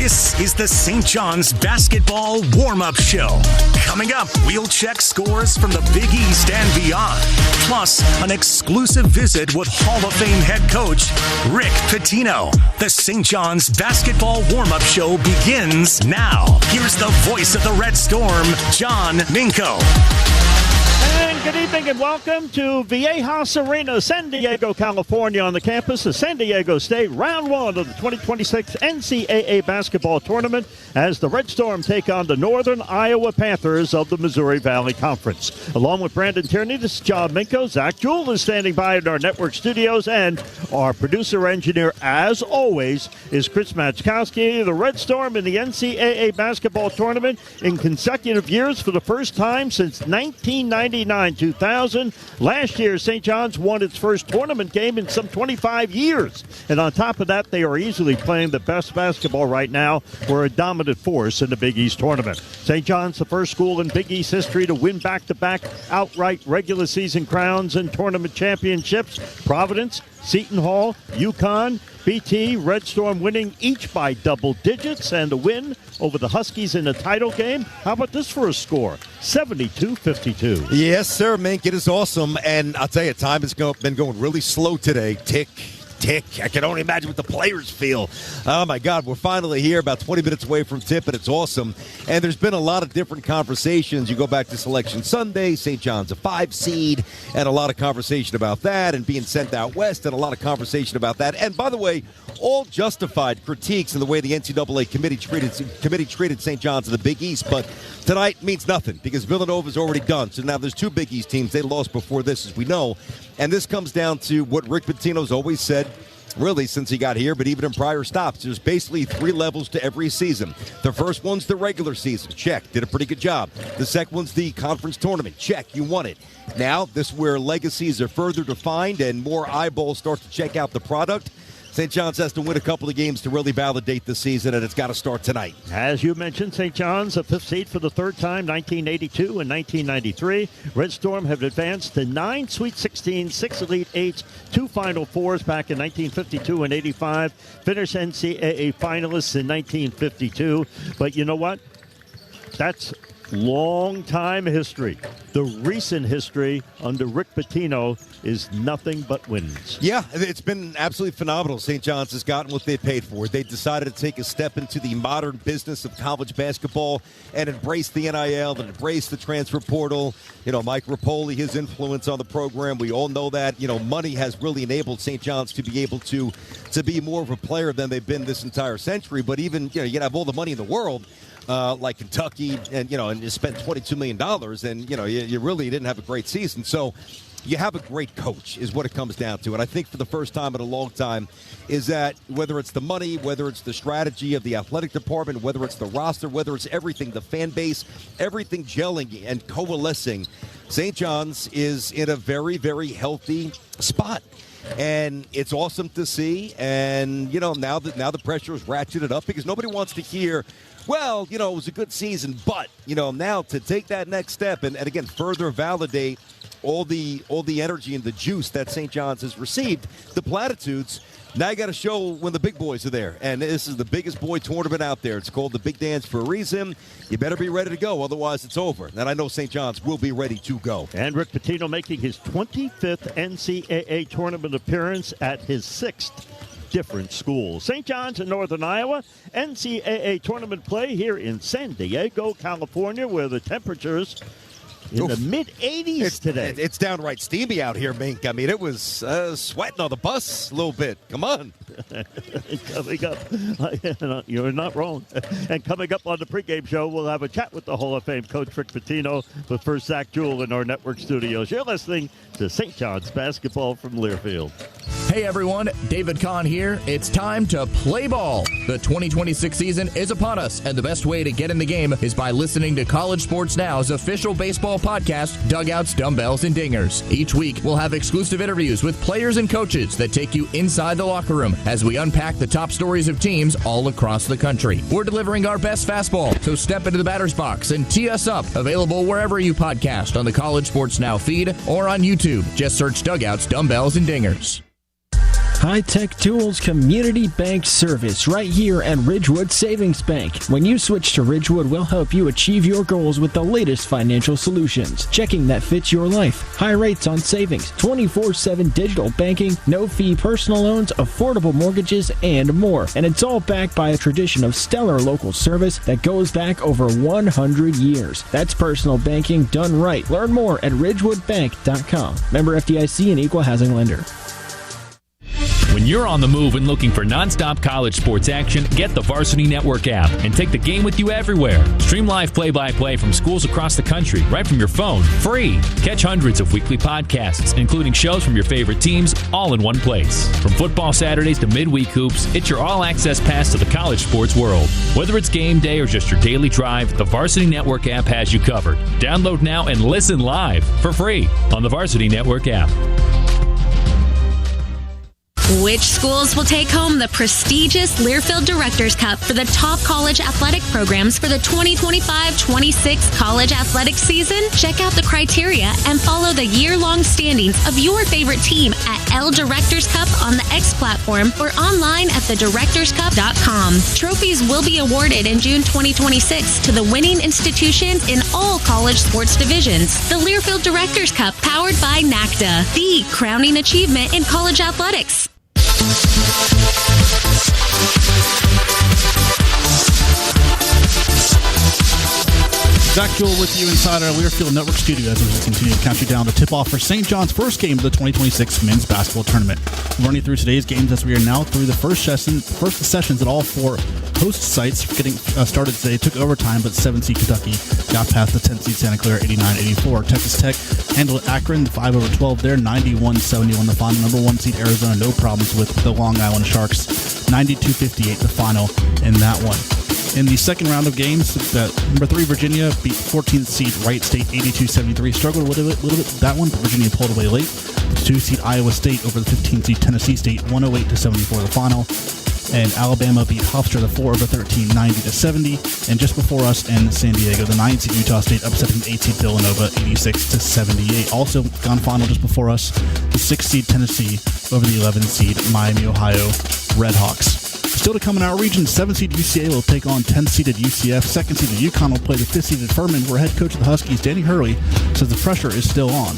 This is the St. John's Basketball Warm-Up Show. Coming up, we'll check scores from the Big East and beyond. Plus, an exclusive visit with Hall of Fame head coach Rick Patino. The St. John's Basketball Warm-Up Show begins now. Here's the voice of the Red Storm, John Minko. And good evening and welcome to Viejas Arena, San Diego, California, on the campus of San Diego State, round one of the 2026 NCAA basketball tournament as the Red Storm take on the Northern Iowa Panthers of the Missouri Valley Conference. Along with Brandon Tierney, this is John Minko. Zach Jewell is standing by in our network studios, and our producer-engineer, as always, is Chris Matchkowski. The Red Storm in the NCAA basketball tournament in consecutive years for the first time since 1999-2000. Last year, St. John's won its first tournament game in some 25 years. And on top of that, they are easily playing the best basketball right now. We're a dominant force in the Big East tournament. St. John's, the first school in Big East history to win back-to-back outright regular season crowns and tournament championships. Providence, Seton Hall, UConn, BT, Red Storm winning each by double digits, and a win over the Huskies in a title game. How about this for a score? 72-52. Yes, sir, Mink. It is awesome. And I'll tell you, time has been going really slow today. Tick. I can only imagine what the players feel. Oh, my God. We're finally here, about 20 minutes away from tip, and it's awesome. And there's been a lot of different conversations. You go back to Selection Sunday, St. John's a 5 seed, and a lot of conversation about that, and being sent out west, and a lot of conversation about that. And, by the way, all justified critiques in the way the NCAA committee treated St. John's in the Big East. But tonight means nothing because Villanova's already done. So now there's 2 Big East teams. They lost before this, as we know. And this comes down to what Rick Pitino's always said, really, since he got here, but even in prior stops. There's basically 3 levels to every season. The first one's the regular season. Check. Did a pretty good job. The second one's the conference tournament. Check. You won it. Now, this is where legacies are further defined and more eyeballs start to check out the product. St. John's has to win a couple of games to really validate the season, and it's got to start tonight. As you mentioned, St. John's, a 5th seed for the third time, 1982 and 1993. Red Storm have advanced to 9 Sweet 16, 6 Elite 8s, 2 Final Fours back in 1952 and 85. Finished NCAA finalists in 1952. But you know what? That's long time history. The recent history under Rick Pitino is nothing but wins. Yeah, it's been absolutely phenomenal. St. John's has gotten what they paid for. They decided to take a step into the modern business of college basketball and embrace the NIL and embrace the transfer portal. You know, Mike Rapoli, his influence on the program, we all know that. You know, money has really enabled St. John's to be able to be more of a player than they've been this entire century. But even, you know, you can have all the money in the world, like Kentucky, and you spent $22 million, and you really didn't have a great season. So you have a great coach is what it comes down to. And I think for the first time in a long time is that whether it's the money, whether it's the strategy of the athletic department, whether it's the roster, whether it's everything, the fan base, everything gelling and coalescing, St. John's is in a very, very healthy spot. And it's awesome to see. And, now the pressure is ratcheted up because nobody wants to hear, well, it was a good season, but, now to take that next step and again, further validate all the energy and the juice that St. John's has received, the platitudes, now you got to show when the big boys are there. And this is the biggest boy tournament out there. It's called the Big Dance for a reason. You better be ready to go, otherwise it's over. And I know St. John's will be ready to go. And Rick Pitino making his 25th NCAA tournament appearance at his 6th different school. St. John's in Northern Iowa, NCAA tournament play here in San Diego, California, where the temperatures in the mid-80s today. It's downright steamy out here, Mink. I mean, it was sweating on the bus a little bit. Come on. Coming up, you're not wrong. And coming up on the pregame show, we'll have a chat with the Hall of Fame coach, Rick Patino. But first, Zach Jewell in our network studios. You're listening to St. John's basketball from Learfield. Hey everyone, David Kahn here. It's time to play ball. The 2026 season is upon us, and the best way to get in the game is by listening to College Sports Now's official baseball podcast, Dugouts, Dumbbells, and Dingers. Each week, we'll have exclusive interviews with players and coaches that take you inside the locker room as we unpack the top stories of teams all across the country. We're delivering our best fastball, so step into the batter's box and tee us up. Available wherever you podcast on the College Sports Now feed or on YouTube. Just search Dugouts, Dumbbells, and Dingers. High-tech tools, community bank service right here at Ridgewood Savings Bank. When you switch to Ridgewood, we'll help you achieve your goals with the latest financial solutions. Checking that fits your life. High rates on savings, 24/7 digital banking, no-fee personal loans, affordable mortgages, and more. And it's all backed by a tradition of stellar local service that goes back over 100 years. That's personal banking done right. Learn more at ridgewoodbank.com. Member FDIC and equal housing lender. When you're on the move and looking for nonstop college sports action, get the Varsity Network app and take the game with you everywhere. Stream live play-by-play from schools across the country right from your phone, free. Catch hundreds of weekly podcasts, including shows from your favorite teams, all in one place. From football Saturdays to midweek hoops, it's your all-access pass to the college sports world. Whether it's game day or just your daily drive, the Varsity Network app has you covered. Download now and listen live for free on the Varsity Network app. Which schools will take home the prestigious Learfield Directors Cup for the top college athletic programs for the 2025-26 college athletic season? Check out the criteria and follow the year-long standings of your favorite team at L Directors Cup on the X platform or online at thedirectorscup.com. Trophies will be awarded in June 2026 to the winning institutions in all college sports divisions. The Learfield Directors Cup, powered by NACDA, the crowning achievement in college athletics. Zach Jewell with you inside our Learfield Network studio as we continue to count you down to tip off for St. John's first game of the 2026 men's basketball tournament. We're running through today's games as we are now through the first sessions at all four host sites. Getting started today, took overtime, but 7th seed Kentucky got past the 10th seed Santa Clara 89-84. Texas Tech handled Akron 5-12 there, 91-71 the final. Number 1 seed Arizona, no problems with the Long Island Sharks, 92-58 the final in that one. In the second round of games, number 3 Virginia beat 14th seed Wright State 82-73. Struggled a little bit with that one, but Virginia pulled away late. 2 seed Iowa State over the 15th seed Tennessee State 108-74 the final. And Alabama beat Hofstra the 4 over 13 90-70. And just before us in San Diego, the 9 seed Utah State upsetting the 8 seed Villanova 86-78. Also gone final just before us, the 6 seed Tennessee over the 11 seed Miami, Ohio Redhawks. Still to come in our region, 7th seed UCA will take on 10th seeded UCF. 2nd seeded UConn will play the 5th seeded Furman, where head coach of the Huskies, Danny Hurley, says the pressure is still on.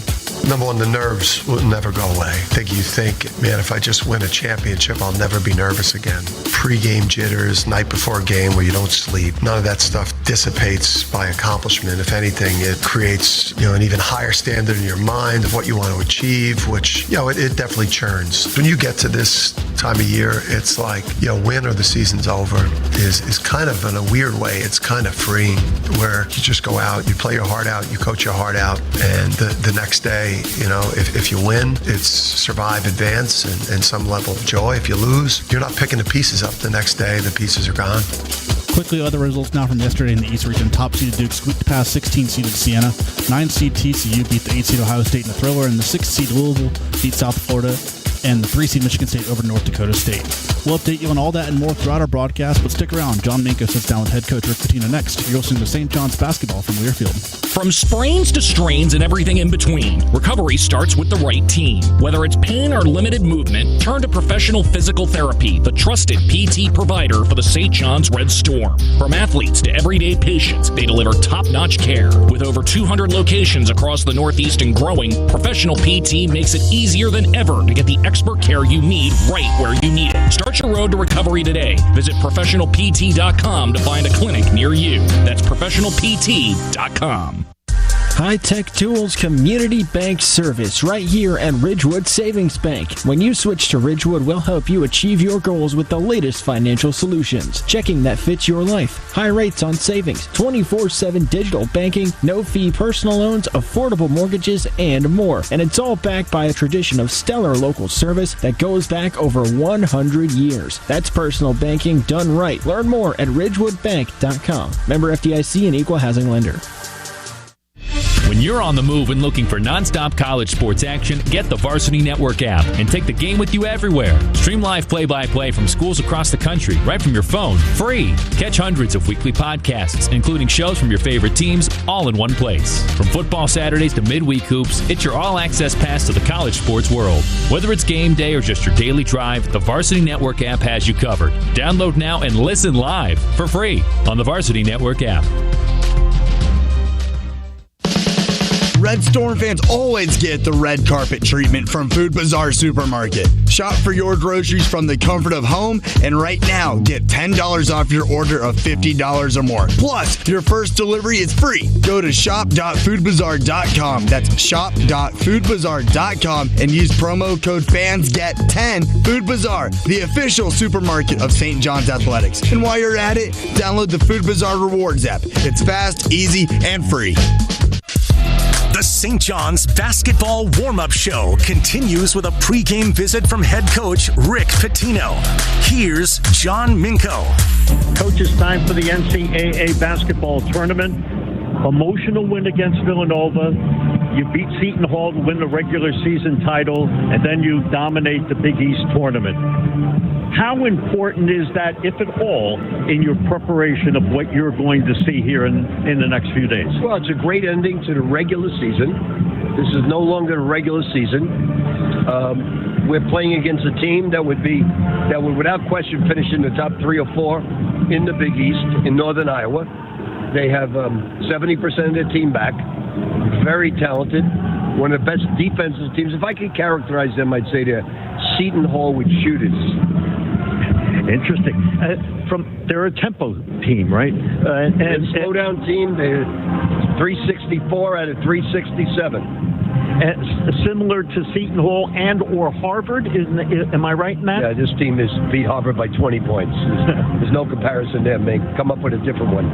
Number one, the nerves will never go away. You think, man, if I just win a championship, I'll never be nervous again. Pre-game jitters, night before a game where you don't sleep, none of that stuff dissipates by accomplishment. If anything, it creates, an even higher standard in your mind of what you want to achieve, which, it definitely churns. When you get to this time of year, it's like, win or the season's over is kind of, in a weird way, it's kind of freeing, where you just go out, you play your heart out, you coach your heart out, and the next day, if you win, it's survive, advance, and some level of joy. If you lose, you're not picking the pieces up the next day. The pieces are gone. Quickly, other results now from yesterday in the East region. Top seeded Duke squeaked past 16-seeded Siena. 9 seed TCU beat the 8 seed Ohio State in a thriller, and the 6 seed Louisville beat South Florida, and the 3 seed Michigan State over North Dakota State. We'll update you on all that and more throughout our broadcast, but stick around. John Minko sits down with head coach Rick Patino next. You're listening to St. John's basketball from Learfield. From sprains to strains and everything in between, recovery starts with the right team. Whether it's pain or limited movement, turn to Professional Physical Therapy, the trusted PT provider for the St. John's Red Storm. From athletes to everyday patients, they deliver top-notch care. With over 200 locations across the Northeast and growing, Professional PT makes it easier than ever to get the expert care you need right where you need it. Start your road to recovery today. Visit ProfessionalPT.com to find a clinic near you. That's ProfessionalPT.com. High-tech tools, community bank service right here at Ridgewood Savings Bank. When you switch to Ridgewood, we'll help you achieve your goals with the latest financial solutions. Checking that fits your life. High rates on savings, 24/7 digital banking, no-fee personal loans, affordable mortgages, and more. And it's all backed by a tradition of stellar local service that goes back over 100 years. That's personal banking done right. Learn more at ridgewoodbank.com. Member FDIC and equal housing lender. When When you're on the move and looking for nonstop college sports action, get the Varsity Network app and take the game with you everywhere. Stream live play-by-play from schools across the country right from your phone, free. Catch hundreds of weekly podcasts, including shows from your favorite teams, all in one place. From football Saturdays to midweek hoops, it's your all-access pass to the college sports world. Whether it's game day or just your daily drive, the Varsity Network app has you covered. Download now and listen live for free on the Varsity Network app. Red Storm fans always get the red carpet treatment from Food Bazaar Supermarket. Shop for your groceries from the comfort of home, and right now, get $10 off your order of $50 or more. Plus, your first delivery is free. Go to shop.foodbazaar.com. That's shop.foodbazaar.com and use promo code FANSGET10. Food Bazaar, the official supermarket of St. John's Athletics. And while you're at it, download the Food Bazaar Rewards app. It's fast, easy, and free. The St. John's Basketball Warm-Up Show continues with a pregame visit from head coach Rick Patino. Here's John Minko. Coach, it's time for the NCAA basketball tournament. Emotional win against Villanova. You beat Seton Hall to win the regular season title, and then you dominate the Big East tournament. How important is that, if at all, in your preparation of what you're going to see here in the next few days? Well, it's a great ending to the regular season. This is no longer the regular season. We're playing against a team that would without question finish in the top 3 or 4 in the Big East in Northern Iowa. They have 70% of their team back. Very talented. One of the best defensive teams. If I could characterize them, I'd say they're Seton Hall with shooters. Interesting. They're a tempo team, right? And slow down team. They're 364 out of 367. Similar to Seton Hall and or Harvard, am I right in that? Yeah, this team has beat Harvard by 20 points. There's no comparison there, man. Come up with a different one.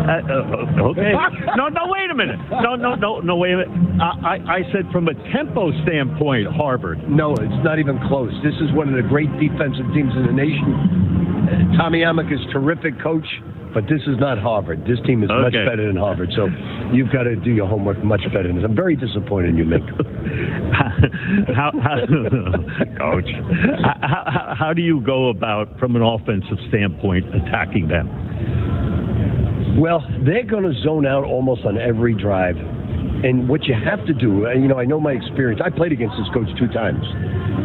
Okay. No, wait a minute. No, wait a minute. I said from a tempo standpoint, Harvard. No, it's not even close. This is one of the great defensive teams in the nation. Tommy Amick is a terrific coach, but this is not Harvard. This team is much better than Harvard, so you've got to do your homework much better than this. I'm very disappointed in you, Mick. Coach, how do you go about, from an offensive standpoint, attacking them? Well, they're going to zone out almost on every drive. And what you have to do, I know my experience. I played against this coach 2 times.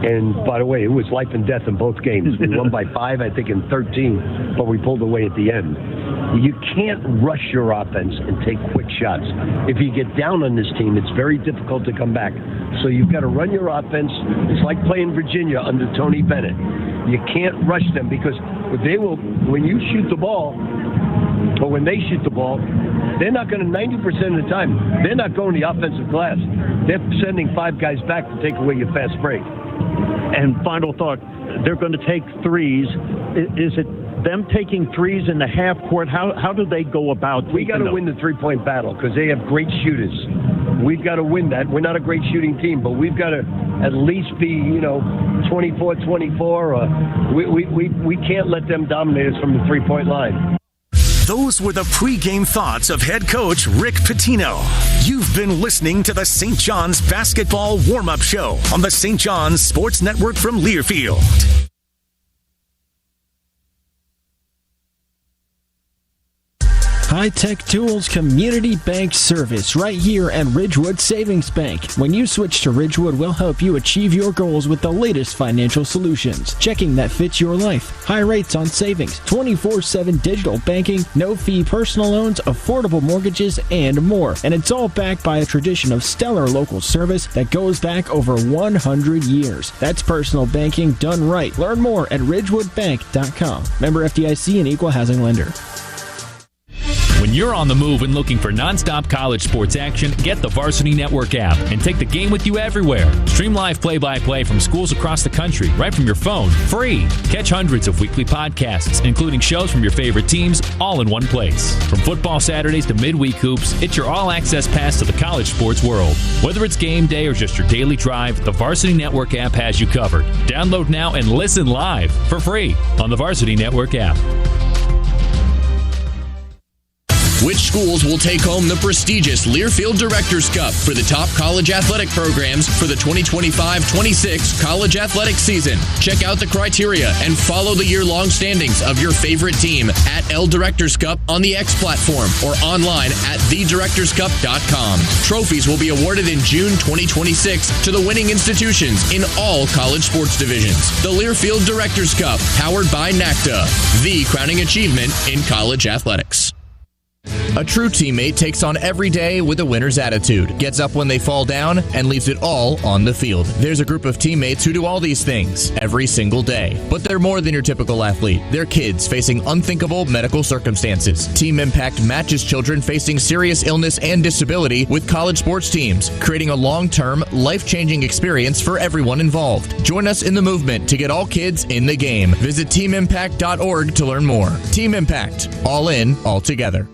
And by the way, it was life and death in both games. We won by 5, I think, in 13, but we pulled away at the end. You can't rush your offense and take quick shots. If you get down on this team, it's very difficult to come back. So you've got to run your offense. It's like playing Virginia under Tony Bennett. You can't rush them because when you shoot the ball, or when they shoot the ball, they're not going to, 90% of the time, they're not going to the offensive glass. They're sending 5 guys back to take away your fast break. And final thought, they're going to take threes. Is it them taking threes in the half court? How do they go about? We got to win the 3-point battle because they have great shooters. We've got to win that. We're not a great shooting team, but we've got to at least be, 24-24. We can't let them dominate us from the 3-point line. Those were the pregame thoughts of head coach Rick Patino. You've been listening to the St. John's Basketball Warm-Up Show on the St. John's Sports Network from Learfield. High-tech tools, community bank service right here at Ridgewood Savings Bank. When you switch to Ridgewood, we'll help you achieve your goals with the latest financial solutions. Checking that fits your life. High rates on savings, 24/7 digital banking, no-fee personal loans, affordable mortgages, and more. And it's all backed by a tradition of stellar local service that goes back over 100 years. That's personal banking done right. Learn more at ridgewoodbank.com. Member FDIC and equal housing lender. When you're on the move and looking for nonstop college sports action, get the Varsity Network app and take the game with you everywhere. Stream live play-by-play from schools across the country right from your phone, free. Catch hundreds of weekly podcasts, including shows from your favorite teams, all in one place. From football Saturdays to midweek hoops, it's your all-access pass to the college sports world. Whether it's game day or just your daily drive, the Varsity Network app has you covered. Download now and listen live for free on the Varsity Network app. Which Which schools will take home the prestigious Learfield Directors Cup for the top college athletic programs for the 2025-26 college athletic season? Check out the criteria and follow the year-long standings of your favorite team at L Directors Cup on the X platform or online at thedirectorscup.com. Trophies will be awarded in June 2026 to the winning institutions in all college sports divisions. The Learfield Directors Cup, powered by NACTA, the crowning achievement in college athletics. A true teammate takes on every day with a winner's attitude, gets up when they fall down, and leaves it all on the field. There's a group of teammates who do all these things every single day. But they're more than your typical athlete. They're kids facing unthinkable medical circumstances. Team Impact matches children facing serious illness and disability with college sports teams, creating a long-term, life-changing experience for everyone involved. Join us in the movement to get all kids in the game. Visit teamimpact.org to learn more. Team Impact. All in, all together.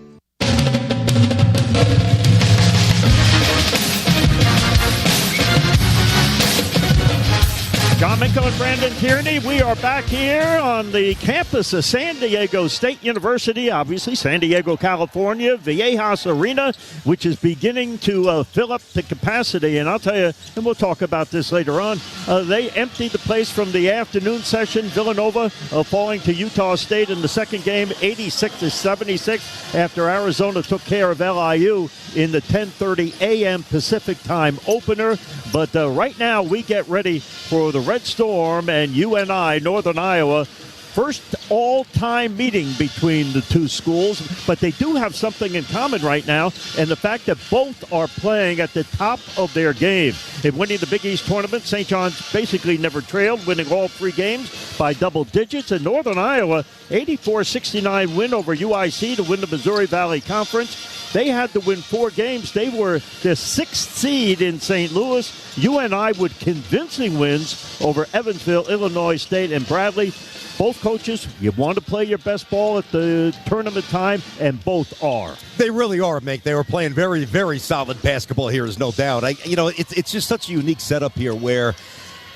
John Minko and Brandon Tierney, we are back here on the campus of San Diego State University, obviously San Diego, California, Viejas Arena, which is beginning to fill up the capacity. And I'll tell you, and we'll talk about this later on, they emptied the place from the afternoon session. Villanova falling to Utah State in the second game, 86-76, after Arizona took care of LIU in the 10:30 a.m. Pacific time opener. But right now we get ready for the Red Storm and UNI, Northern Iowa. First all-time meeting between the two schools, but they do have something in common right now, and the fact that both are playing at the top of their game. In winning the Big East tournament, St. John's basically never trailed, winning all three games by double digits. And Northern Iowa, 84-69 win over UIC to win the Missouri Valley Conference. They had to win 4 games. They were the 6th seed in St. Louis. UNI with convincing wins over Evansville, Illinois State, and Bradley. Both coaches, you want to play your best ball at the tournament time, and both are. They really are, Mike. They were playing very, very solid basketball here, is no doubt. It's just such a unique setup here where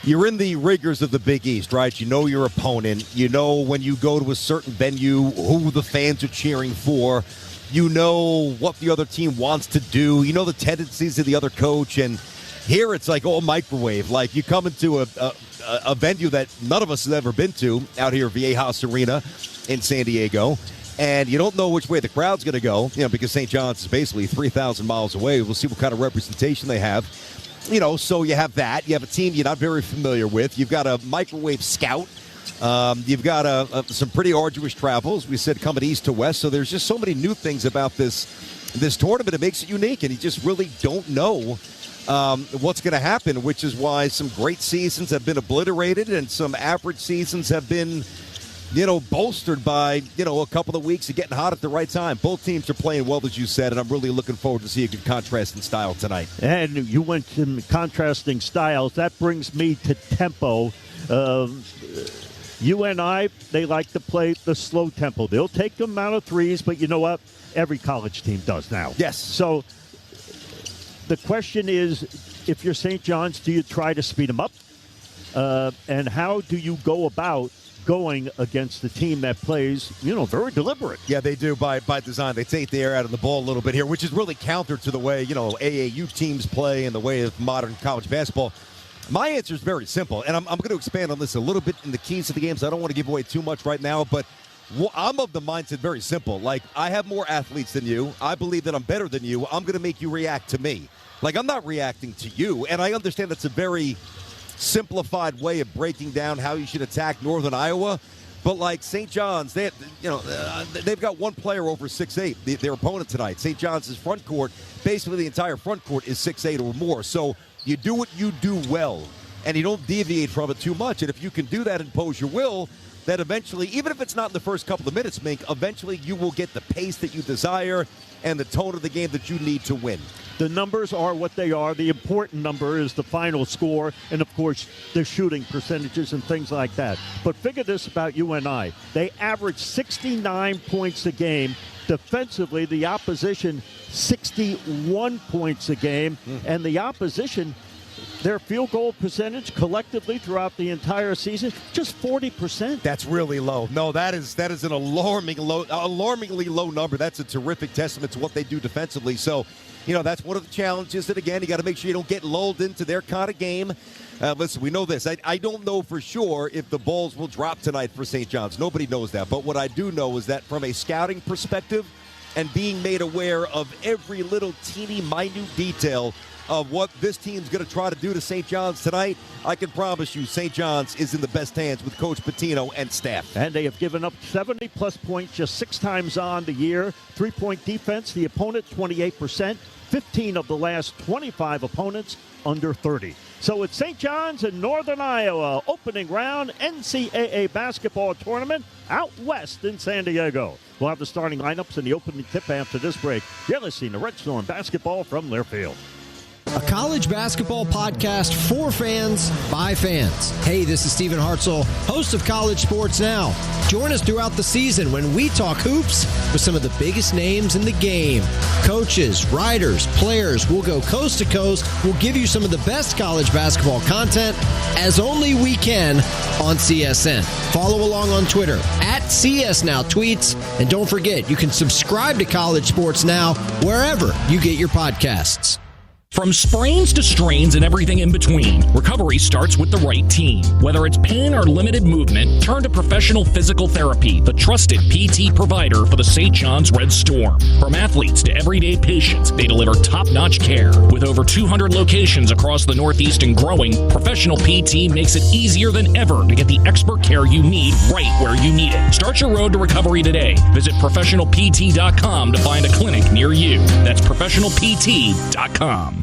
you're in the rigors of the Big East, right? You know your opponent. You know when you go to a certain venue who the fans are cheering for. You know what the other team wants to do. You know the tendencies of the other coach. And here it's like all microwave. Like you come into a venue that none of us have ever been to out here, Viejas Arena in San Diego, and you don't know which way the crowd's going to go, because St. John's is basically 3,000 miles away. We'll see what kind of representation they have. So you have that. You have a team you're not very familiar with. You've got a microwave scout. You've got some pretty arduous travels. We said coming east to west. So there's just so many new things about this tournament. It makes it unique, and you just really don't know what's going to happen, which is why some great seasons have been obliterated and some average seasons have been, bolstered by, a couple of weeks of getting hot at the right time. Both teams are playing well, as you said, and I'm really looking forward to see a good contrast in style tonight. And you went to contrasting styles. That brings me to tempo. UNI, they like to play the slow tempo. They'll take them out of threes, but you know what? Every college team does now. Yes. So the question is, if you're St. John's, do you try to speed them up? And how do you go about going against the team that plays, very deliberate? Yeah, they do by design. They take the air out of the ball a little bit here, which is really counter to the way, AAU teams play and the way of modern college basketball. My answer is very simple, and I'm going to expand on this a little bit in the keys to the games. I don't want to give away too much right now, but I'm of the mindset very simple. Like, I have more athletes than you. I believe that I'm better than you. I'm going to make you react to me. Like, I'm not reacting to you, and I understand that's a very simplified way of breaking down how you should attack Northern Iowa. But like St. John's, they've got one player over 6'8", their opponent tonight. St. John's' front court, basically the entire front court is 6'8" or more. So you do what you do well, and you don't deviate from it too much. And if you can do that and impose your will, that eventually, even if it's not in the first couple of minutes, Mink, eventually you will get the pace that you desire and the tone of the game that you need to win. The numbers are what they are. The important number is the final score and, of course, the shooting percentages and things like that. But figure this about UNI. They average 69 points a game. Defensively, the opposition 61 points a game. And the opposition Their field goal percentage collectively throughout the entire season, just 40%. That's really low. No, that is an alarmingly low number. That's a terrific testament to what they do defensively. So, that's one of the challenges that, again, you got to make sure you don't get lulled into their kind of game. Listen, we know this. I don't know for sure if the balls will drop tonight for St. John's. Nobody knows that. But what I do know is that from a scouting perspective and being made aware of every little teeny minute detail of what this team's going to try to do to St. John's tonight, I can promise you St. John's is in the best hands with Coach Patino and staff. And they have given up 70-plus points just 6 times on the year. 3-point defense, the opponent 28%. 15 of the last 25 opponents under 30. So it's St. John's in Northern Iowa, opening round NCAA basketball tournament out west in San Diego. We'll have the starting lineups and the opening tip after this break. You're listening to Red Storm basketball from Learfield. A college basketball podcast for fans, by fans. Hey, this is Stephen Hartzell, host of College Sports Now. Join us throughout the season when we talk hoops with some of the biggest names in the game. Coaches, writers, players, we'll go coast to coast. We'll give you some of the best college basketball content as only we can on CSN. Follow along on Twitter at CSNowTweets. And don't forget, you can subscribe to College Sports Now wherever you get your podcasts. From sprains to strains and everything in between, recovery starts with the right team. Whether it's pain or limited movement, turn to professional physical therapy, the trusted PT provider for the St. John's Red Storm. From athletes to everyday patients, they deliver top-notch care. With over 200 locations across the Northeast and growing, Professional PT makes it easier than ever to get the expert care you need right where you need it. Start your road to recovery today. Visit ProfessionalPT.com to find a clinic near you. That's ProfessionalPT.com.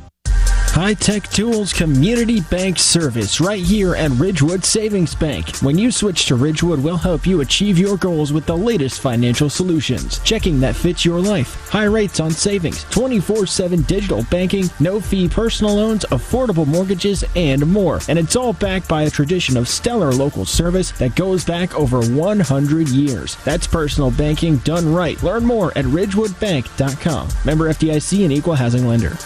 High-tech tools, community bank service right here at Ridgewood Savings Bank. When you switch to Ridgewood, we'll help you achieve your goals with the latest financial solutions. Checking that fits your life. High rates on savings, 24/7 digital banking, no-fee personal loans, affordable mortgages, and more. And it's all backed by a tradition of stellar local service that goes back over 100 years. That's personal banking done right. Learn more at ridgewoodbank.com. Member FDIC and equal housing lender.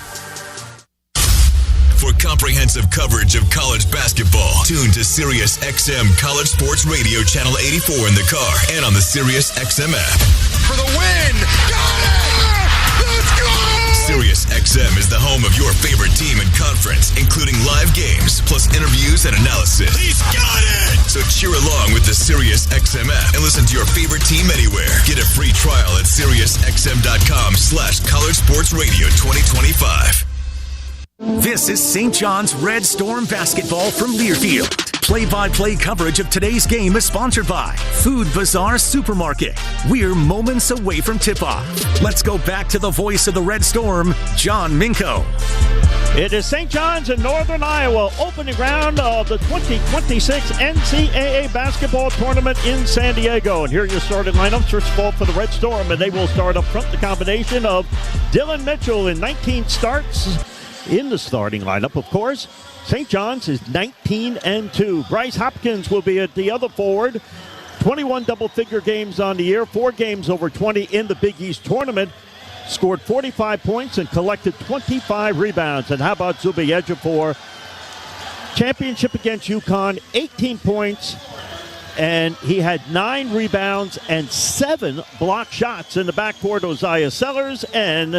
For comprehensive coverage of college basketball, tune to Sirius XM College Sports Radio Channel 84 in the car and on the Sirius XM app. For the win! Got it! Let's go! Sirius XM is the home of your favorite team and conference, including live games, plus interviews and analysis. He's got it! So cheer along with the Sirius XM app and listen to your favorite team anywhere. Get a free trial at SiriusXM.com/College Sports Radio 2025. This is St. John's Red Storm basketball from Learfield. Play-by-play coverage of today's game is sponsored by Food Bazaar Supermarket. We're moments away from tip-off. Let's go back to the voice of the Red Storm, John Minko. It is St. John's in Northern Iowa, opening round of the 2026 NCAA basketball tournament in San Diego. And here are your starting lineups. First of all, for the Red Storm, and they will start up front the combination of Dylan Mitchell in 19 starts. In the starting lineup, of course, St. John's is 19-2. Bryce Hopkins will be at the other forward. 21 double-figure games on the year, 4 games over 20 in the Big East tournament. Scored 45 points and collected 25 rebounds. And how about Zuby Ejiofor? Championship against UConn, 18 points. And he had 9 rebounds and 7 block shots in the backcourt. Osiah Sellers and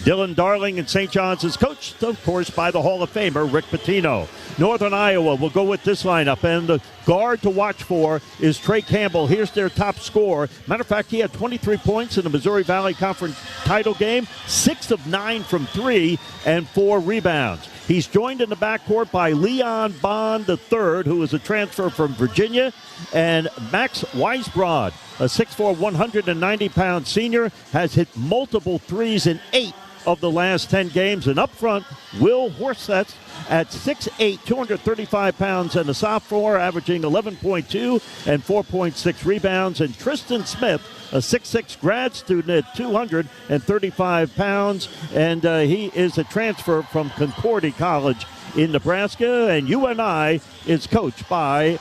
Dylan Darling, and St. John's is coached, of course, by the Hall of Famer Rick Pitino. Northern Iowa will go with this lineup, and the guard to watch for is Trey Campbell. Here's their top scorer. Matter of fact, he had 23 points in the Missouri Valley Conference title game, 6 of 9 from 3, and 4 rebounds. He's joined in the backcourt by Leon Bond III, who is a transfer from Virginia, and Max Weisbrod, a 6'4", 190-pound senior, has hit multiple threes in 8 of the last 10 games. And up front, Will Horsett at 6'8", 235 pounds, and a sophomore, averaging 11.2 and 4.6 rebounds. And Tristan Smith, a 6'6" grad student at 235 pounds, and he is a transfer from Concordia College in Nebraska. And UNI is coached by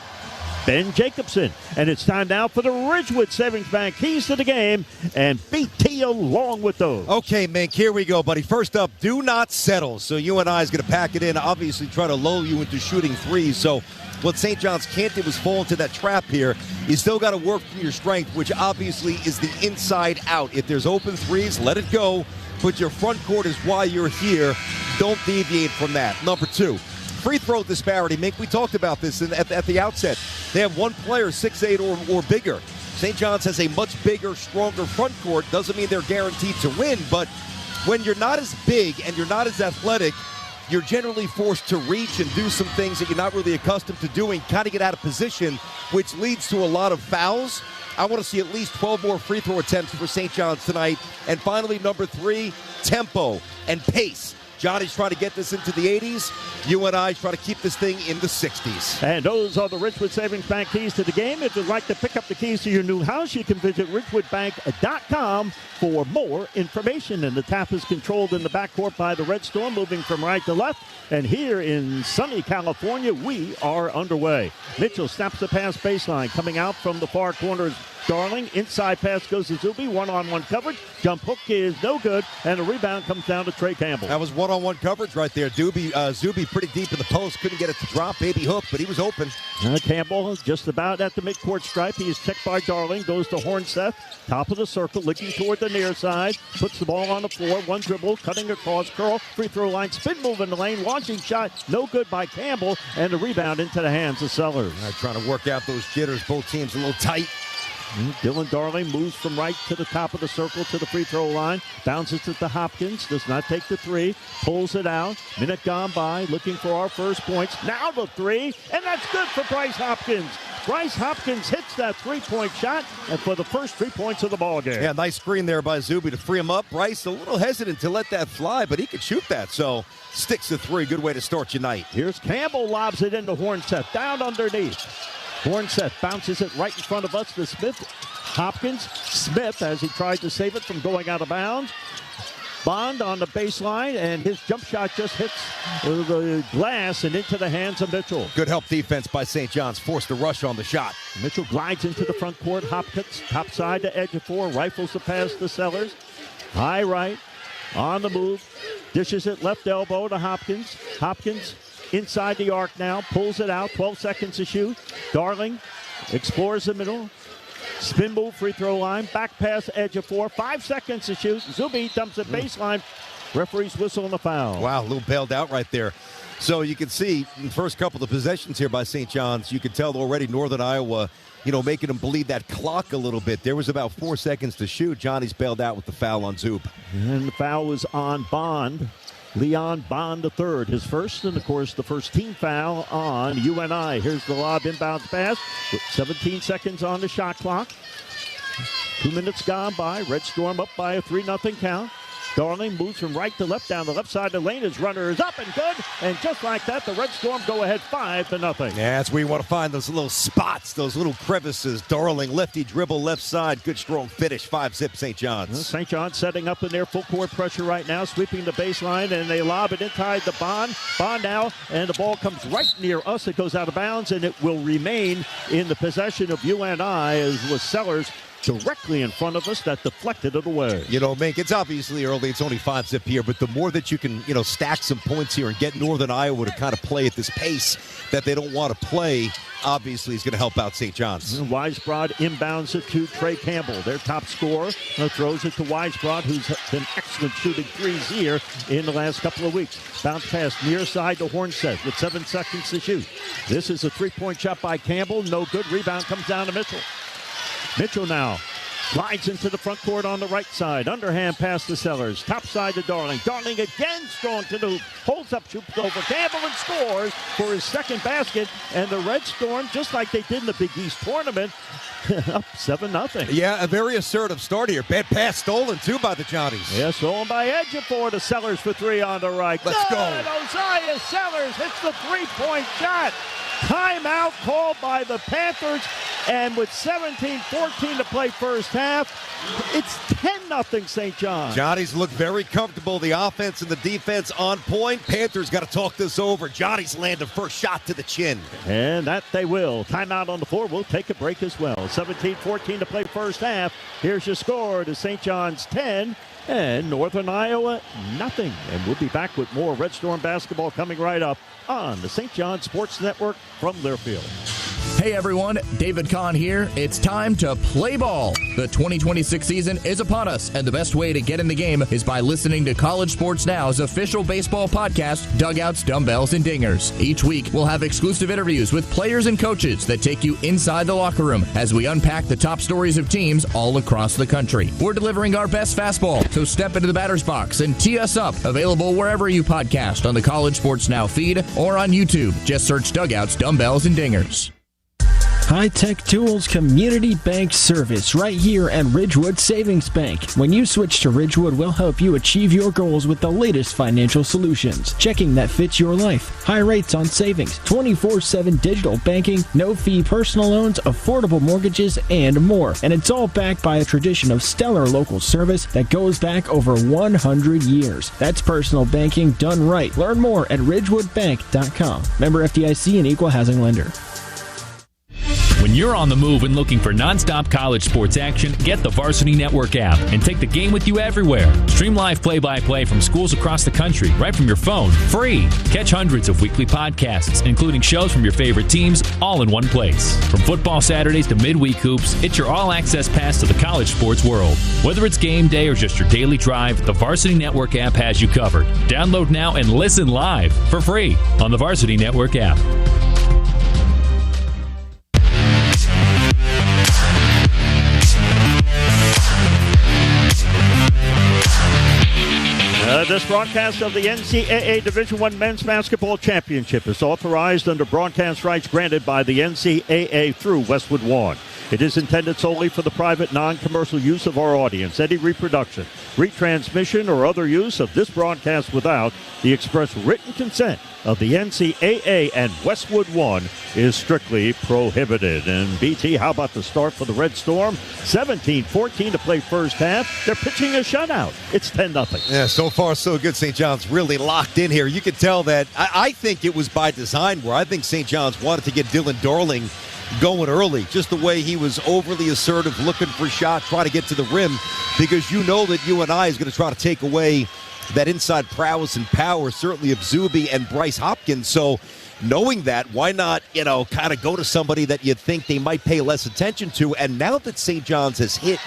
Ben Jacobson. And it's time now for the Ridgewood Savings Bank keys to the game, and BT along with those. Okay, Mink, here we go, buddy. First up, do not settle. So UNI is going to pack it in, obviously try to lull you into shooting threes. So what St. John's can't do is fall into that trap here. You still got to work from your strength, which obviously is the inside out. If there's open threes, let it go. But your front court is why you're here. Don't deviate from that. Number 2. Free throw disparity. Mink, we talked about this at the outset. They have one player 6'8" or bigger. St. John's has a much bigger, stronger front court. Doesn't mean they're guaranteed to win, but when you're not as big and you're not as athletic, you're generally forced to reach and do some things that you're not really accustomed to doing, kind of get out of position, which leads to a lot of fouls. I want to see at least 12 more free throw attempts for St. John's tonight. And finally, number 3, tempo and pace. Johnny's trying to get this into the 80s. UNI trying to keep this thing in the 60s. And those are the Ridgewood Savings Bank keys to the game. If you'd like to pick up the keys to your new house, you can visit ridgewoodbank.com for more information. And the tap is controlled in the backcourt by the Red Storm, moving from right to left. And here in sunny California, we are underway. Mitchell snaps the pass baseline, coming out from the far corners. Darling, inside pass goes to Zuby, one-on-one coverage. Jump hook is no good, and the rebound comes down to Trey Campbell. That was one-on-one coverage right there. Zuby pretty deep in the post, couldn't get it to drop. Baby hook, but he was open. Campbell just about at the midcourt stripe. He is checked by Darling, goes to Hornseth, top of the circle, looking toward the near side, puts the ball on the floor, one dribble, cutting across, curl, free throw line, spin move in the lane, launching shot, no good by Campbell, and the rebound into the hands of Sellers. Trying to work out those jitters. Both teams a little tight. Dylan Darling moves from right to the top of the circle to the free throw line. Bounces it to Hopkins. Does not take the 3. Pulls it out. Minute gone by. Looking for our first points. Now the 3. And that's good for Bryce Hopkins. Bryce Hopkins hits that 3-point shot, and for the first 3 points of the ballgame. Yeah, nice screen there by Zuby to free him up. Bryce a little hesitant to let that fly, but he could shoot that. So sticks the 3. Good way to start your night. Here's Campbell, lobs it into Hornseth. Down underneath. Hornseth bounces it right in front of us to Smith. Hopkins, Smith, as he tried to save it from going out of bounds. Bond on the baseline, and his jump shot just hits the glass and into the hands of Mitchell. Good help defense by St. John's. Forced the rush on the shot. Mitchell glides into the front court. Hopkins, top side to edge of 4. Rifles the pass to Sellers. High right, on the move. Dishes it left elbow to Hopkins. Hopkins inside the arc now, pulls it out, 12 seconds to shoot. Darling explores the middle. Spin move, free throw line, back pass, edge of 4, 5 seconds to shoot. Zuby dumps it baseline. Referee's whistle on the foul. Wow, a little bailed out right there. So you can see in the first couple of possessions here by St. John's, you can tell already Northern Iowa, making them bleed that clock a little bit. There was about 4 seconds to shoot. Johnny's bailed out with the foul on Zub. And the foul was on Bond. Leon Bond III, his first, and of course the first team foul on UNI. Here's the lob inbounds pass with 17 seconds on the shot clock. 2 minutes gone by. Red Storm up by a 3-0 count. Darling moves from right to left down the left side of the lane. His runner is up and good. And just like that, the Red Storm go ahead 5-0. Yeah, that's where you want to find those little spots, those little crevices. Darling, lefty dribble, left side. Good, strong finish. 5-zip St. John's. St. John's setting up in their full court pressure right now, sweeping the baseline, and they lob it inside the Bond. Bond now, and the ball comes right near us. It goes out of bounds, and it will remain in the possession of UNI, as was Sellers directly in front of us that deflected it away. Mink, it's obviously early. It's only 5-zip here, but the more that you can, stack some points here and get Northern Iowa to kind of play at this pace that they don't want to play, obviously is going to help out St. John's. Weisbrod inbounds it to Trey Campbell, their top scorer. Throws it to Weisbrod, who's been excellent shooting threes here in the last couple of weeks. Bounce pass near side to Hornseth with 7 seconds to shoot. This is a 3-point shot by Campbell. No good. Rebound comes down to Mitchell. Mitchell now glides into the front court on the right side. Underhand pass to Sellers. Top side to Darling. Darling again strong to the hoop. Holds up, shoots over Campbell, and scores for his second basket. And the Red Storm, just like they did in the Big East tournament, up 7-0. Yeah, a very assertive start here. Bad pass stolen, too, by the Johnnies. Yeah, stolen by Ejiofor to Sellers for 3 on the right. Let's go. Osiah Sellers hits the 3-point shot. Timeout called by the Panthers, and with 17-14 to play first half, it's 10-0 St. John's. Johnny's look very comfortable. The offense and the defense on point. Panthers got to talk this over. Johnny's landed first shot to the chin. And that they will. Timeout on the floor. We'll take a break as well. 17-14 to play first half. Here's your score to St. John's 10 and Northern Iowa nothing. And we'll be back with more Red Storm basketball coming right up on the St. John Sports Network from Learfield. Hey everyone, David Kahn here. It's time to play ball. The 2026 season is upon us, and the best way to get in the game is by listening to College Sports Now's official baseball podcast, Dugouts, Dumbbells, and Dingers. Each week, we'll have exclusive interviews with players and coaches that take you inside the locker room as we unpack the top stories of teams all across the country. We're delivering our best fastball, so step into the batter's box and tee us up. Available wherever you podcast on the College Sports Now feed or on YouTube. Just search Dugouts, Dumbbells, and Dingers. High-tech tools, community bank service right here at Ridgewood Savings Bank. When you switch to Ridgewood, we'll help you achieve your goals with the latest financial solutions. Checking that fits your life. High rates on savings, 24/7 digital banking, no-fee personal loans, affordable mortgages, and more. And it's all backed by a tradition of stellar local service that goes back over 100 years. That's personal banking done right. Learn more at ridgewoodbank.com. Member FDIC and equal housing lender. When you're on the move and looking for nonstop college sports action, get the Varsity Network app and take the game with you everywhere. Stream live play-by-play from schools across the country right from your phone, free. Catch hundreds of weekly podcasts, including shows from your favorite teams, all in one place. From football Saturdays to midweek hoops, it's your all-access pass to the college sports world. Whether it's game day or just your daily drive, the Varsity Network app has you covered. Download now and listen live for free on the Varsity Network app. This broadcast of the NCAA Division I Men's Basketball Championship is authorized under broadcast rights granted by the NCAA through Westwood One. It is intended solely for the private, non-commercial use of our audience. Any reproduction, retransmission, or other use of this broadcast without the express written consent of the NCAA and Westwood One is strictly prohibited. And BT, how about the start for the Red Storm? 17-14 to play first half. They're pitching a shutout. It's 10-0. Yeah, so far so good. St. John's really locked in here. You could tell that. I think it was by design, where I think St. John's wanted to get Dylan Darling going early, just the way he was overly assertive, looking for shots, trying to get to the rim, because you know that UNI is going to try to take away that inside prowess and power, certainly of Zuby and Bryce Hopkins. So knowing that, why not, kind of go to somebody that you'd think they might pay less attention to? And now that St. John's has hit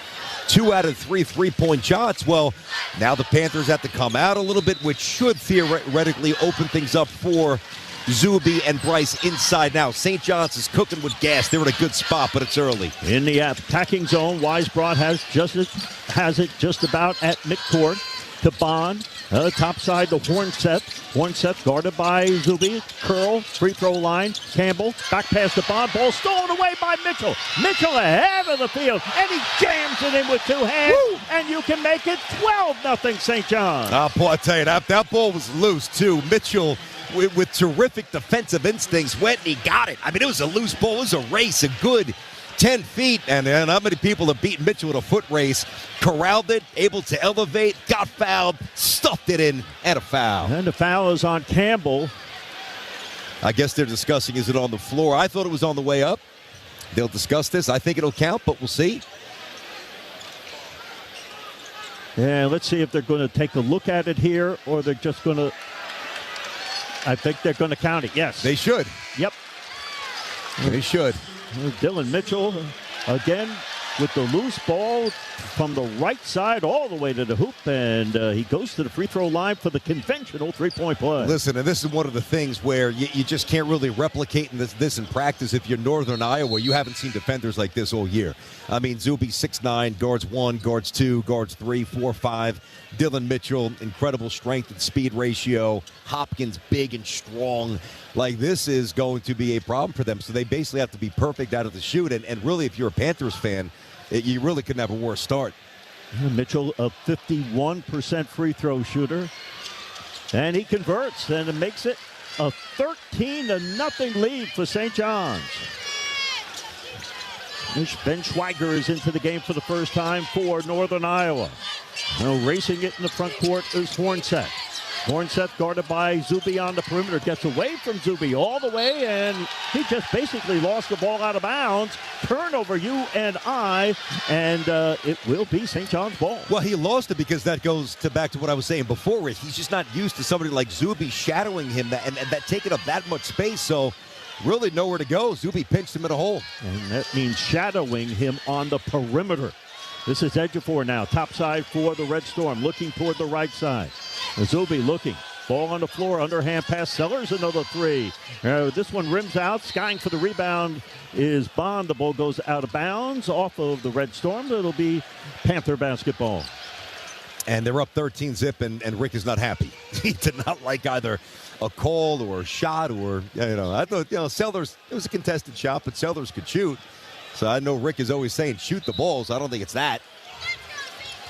2 out of 3 three-point shots, well, now the Panthers have to come out a little bit, which should theoretically open things up for Zuby and Bryce inside now. St. John's is cooking with gas. They're in a good spot, but it's early. In the attacking zone, Weisbrod has it just about at midcourt to Bond. Top side to Hornseth. Hornseth guarded by Zuby. Curl, free throw line. Campbell, back pass to Bond. Ball stolen away by Mitchell. Mitchell ahead of the field, and he jams it in with 2 hands. Woo! And you can make it 12-0 St. John. Boy, I tell you, that ball was loose, too. Mitchell with terrific defensive instincts went and he got it. I mean, it was a loose ball. It was a race, a good 10 feet. And not many people have beaten Mitchell in a foot race. Corralled it, able to elevate, got fouled, stuffed it in, and a foul. And the foul is on Campbell. I guess they're discussing, is it on the floor? I thought it was on the way up. They'll discuss this. I think it'll count, but we'll see. Yeah, let's see if they're going to take a look at it here, or they're just going to... I think they're going to count it, yes. They should. Yep. They should. Dylan Mitchell, again, with the loose ball from the right side all the way to the hoop, and he goes to the free throw line for the conventional three-point play. Listen, and this is one of the things where you just can't really replicate this in practice. If you're Northern Iowa, you haven't seen defenders like this all year. I mean, Zuby 6'9", guards 1, guards 2, guards 3, 4, 5. Dylan Mitchell, incredible strength and speed ratio. Hopkins, big and strong. Like, this is going to be a problem for them. So they basically have to be perfect out of the shoot. And really, if you're a Panthers fan, you really couldn't have a worse start. Mitchell, a 51% free throw shooter. And he converts and makes it a 13-0 lead for St. John's. Ben Schweiger is into the game for the first time for Northern Iowa. Now racing it in the front court is Hornset. Hornset guarded by Zuby on the perimeter. Gets away from Zuby all the way, and he just basically lost the ball out of bounds. Turnover, UNI, and it will be St. John's ball. Well, he lost it because that goes back to what I was saying before, Rich. He's just not used to somebody like Zuby shadowing him and that taking up that much space, so really nowhere to go. Zuby pinched him in a hole. And that means shadowing him on the perimeter. This is Ejiofor now, top side for the Red Storm, looking toward the right side. Zuby looking. Ball on the floor, underhand pass. Sellers, another three. This one rims out. Skying for the rebound is Bond. The ball goes out of bounds off of the Red Storm. It'll be Panther basketball. And they're up 13-zip, and Rick is not happy. He did not like either a call or a shot or, I thought, Sellers, it was a contested shot, but Sellers could shoot. So I know Rick is always saying shoot the balls. I don't think it's that.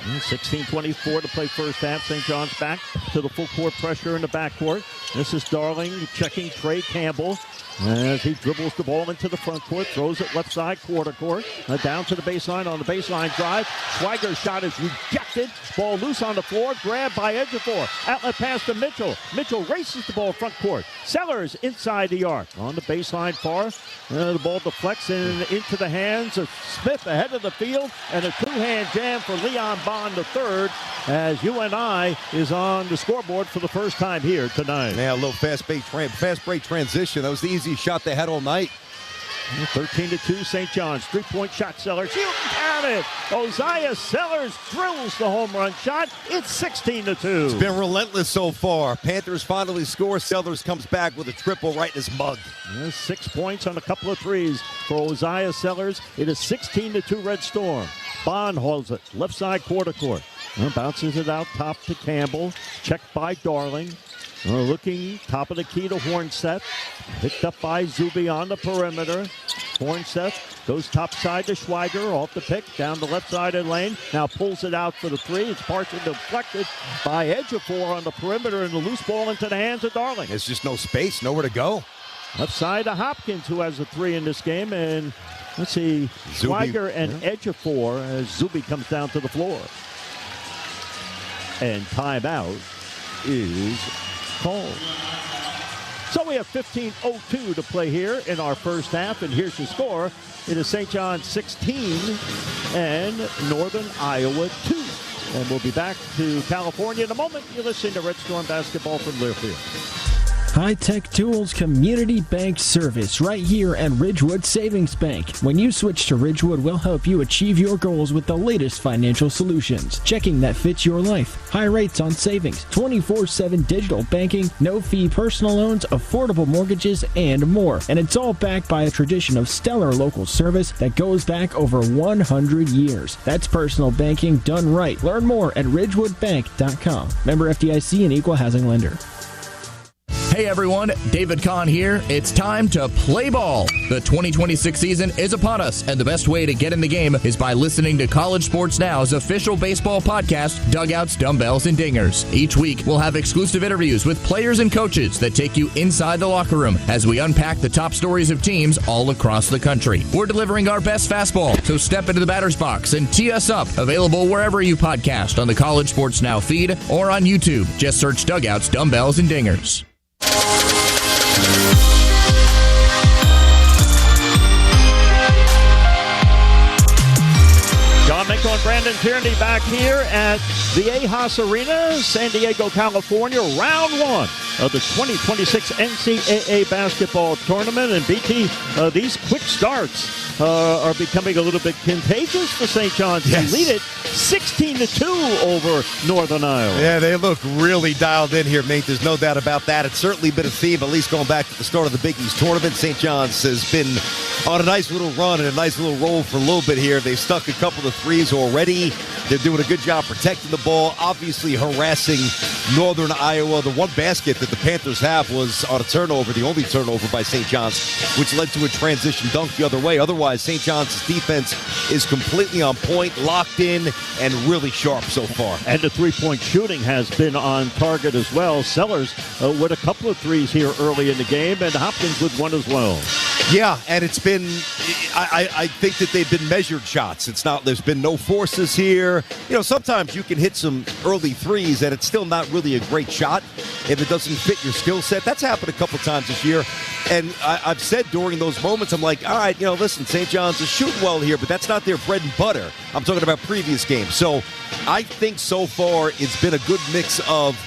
16:24 to play first half. St. John's back to the full court pressure in the backcourt. This is Darling checking Trey Campbell as he dribbles the ball into the front court, throws it left side, quarter court, down to the baseline on the baseline drive. Schweiger's shot is rejected. Ball loose on the floor, grabbed by Ejiofor. Outlet pass to Mitchell. Mitchell races the ball front court. Sellers inside the arc on the baseline far. The ball deflects into the hands of Smith ahead of the field, and a two-hand jam for Leon Bond III as UNI is on the scoreboard for the first time here tonight. Yeah, a little fast break transition. That was the easiest shot they had all night. 13-2 St. John's. Three-point shot, Sellers. You can count it. Oziah Sellers drills the home run shot. It's 16-2. It's been relentless so far. Panthers finally score. Sellers comes back with a triple right in his mug. 6 points on a couple of threes for Oziah Sellers. It is 16-2 Red Storm. Bond holds it. Left side quarter court. Bounces it out top to Campbell. Checked by Darling. Looking top of the key to Hornset. Picked up by Zuby on the perimeter. Hornset goes top side to Schweiger off the pick. Down the left side of the lane. Now pulls it out for the three. It's partially deflected by Ejiofor on the perimeter, and the loose ball into the hands of Darling. There's just no space, nowhere to go. Left side to Hopkins, who has a three in this game. And let's see, Schweiger and Ejiofor as Zuby comes down to the floor. And timeout is called. So we have 15:02 to play here in our first half, and here's the score. It is St. John's 16 and Northern Iowa 2. And we'll be back to California in a moment. You're listening to Red Storm basketball from Learfield. High-tech tools, community bank service right here at Ridgewood Savings Bank. When you switch to Ridgewood, we'll help you achieve your goals with the latest financial solutions. Checking that fits your life. High rates on savings, 24/7 digital banking, no-fee personal loans, affordable mortgages, and more. And it's all backed by a tradition of stellar local service that goes back over 100 years. That's personal banking done right. Learn more at ridgewoodbank.com. Member FDIC and equal housing lender. Hey everyone, David Kahn here. It's time to play ball. The 2026 season is upon us, and the best way to get in the game is by listening to College Sports Now's official baseball podcast, Dugouts, Dumbbells, and Dingers. Each week, we'll have exclusive interviews with players and coaches that take you inside the locker room as we unpack the top stories of teams all across the country. We're delivering our best fastball, so step into the batter's box and tee us up. Available wherever you podcast on the College Sports Now feed or on YouTube. Just search Dugouts, Dumbbells, and Dingers. John Minko and Brandon Tierney back here at Viejas Arena, San Diego, California. Round one of the 2026 NCAA basketball tournament. And BT, these quick starts are becoming a little bit contagious for St. John's. Yes. They lead it 16-2 over Northern Iowa. Yeah, they look really dialed in here, mate. There's no doubt about that. It's certainly been a theme, at least going back to the start of the Big East tournament. St. John's has been on a nice little run and a nice little roll for a little bit here. They've stuck a couple of threes already. They're doing a good job protecting the ball, obviously harassing Northern Iowa. The one basket that the Panthers have was on a turnover, the only turnover by St. John's, which led to a transition dunk the other way. Otherwise, St. John's defense is completely on point, locked in. and really sharp so far. And the three-point shooting has been on target as well. Sellers with a couple of threes here early in the game, and Hopkins with one as well. Yeah, and it's been, I think that they've been measured shots. There's been no forces here. Sometimes you can hit some early threes and it's still not really a great shot if it doesn't fit your skill set. That's happened a couple times this year. And I've said during those moments, I'm like, all right, listen, St. John's is shooting well here, but that's not their bread and butter. I'm talking about previous games. So I think so far it's been a good mix of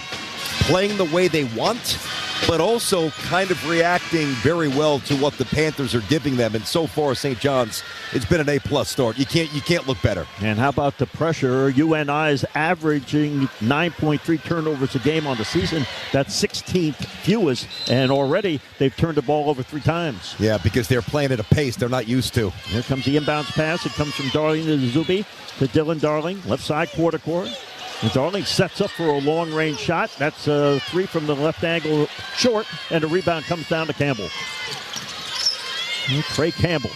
playing the way they want, but also kind of reacting very well to what the Panthers are giving them. And so far, St. John's, it's been an A-plus start. You can't look better. And how about the pressure? UNI is averaging 9.3 turnovers a game on the season. That's 16th fewest, and already they've turned the ball over 3 times. Yeah, because they're playing at a pace they're not used to. Here comes the inbounds pass. It comes from Darling to Zuby to Dylan Darling, left side quarter court. And Darling sets up for a long-range shot. That's a 3 from the left angle short, and the rebound comes down to Campbell. And Trey Campbell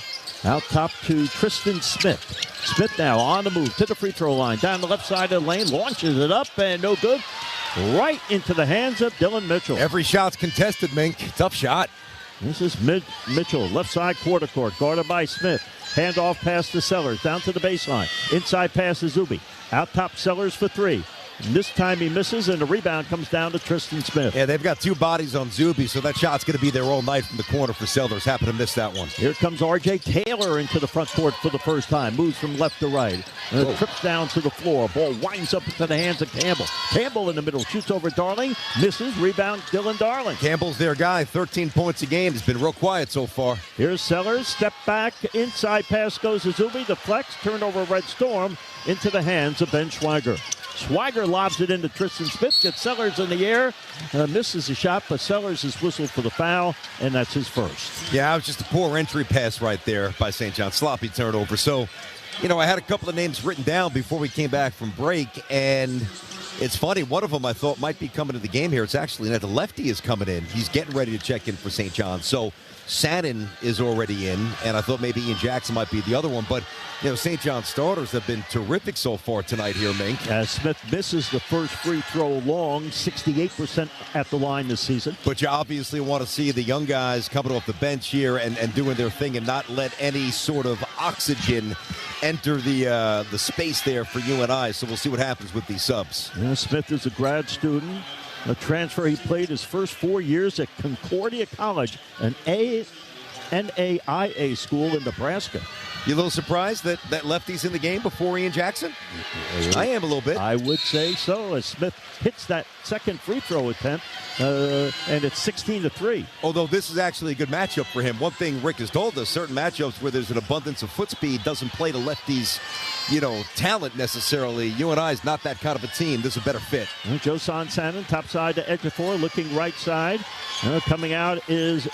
out top to Tristan Smith. Smith now on the move to the free throw line. Down the left side of the lane, launches it up, and no good. Right into the hands of Dylan Mitchell. Every shot's contested, Mink. Tough shot. This is Mitchell, left side quarter court, guarded by Smith. Handoff pass to Sellers, down to the baseline. Inside pass to Zuby. Out top Sellers for 3. And this time he misses, and the rebound comes down to Tristan Smith. Yeah, they've got 2 bodies on Zuby, so that shot's going to be there all night from the corner for Sellers. Happen to miss that one. Here comes R.J. Taylor into the front court for the first time. Moves from left to right. Trips down to the floor. Ball winds up into the hands of Campbell. Campbell in the middle. Shoots over Darling. Misses. Rebound Dylan Darling. Campbell's their guy. 13 points a game. He's been real quiet so far. Here's Sellers. Step back. Inside pass goes to Zuby. The flex. Turnover Red Storm into the hands of Ben Schweiger. Schweiger lobs it into Tristan Smith, gets Sellers in the air, misses the shot, but Sellers is whistled for the foul, and that's his first. Yeah, it was just a poor entry pass right there by St. John. Sloppy turnover. So, I had a couple of names written down before we came back from break, and it's funny. One of them I thought might be coming to the game here. It's actually the lefty is coming in. He's getting ready to check in for St. John. So Sannon is already in, and I thought maybe Ian Jackson might be the other one. But, St. John's starters have been terrific so far tonight here, Mink. Smith misses the first free throw long, 68% at the line this season. But you obviously want to see the young guys coming off the bench here and doing their thing and not let any sort of oxygen enter the space there for UNI. So we'll see what happens with these subs. Smith is a grad student. A transfer. He played his first 4 years at Concordia College, an NAIA school in Nebraska. You a little surprised that lefty's in the game before Ian Jackson? I am a little bit. I would say so, as Smith hits that second free throw attempt, and it's 16-3. Although this is actually a good matchup for him. One thing Rick has told us, certain matchups where there's an abundance of foot speed doesn't play to lefties' talent necessarily. UNI is not that kind of a team. This is a better fit. Josan Sannon, top side to Ejiofor, looking right side. Coming out is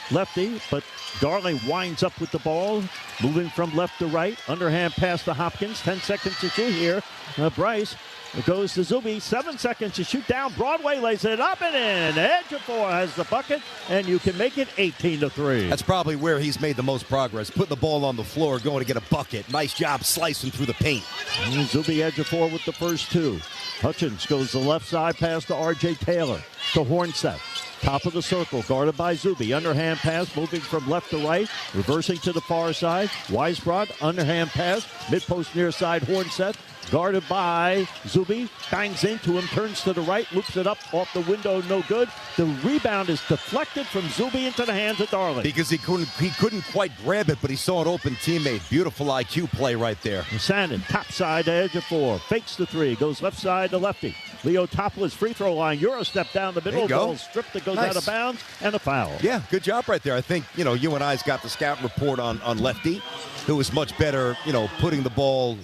lefty, but Darling winds up with the ball, moving from left to right. Underhand pass to Hopkins. 10 seconds to shoot here. Bryce goes to Zuby. 7 seconds to shoot down. Broadway lays it up and in. Ejiofor has the bucket, and you can make it 18-3. That's probably where he's made the most progress. Putting the ball on the floor, going to get a bucket. Nice job slicing through the paint. And Zuby Ejiofor with the first 2. Hutchins goes the left side pass to R.J. Taylor. To Hornset. Top of the circle, guarded by Zuby. Underhand pass, moving from left to right, reversing to the far side. Weisbrod, underhand pass, mid-post near side, Hornset, guarded by Zuby. Bangs into him, turns to the right, loops it up off the window, no good. The rebound is deflected from Zuby into the hands of Darling. Because he couldn't quite grab it, but he saw an open teammate. Beautiful IQ play right there. Sannon, top side to Ejiofor, fakes the 3, goes left side to lefty. Leo Topolis free throw line. Euro step down the middle. Ball stripped that goes out of bounds, and a foul. Yeah, good job right there. I think, UNI's got the scout report on lefty, who is much better, putting the ball,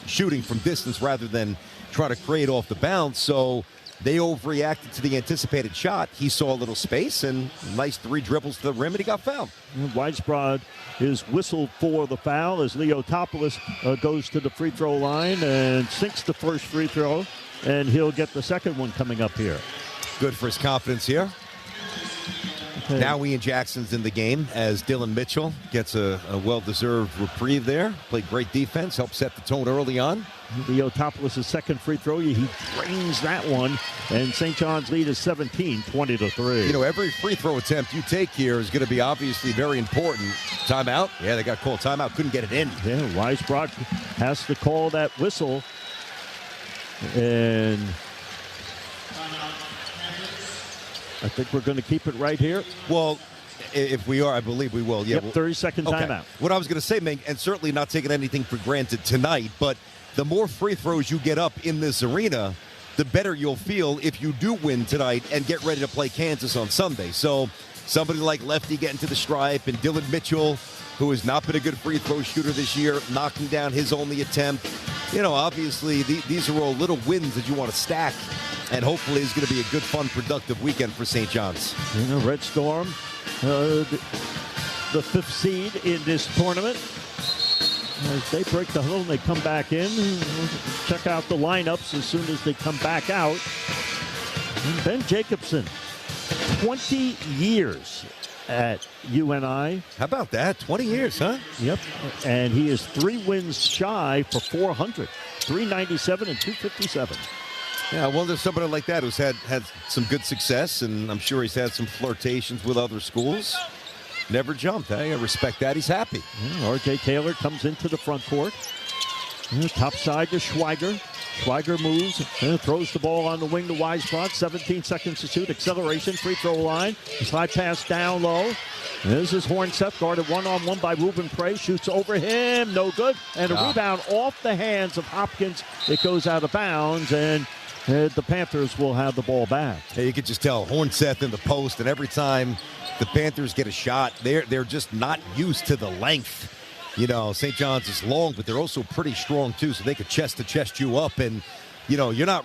shooting from distance rather than trying to create off the bounce. So they overreacted to the anticipated shot. He saw a little space and nice 3 dribbles to the rim, and he got fouled. Weisbrod is whistled for the foul as Leo Topolis goes to the free throw line and sinks the first free throw. And he'll get the second one coming up here. Good for his confidence here. Now Ian Jackson's in the game as Dylan Mitchell gets a well-deserved reprieve there. Played great defense, helped set the tone early on. Leotopoulos' second free throw, he drains that one, and St. John's lead is 17, 20-3. You know, every free throw attempt you take here is going to be obviously very important. Timeout? Yeah, they got called timeout. Couldn't get it in. Yeah, Weisbrot has to call that whistle, and I think we're going to keep it right here. Well, if we are, I believe we will. Yeah, yep, 30-second timeout. What I was going to say, Ming, and certainly not taking anything for granted tonight, but the more free throws you get up in this arena, the better you'll feel if you do win tonight and get ready to play Kansas on Sunday. So somebody like Lefty getting to the stripe and Dylan Mitchell, who has not been a good free throw shooter this year, knocking down his only attempt. You know, obviously, these are all little wins that you want to stack, and hopefully it's going to be a good, fun, productive weekend for St. John's. You know, Red Storm, the fifth seed in this tournament. As they break the huddle and they come back in, check out the lineups as soon as they come back out. And Ben Jacobson, 20 years at UNI. How about that? 20 years, huh? Yep. And he is 3 wins shy for 400. 397 and 257. Yeah, well, there's somebody like that who's had some good success, and I'm sure he's had some flirtations with other schools. Never jumped. I respect that. He's happy. Yeah, R.J. Taylor comes into the front court. Top side to Schweiger. Schweiger moves, throws the ball on the wing to Weisbrot. 17 seconds to shoot. Acceleration, free throw line. Slide pass down low. This is Hornseth, guarded one-on-one by Ruben Prey. Shoots over him. No good. And a rebound off the hands of Hopkins. It goes out of bounds, and the Panthers will have the ball back. Hey, you can just tell Hornseth in the post, and every time the Panthers get a shot, they're just not used to the length. You know, St. John's is long, but they're also pretty strong, too, so they could chest-to-chest you up. And, you know, you're not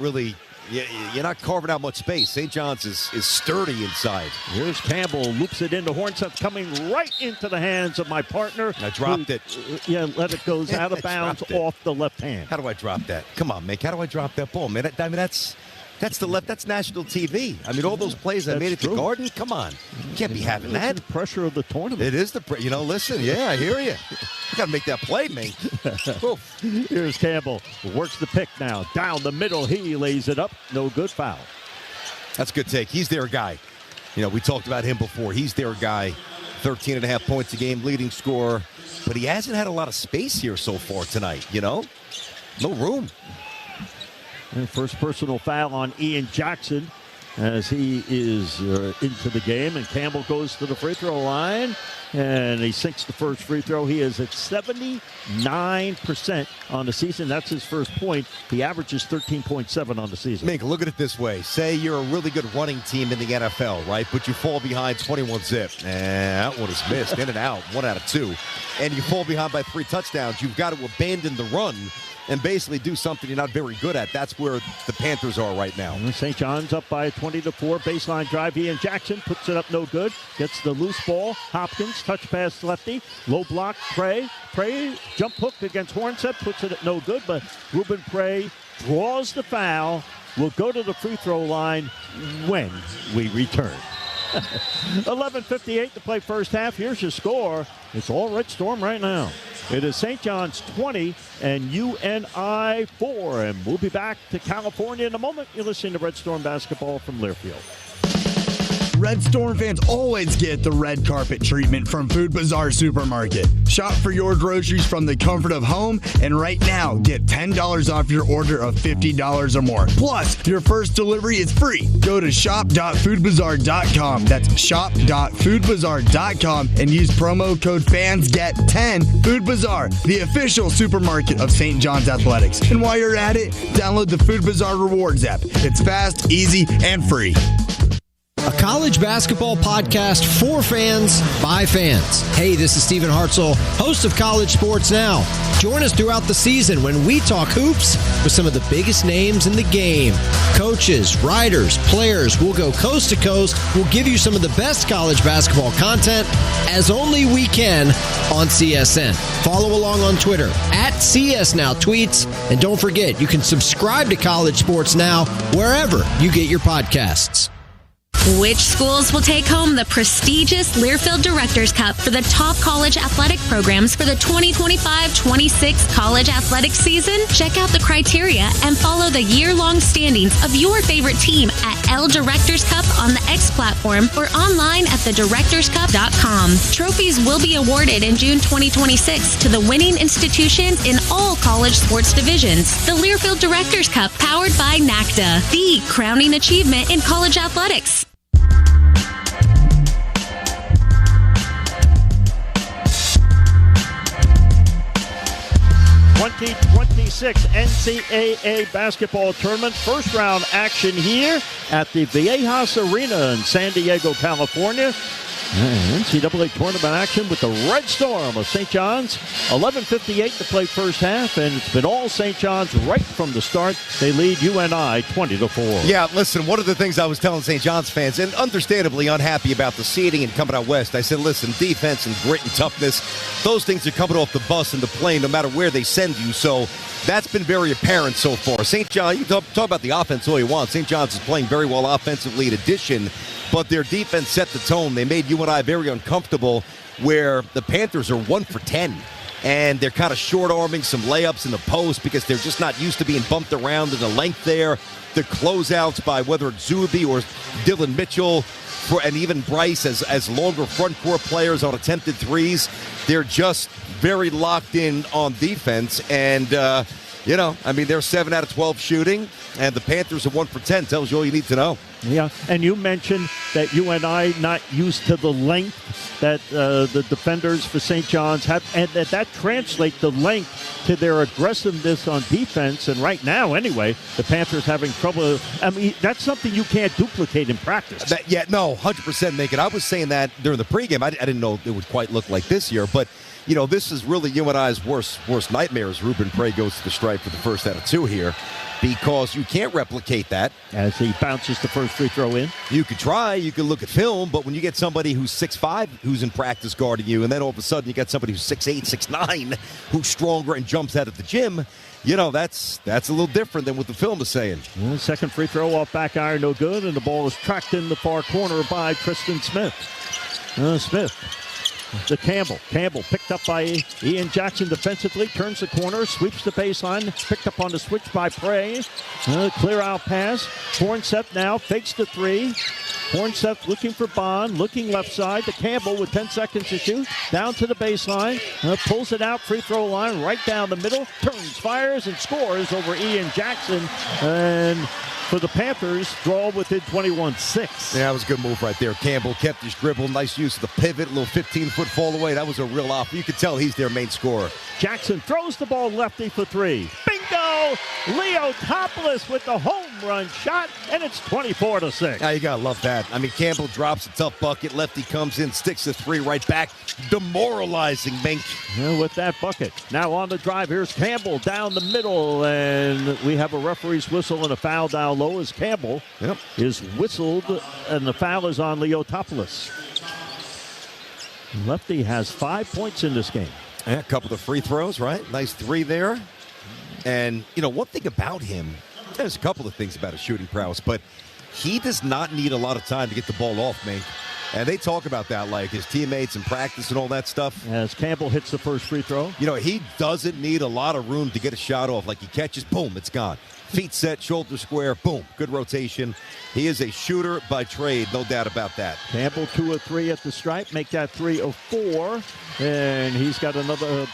carving out much space. St. John's is sturdy inside. Here's Campbell, loops it into Hornseth, coming right into the hands of my partner. I dropped it. Yeah, let it go out of bounds off the left hand. How do I drop that? Come on, Mick. How do I drop that ball, man? I mean, that's the left. That's national TV. I mean, all those plays that made it to Garden. Come on, you can't be having that. The pressure of the tournament. It is listen. Yeah, I hear you. You got to make that play, man. Here's Campbell. Works the pick now. Down the middle. He lays it up. No good. Foul. That's a good take. He's their guy. You know, we talked about him before. He's their guy. 13.5 points a game, leading scorer. But he hasn't had a lot of space here so far tonight, you know? No room. And first personal foul on Ian Jackson as he is into the game. And Campbell goes to the free throw line, and he sinks the first free throw. He is at 79% on the season. That's his first point. He averages 13.7 on the season. Mink, look at it this way. Say you're a really good running team in the NFL, right? But you fall behind 21-zip. And that one is missed. In and out. 1 out of 2. And you fall behind by 3 touchdowns. You've got to abandon the run and basically do something you're not very good at. That's where the Panthers are right now. St. John's up by 20-4. Baseline drive. Ian Jackson puts it up, no good. Gets the loose ball. Hopkins, touch pass lefty. Low block, Prey, jump hook against Hornseth, puts it at no good, but Ruben Prey draws the foul. Will go to the free throw line when we return. 11:58 to play first half. Here's your score. It's all Red Storm right now. It is St. John's 20 and UNI 4. And we'll be back to California in a moment. You're listening to Red Storm basketball from Learfield. Red Storm fans always get the red carpet treatment from Food Bazaar Supermarket. Shop for your groceries from the comfort of home, and right now, get $10 off your order of $50 or more. Plus, your first delivery is free. Go to shop.foodbazaar.com. That's shop.foodbazaar.com and use promo code FANSGET10. Food Bazaar, the official supermarket of St. John's Athletics. And while you're at it, download the Food Bazaar Rewards app. It's fast, easy, and free. A college basketball podcast for fans, by fans. Hey, this is Stephen Hartzell, host of College Sports Now. Join us throughout the season when we talk hoops with some of the biggest names in the game. Coaches, writers, players, we'll go coast to coast. We'll give you some of the best college basketball content as only we can on CSN. Follow along on Twitter @CSNowTweets. And don't forget, you can subscribe to College Sports Now wherever you get your podcasts. Which schools will take home the prestigious Learfield Directors Cup for the top college athletic programs for the 2025-26 college athletic season? Check out the criteria and follow the year-long standings of your favorite team at L Directors Cup on the X platform or online at thedirectorscup.com. Trophies will be awarded in June 2026 to the winning institutions in all college sports divisions. The Learfield Directors Cup, powered by NACDA, the crowning achievement in college athletics. 2026 NCAA basketball tournament. First round action here at the Viejas Arena in San Diego, California. NCAA tournament action with the Red Storm of St. John's. 11:58 to play first half, and it's been all St. John's right from the start. They lead UNI 20-4. Yeah, listen, one of the things I was telling St. John's fans, and understandably unhappy about the seeding and coming out west, I said, listen, defense and grit and toughness, those things are coming off the bus and the plane no matter where they send you. So that's been very apparent so far. St. John, you can talk about the offense all you want. St. John's is playing very well offensively in addition, but their defense set the tone. They made UNI very uncomfortable, where the Panthers are 1 for 10. And they're kind of short-arming some layups in the post because they're just not used to being bumped around in the length there. The closeouts by whether it's Zuby or Dylan Mitchell and even Bryce as longer front court players on attempted threes, they're just very locked in on defense. And, they're 7 out of 12 shooting, and the Panthers are 1 for 10. Tells you all you need to know. Yeah, and you mentioned that UNI not used to the length that the defenders for St. John's have, and that translates the length to their aggressiveness on defense. And right now, anyway, the Panthers having trouble. I mean, that's something you can't duplicate in practice. 100% make it. I was saying that during the pregame. I didn't know it would quite look like this year, but this is really UNI's worst nightmare as Ruben Prey goes to the stripe for the first out of 2 here, because you can't replicate that. As he bounces the first free throw in. You could try, you could look at film, but when you get somebody who's 6'5", who's in practice guarding you, and then all of a sudden you got somebody who's 6'8", 6'9", who's stronger and jumps out at the gym, that's a little different than what the film is saying. Well, second free throw off back iron, no good, and the ball is tracked in the far corner by Tristan Smith. To Campbell. Campbell picked up by Ian Jackson defensively, turns the corner, sweeps the baseline, picked up on the switch by Prey. Clear out pass. Hornset now fakes the three. Hornset looking for Bond, looking left side to Campbell with 10 seconds to shoot. Down to the baseline, pulls it out, free throw line, right down the middle, turns, fires, and scores over Ian Jackson. And for the Panthers, draw within 21-6. Yeah, that was a good move right there. Campbell kept his dribble, nice use of the pivot, a little 15-foot fall away. That was a real off. You could tell he's their main scorer. Jackson throws the ball lefty for three. Bingo! Leo Topoulos with the home run shot, and it's 24-6. Now you gotta love that. I mean, Campbell drops a tough bucket. Lefty comes in, sticks the three right back. Demoralizing, Mink. With that bucket. Now on the drive, here's Campbell down the middle, and we have a referee's whistle and a foul down low as Campbell is whistled, and the foul is on Leo Topoulos. Lefty has 5 points in this game. Yeah, a couple of free throws, right? Nice three there. And, one thing about him, there's a couple of things about his shooting prowess, but he does not need a lot of time to get the ball off, Mink. And they talk about that, like his teammates in practice and all that stuff. As Campbell hits the first free throw. He doesn't need a lot of room to get a shot off. Like he catches, boom, it's gone. Feet set, shoulder square, boom, good rotation. He is a shooter by trade, no doubt about that. Campbell 2 of 3 at the stripe, make that 3 of 4. And he's got another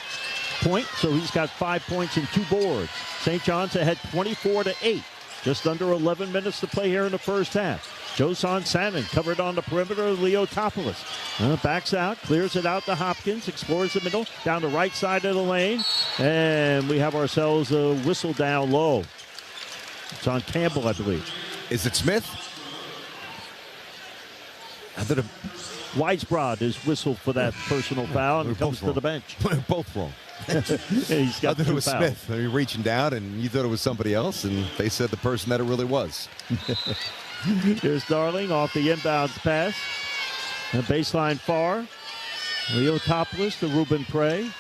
point, so he's got 5 points and 2 boards. St. John's ahead 24-8. Just under 11 minutes to play here in the first half. Josan Sanin covered on the perimeter. Leo Topoulos backs out, clears it out to Hopkins, explores the middle, down the right side of the lane. And we have ourselves a whistle down low. It's on Campbell, I believe. Is it Smith? Weisbrod is whistled for that personal foul and comes to the bench. Both wrong. He's got I thought it was fouls. Smith. You're reaching down, and you thought it was somebody else, and they said the person that it really was. Here's Darling off the inbounds pass. The baseline far. Leo Topoulos to Ruben Prey.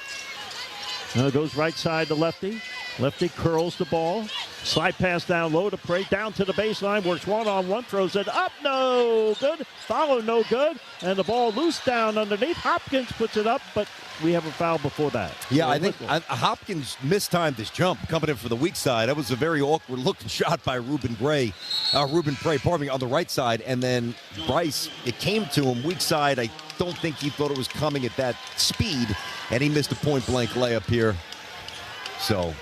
Goes right side to Lefty. Lefty curls the ball. Slide pass down low to Prey, down to the baseline, works one-on-one, throws it up, no good. Follow, no good. And the ball loose down underneath. Hopkins puts it up, but we have a foul before that. Yeah, I think Hopkins mistimed his jump coming in for the weak side. That was a very awkward-looking shot by Ruben Prey, on the right side. And then Bryce, it came to him, weak side. I don't think he thought it was coming at that speed, and he missed a point-blank layup here. So,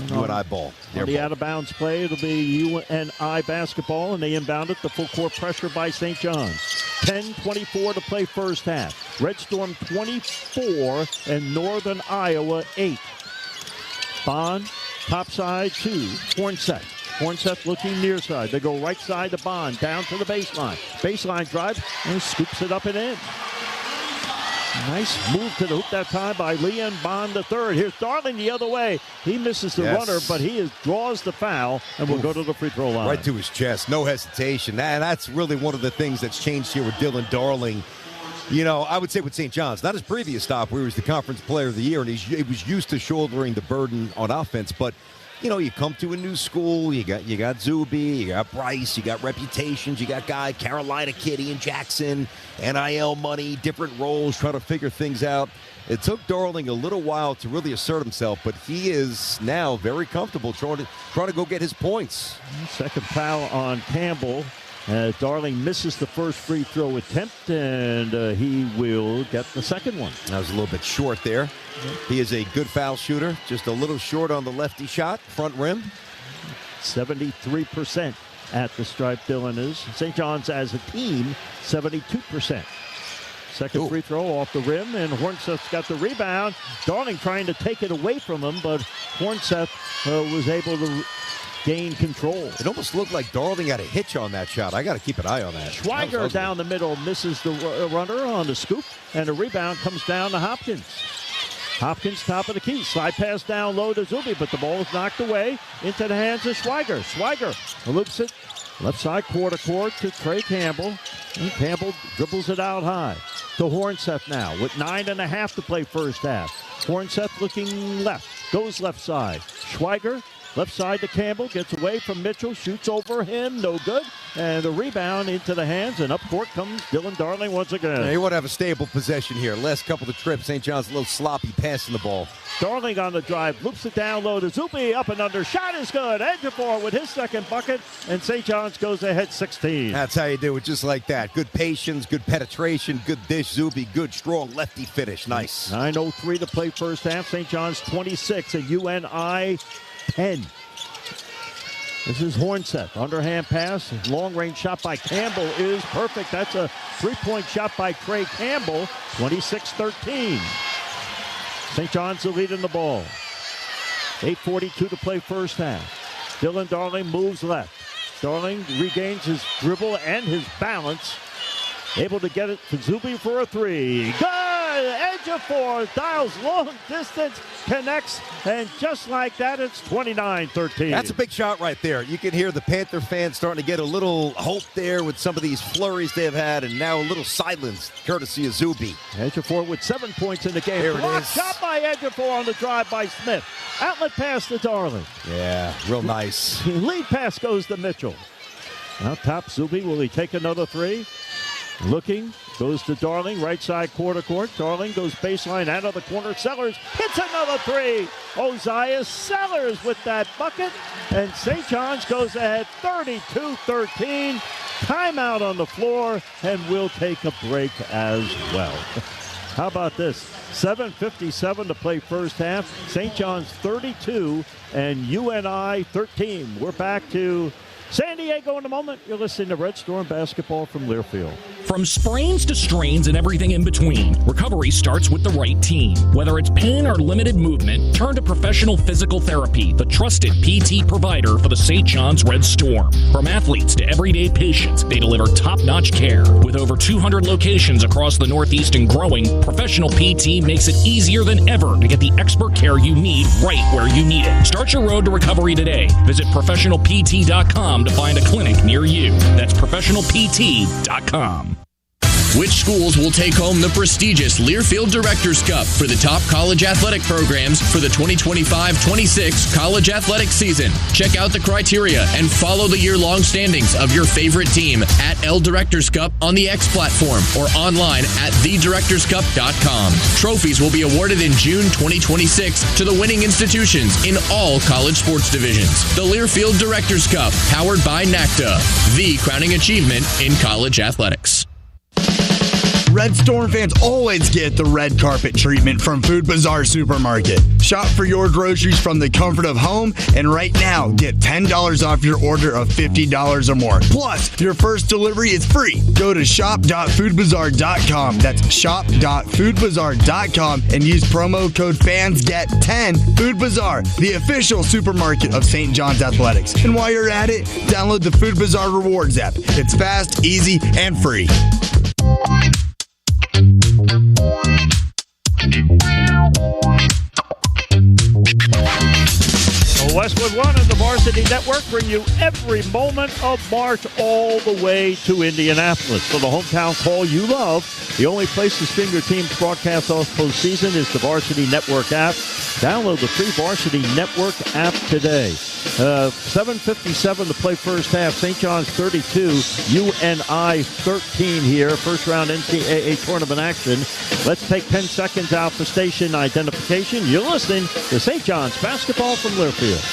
UNI ball. On the out-of-bounds play, it'll be UNI basketball, and they inbound it. The full-court pressure by St. John's. 10:24 to play first half. Red Storm 24 and Northern Iowa 8. Bond, top side to Hornseth. Hornseth looking near side. They go right side to Bond, down to the baseline. Baseline drive, and scoops it up and in. Nice move to the hoop that time by Leon Bond III. Here's Darling the other way. He misses the runner, but he draws the foul and will go to the free throw line. Right to his chest, no hesitation. And that's really one of the things that's changed here with Dylan Darling. You know, I would say with St. John's, not his previous stop where he was the conference player of the year, and he was used to shouldering the burden on offense, but you know, you come to a new school, you got Zuby, you got Bryce, you got reputations, you got guy Carolina kid, Ian Jackson, NIL money, different roles, trying to figure things out. It took Darling a little while to really assert himself, but he is now very comfortable trying to go get his points. Second foul on Campbell. Darling misses the first free throw attempt, and he will get the second one. That was a little bit short there. He is a good foul shooter, just a little short on the lefty shot, front rim. 73% at the stripe, Dylan is. St. John's as a team, 72%. Second free throw off the rim, and Hornseth's got the rebound. Darling trying to take it away from him, but Hornseth was able to gain control. It almost looked like Darling had a hitch on that shot. I got to keep an eye on that. Schweiger down the middle misses the runner on the scoop, and the rebound comes down to Hopkins. Hopkins, top of the key. Slide pass down low to Zuby, but the ball is knocked away into the hands of Schweiger. Schweiger loops it left side quarter court to Trey Campbell. And Campbell dribbles it out high to Hornseth now with 9.5 to play first half. Hornseth looking left, goes left side. Schweiger, left side to Campbell, gets away from Mitchell, shoots over him, no good. And the rebound into the hands, and up court comes Dylan Darling once again. Yeah, you want to have a stable possession here. Last couple of trips, St. John's a little sloppy passing the ball. Darling on the drive, loops it down low to Zupi, up and under, shot is good. Edgefor with his second bucket, and St. John's goes ahead 16. That's how you do it, just like that. Good patience, good penetration, good dish, Zuby, good strong lefty finish, nice. 9:03 to play first half, St. John's 26 and UNI 10. This is Hornseth, underhand pass, long-range shot by Campbell is perfect. That's a three-point shot by Trey Campbell, 26-13. St. John's the lead in the ball. 8:42 to play first half. Dylan Darling moves left. Darling regains his dribble and his balance. Able to get it to Zuby for a three. Good! Edge of four. Dials long distance. Connects. And just like that, it's 29-13. That's a big shot right there. You can hear the Panther fans starting to get a little hope there with some of these flurries they've had, and now a little silence courtesy of Zuby. Edgefor with 7 points in the game. There it is. Shot by Edgefor on the drive by Smith. Outlet pass to Darling. Yeah, real nice. Lead pass goes to Mitchell. Now top Zuby. Will he take another three? Looking, goes to Darling, right side quarter court. Darling goes baseline out of the corner. Sellers hits another three. Ozias Sellers with that bucket. And St. John's goes ahead 32-13. Timeout on the floor, and we'll take a break as well. How about this? 7:57 to play first half. St. John's 32 and UNI 13. We're back to San Diego in a moment. You're listening to Red Storm basketball from Learfield. From sprains to strains and everything in between, recovery starts with the right team. Whether it's pain or limited movement, turn to professional physical therapy, the trusted PT provider for the St. John's Red Storm. From athletes to everyday patients, they deliver top-notch care. With over 200 locations across the Northeast and growing, Professional PT makes it easier than ever to get the expert care you need right where you need it. Start your road to recovery today. Visit professionalpt.com to find a clinic near you. That's professionalpt.com. Which schools will take home the prestigious Learfield Directors Cup for the top college athletic programs for the 2025-26 college athletic season? Check out the criteria and follow the year-long standings of your favorite team at L Directors Cup on the X platform or online at thedirectorscup.com. Trophies will be awarded in June 2026 to the winning institutions in all college sports divisions. The Learfield Directors Cup, powered by NACDA, the crowning achievement in college athletics. Red Storm fans always get the red carpet treatment from Food Bazaar Supermarket. Shop for your groceries from the comfort of home, and right now, get $10 off your order of $50 or more. Plus, your first delivery is free. Go to shop.foodbazaar.com. That's shop.foodbazaar.com and use promo code FANSGET10. Food Bazaar, the official supermarket of St. John's Athletics. And while you're at it, download the Food Bazaar Rewards app. It's fast, easy, and free. Westwood One and the Varsity Network bring you every moment of March all the way to Indianapolis. For the hometown call you love, the only place to stream your team's broadcast off postseason is the Varsity Network app. Download the free Varsity Network app today. 7:57 to play first half. St. John's 32, UNI 13 here. First round NCAA tournament action. Let's take 10 seconds out for station identification. You're listening to St. John's basketball from Learfield.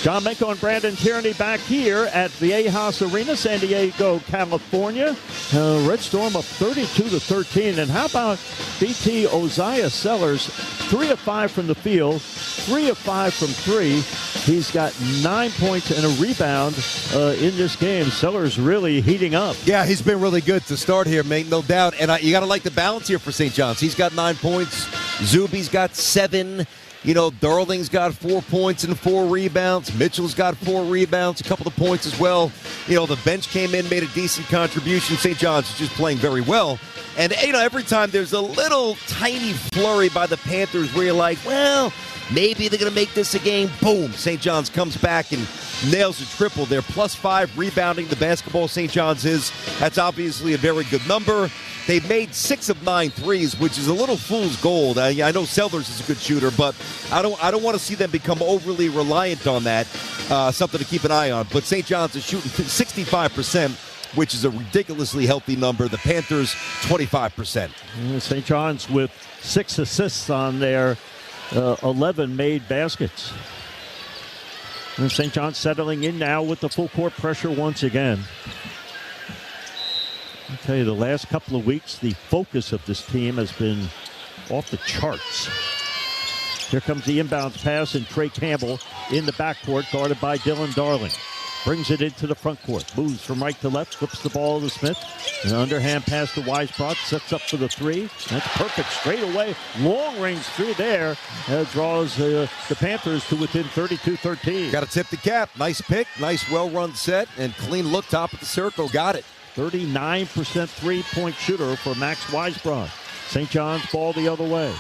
John Menko and Brandon Tierney back here at Viejas Arena, San Diego, California. Red Storm up 32-13. And how about BT Oziah Sellers, 3 of 5 from the field, 3 of 5 from 3. He's got 9 points and a rebound in this game. Sellers really heating up. Yeah, he's been really good to start here, mate, no doubt. And you got to like the balance here for St. John's. He's got 9 points. Zuby's got 7. You know, Darling's got 4 points and 4 rebounds. Mitchell's got 4 rebounds, a couple of points as well. You know, the bench came in, made a decent contribution. St. John's is just playing very well. And, you know, every time there's a little tiny flurry by the Panthers where you're like, well, maybe they're going to make this a game. Boom, St. John's comes back and nails a triple. They're +5 rebounding the basketball St. John's is. That's obviously a very good number. They've made 6 of 9 threes, which is a little fool's gold. I know Sellers is a good shooter, but I don't want to see them become overly reliant on that. Something to keep an eye on. But St. John's is shooting 65%, which is a ridiculously healthy number. The Panthers, 25%. St. John's with 6 assists on their 11 made baskets. And St. John's settling in now with the full court pressure once again. I'll tell you, the last couple of weeks, the focus of this team has been off the charts. Here comes the inbounds pass, and Trey Campbell in the backcourt, guarded by Dylan Darling. Brings it into the front court. Moves from right to left, flips the ball to Smith. An underhand pass to Weisbrot, sets up for the 3. That's perfect straight away. Long range through there. Draws the Panthers to within 32-13. Got to tip the cap. Nice pick, nice well-run set, and clean look top of the circle. Got it. 39% three-point shooter for Max Weisbrot. St. John's ball the other way.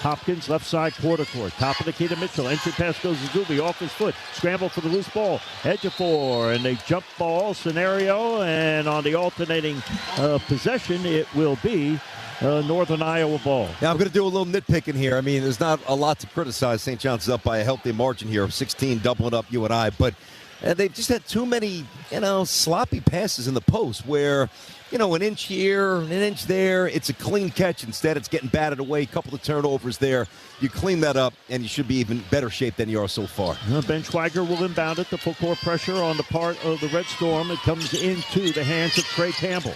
Hopkins, left side quarter court. Top of the key to Mitchell. Entry pass goes to Zuby off his foot. Scramble for the loose ball. Edge of 4. And a jump ball scenario. And on the alternating possession, it will be Northern Iowa ball. Now, I'm going to do a little nitpicking here. I mean, there's not a lot to criticize. St. John's is up by a healthy margin here of 16, doubling up UNI. But they've just had too many, sloppy passes in the post where, an inch here, an inch there. It's a clean catch. Instead, it's getting batted away. A couple of turnovers there. You clean that up, and you should be even better shape than you are so far. Ben Schweiger will inbound it. The full court pressure on the part of the Red Storm. It comes into the hands of Trey Campbell.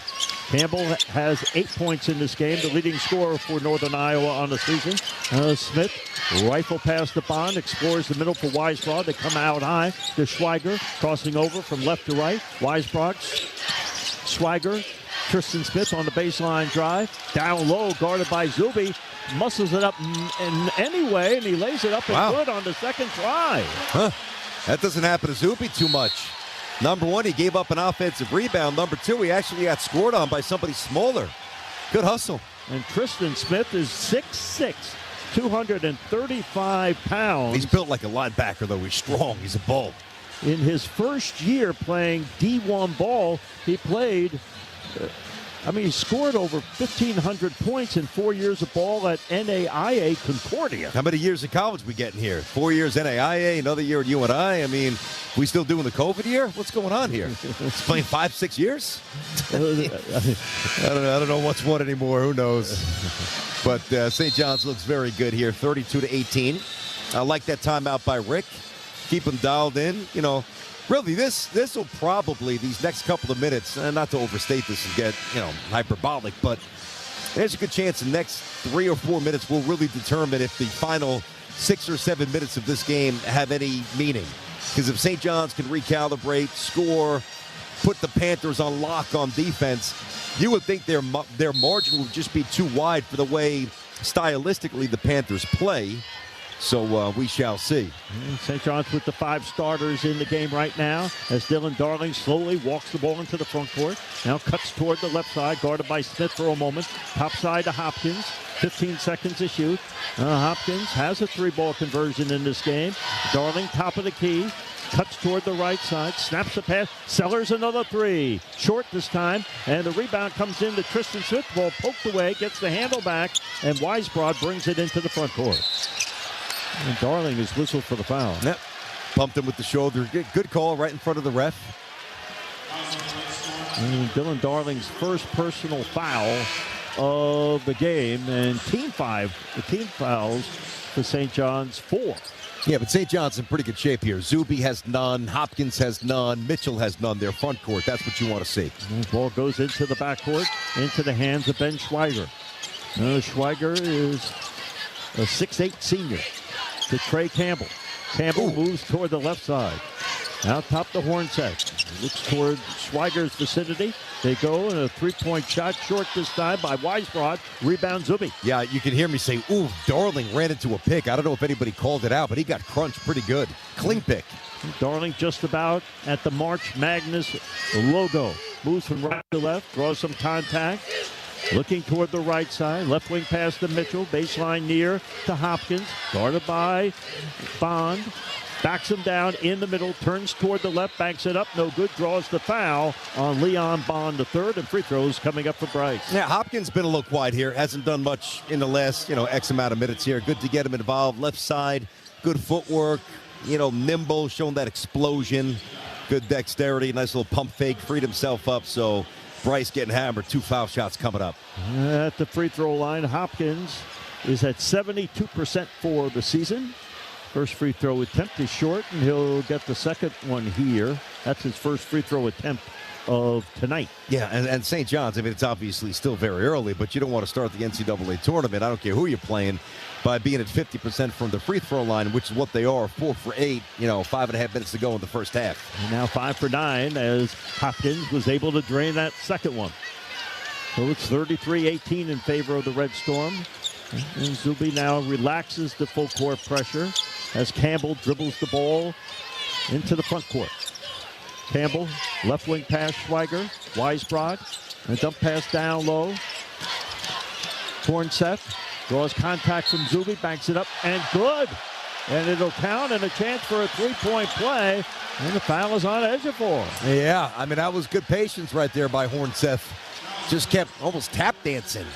Campbell has 8 points in this game, the leading scorer for Northern Iowa on the season. Smith, rifle past the Bond, explores the middle for Weisbrot. They come out high to Schweiger, crossing over from left to right. Weisbrot, Schweiger, Tristan Smith on the baseline drive. Down low, guarded by Zuby. Muscles it up in anyway, and he lays it up and good on the second try. That doesn't happen to Zuby too much. Number one, he gave up an offensive rebound. Number two, he actually got scored on by somebody smaller. Good hustle. And Tristan Smith is 6'6", 235 pounds. He's built like a linebacker, though. He's strong. He's a bull. In his first year playing D1 ball, he played, he scored over 1,500 points in 4 years of ball at NAIA Concordia. How many years of college we getting here? 4 years NAIA, another year at UNI. We still doing the COVID year? What's going on here? It's playing 5-6 years? I don't know what's what anymore. Who knows? But St. John's looks very good here, 32-18. I like that timeout by Rick. Keep him dialed in. Really, this will probably, these next couple of minutes, not to overstate this and get, hyperbolic, but there's a good chance the next 3 or 4 minutes will really determine if the final 6 or 7 minutes of this game have any meaning. Because if St. John's can recalibrate, score, put the Panthers on lock on defense, you would think their margin would just be too wide for the way stylistically the Panthers play. So we shall see. St. John's with the 5 starters in the game right now as Dylan Darling slowly walks the ball into the front court. Now cuts toward the left side, guarded by Smith for a moment. Top side to Hopkins. 15 seconds to shoot. Hopkins has a 3-ball conversion in this game. Darling, top of the key. Cuts toward the right side. Snaps the pass. Sellers another 3. Short this time. And the rebound comes in to Tristan Smith. Ball poked away. Gets the handle back. And Weisbrod brings it into the front court. And Darling is whistled for the foul. Yep. Bumped him with the shoulder. Good call right in front of the ref. And Dylan Darling's first personal foul of the game. And team fouls for St. John's 4. Yeah, but St. John's in pretty good shape here. Zuby has none. Hopkins has none. Mitchell has none. Their front court. That's what you want to see. And the ball goes into the backcourt, into the hands of Ben Schweiger. Schweiger is a 6'8" senior. To Trey Campbell. Campbell moves toward the left side. Out top the Hornset. Looks toward Schweiger's vicinity. They go and a 3-point shot short this time by Weisbrod. Rebound Zuby. Yeah, you can hear me say, ooh, Darling ran into a pick. I don't know if anybody called it out, but he got crunched pretty good. Clean pick. Darling just about at the March Magnus logo. Moves from right to left. Draws some contact. Looking toward the right side. Left wing pass to Mitchell. Baseline near to Hopkins. Guarded by Bond. Backs him down in the middle. Turns toward the left. Banks it up. No good. Draws the foul on Leon Bond III. And free throws coming up for Bryce. Yeah, Hopkins been a little quiet here. Hasn't done much in the last, X amount of minutes here. Good to get him involved. Left side. Good footwork. Nimble. Showing that explosion. Good dexterity. Nice little pump fake. Freed himself up. So Bryce getting hammered. 2 foul shots coming up. At the free throw line, Hopkins is at 72% for the season. First free throw attempt is short, and he'll get the second one here. That's his first free throw attempt of tonight. Yeah, and St. John's, it's obviously still very early, but you don't want to start the NCAA tournament. I don't care who you're playing, by being at 50% from the free throw line, which is what they are, 4 for 8, 5.5 minutes to go in the first half. And now 5 for 9 as Hopkins was able to drain that second one. So it's 33-18 in favor of the Red Storm. And Zuby now relaxes the full court pressure as Campbell dribbles the ball into the front court. Campbell, left wing pass, Schweiger, Weisbrod, and a dump pass down low. Hornset draws contact from Zuby, banks it up, and good. And it'll count, and a chance for a 3-point play, and the foul is on Ejiofor. Yeah, that was good patience right there by Hornset. Just kept almost tap dancing.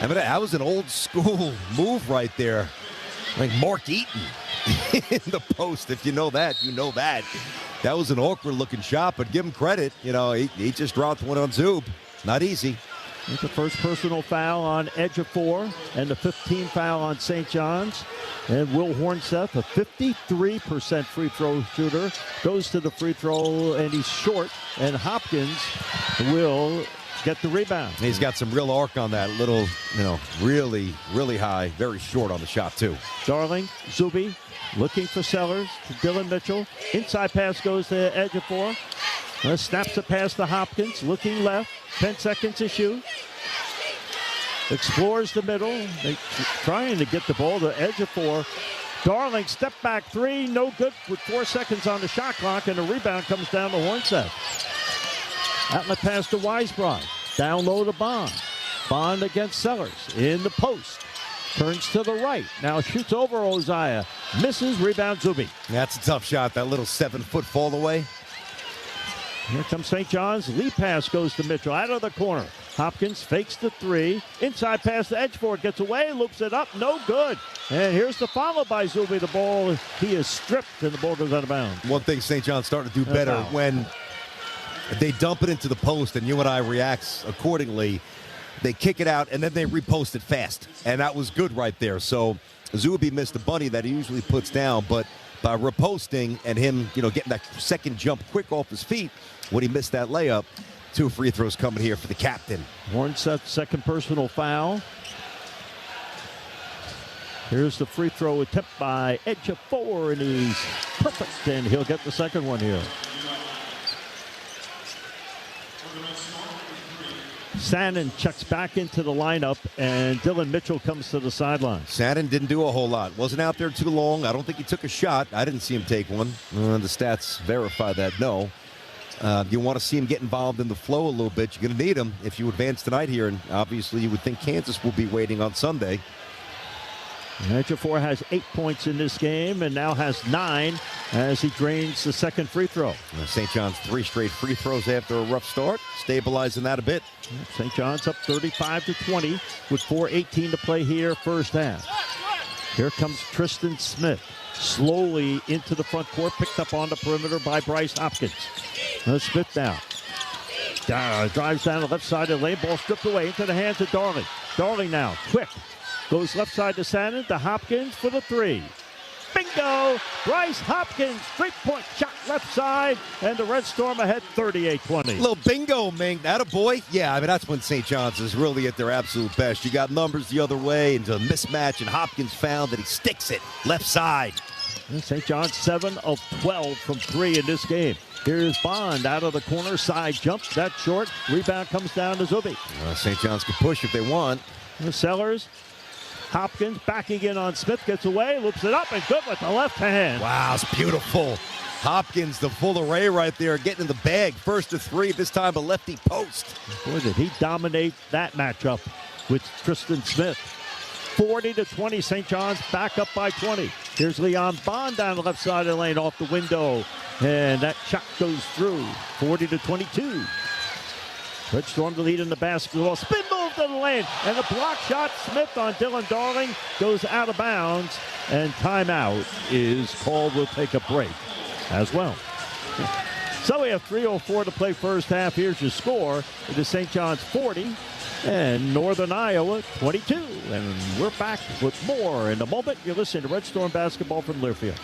That was an old school move right there. Like Mark Eaton in the post. If you know that, you know that. That was an awkward looking shot, but give him credit. He just dropped one on Zub. Not easy. It's the first personal foul on Ejiofor and the 15th foul on St. John's. And Will Hornseth, a 53% free throw shooter, goes to the free throw, and he's short. And Hopkins will get the rebound. He's got some real arc on that. Little, really, really high. Very short on the shot, too. Darling, Zuby, looking for Sellers to Dylan Mitchell. Inside pass goes to Ejiofor. Snaps the pass to Hopkins, looking left. 10 seconds to shoot. Explores the middle. Trying to get the ball to Ejiofor. Darling, step back 3, no good with 4 seconds on the shot clock, and the rebound comes down to Hornset. Outlet pass to Weisbrod. Down low to Bond. Bond against Sellers in the post. Turns to the right. Now shoots over Oziah. Misses. Rebound Zuby. That's a tough shot. That little 7-foot fall away. Here comes St. John's. Lead pass goes to Mitchell out of the corner. Hopkins fakes the three. Inside pass to Edgeforth. Gets away. Loops it up. No good. And here's the follow by Zuby. The ball, he is stripped, and the ball goes out of bounds. One thing St. John's starting to do better when they dump it into the post and UNI reacts accordingly. They kick it out, and then they repost it fast. And that was good right there. So Zuby missed the bunny that he usually puts down, but by reposting and him, getting that second jump quick off his feet when he missed that layup, 2 free throws coming here for the captain. Hornset's second personal foul. Here's the free throw attempt by Edgeforth, and he's perfect, and he'll get the second one here. Sannon checks back into the lineup, and Dylan Mitchell comes to the sideline. Sannon didn't do a whole lot. Wasn't out there too long. I don't think he took a shot. I didn't see him take one. The stats verify that, no. You want to see him get involved in the flow a little bit. You're going to need him if you advance tonight here, and obviously you would think Kansas will be waiting on Sunday. Edgeforth has 8 points in this game and now has 9 as he drains the second free throw. St. John's 3 straight free throws after a rough start, stabilizing that a bit. St. John's up 35-20 with 4:18 to play here, first half. Here comes Tristan Smith, slowly into the front court, picked up on the perimeter by Bryce Hopkins. Smith now. Drives down the left side of the lane, ball stripped away into the hands of Darling. Darling now, quick. Goes left side to Sannon, to Hopkins for the three. Bingo! Bryce Hopkins, three-point shot left side, and the Red Storm ahead 38-20. Little bingo, Ming. That a boy? Yeah, that's when St. John's is really at their absolute best. You got numbers the other way into a mismatch, and Hopkins found that he sticks it left side. St. John's 7 of 12 from 3 in this game. Here's Bond out of the corner, side jump, that's short. Rebound comes down to Zuby. St. John's can push if they want. Sellers. Hopkins backing in on Smith, gets away, loops it up, and good with the left hand. Wow, it's beautiful. Hopkins, the full array right there, getting in the bag. First to 3, this time a lefty post. Boy, did he dominate that matchup with Tristan Smith. 40-20, St. John's back up by 20. Here's Leon Bond down the left side of the lane off the window, and that shot goes through. 40-22. Red Storm the lead in the basketball. Spin move to the lane, and the block shot. Smith on Dylan Darling goes out of bounds, and timeout is called. We'll take a break as well. So we have 3:04 to play first half. Here's your score. It is St. John's 40 and Northern Iowa 22. And we're back with more in a moment. You're listening to Red Storm basketball from Learfield.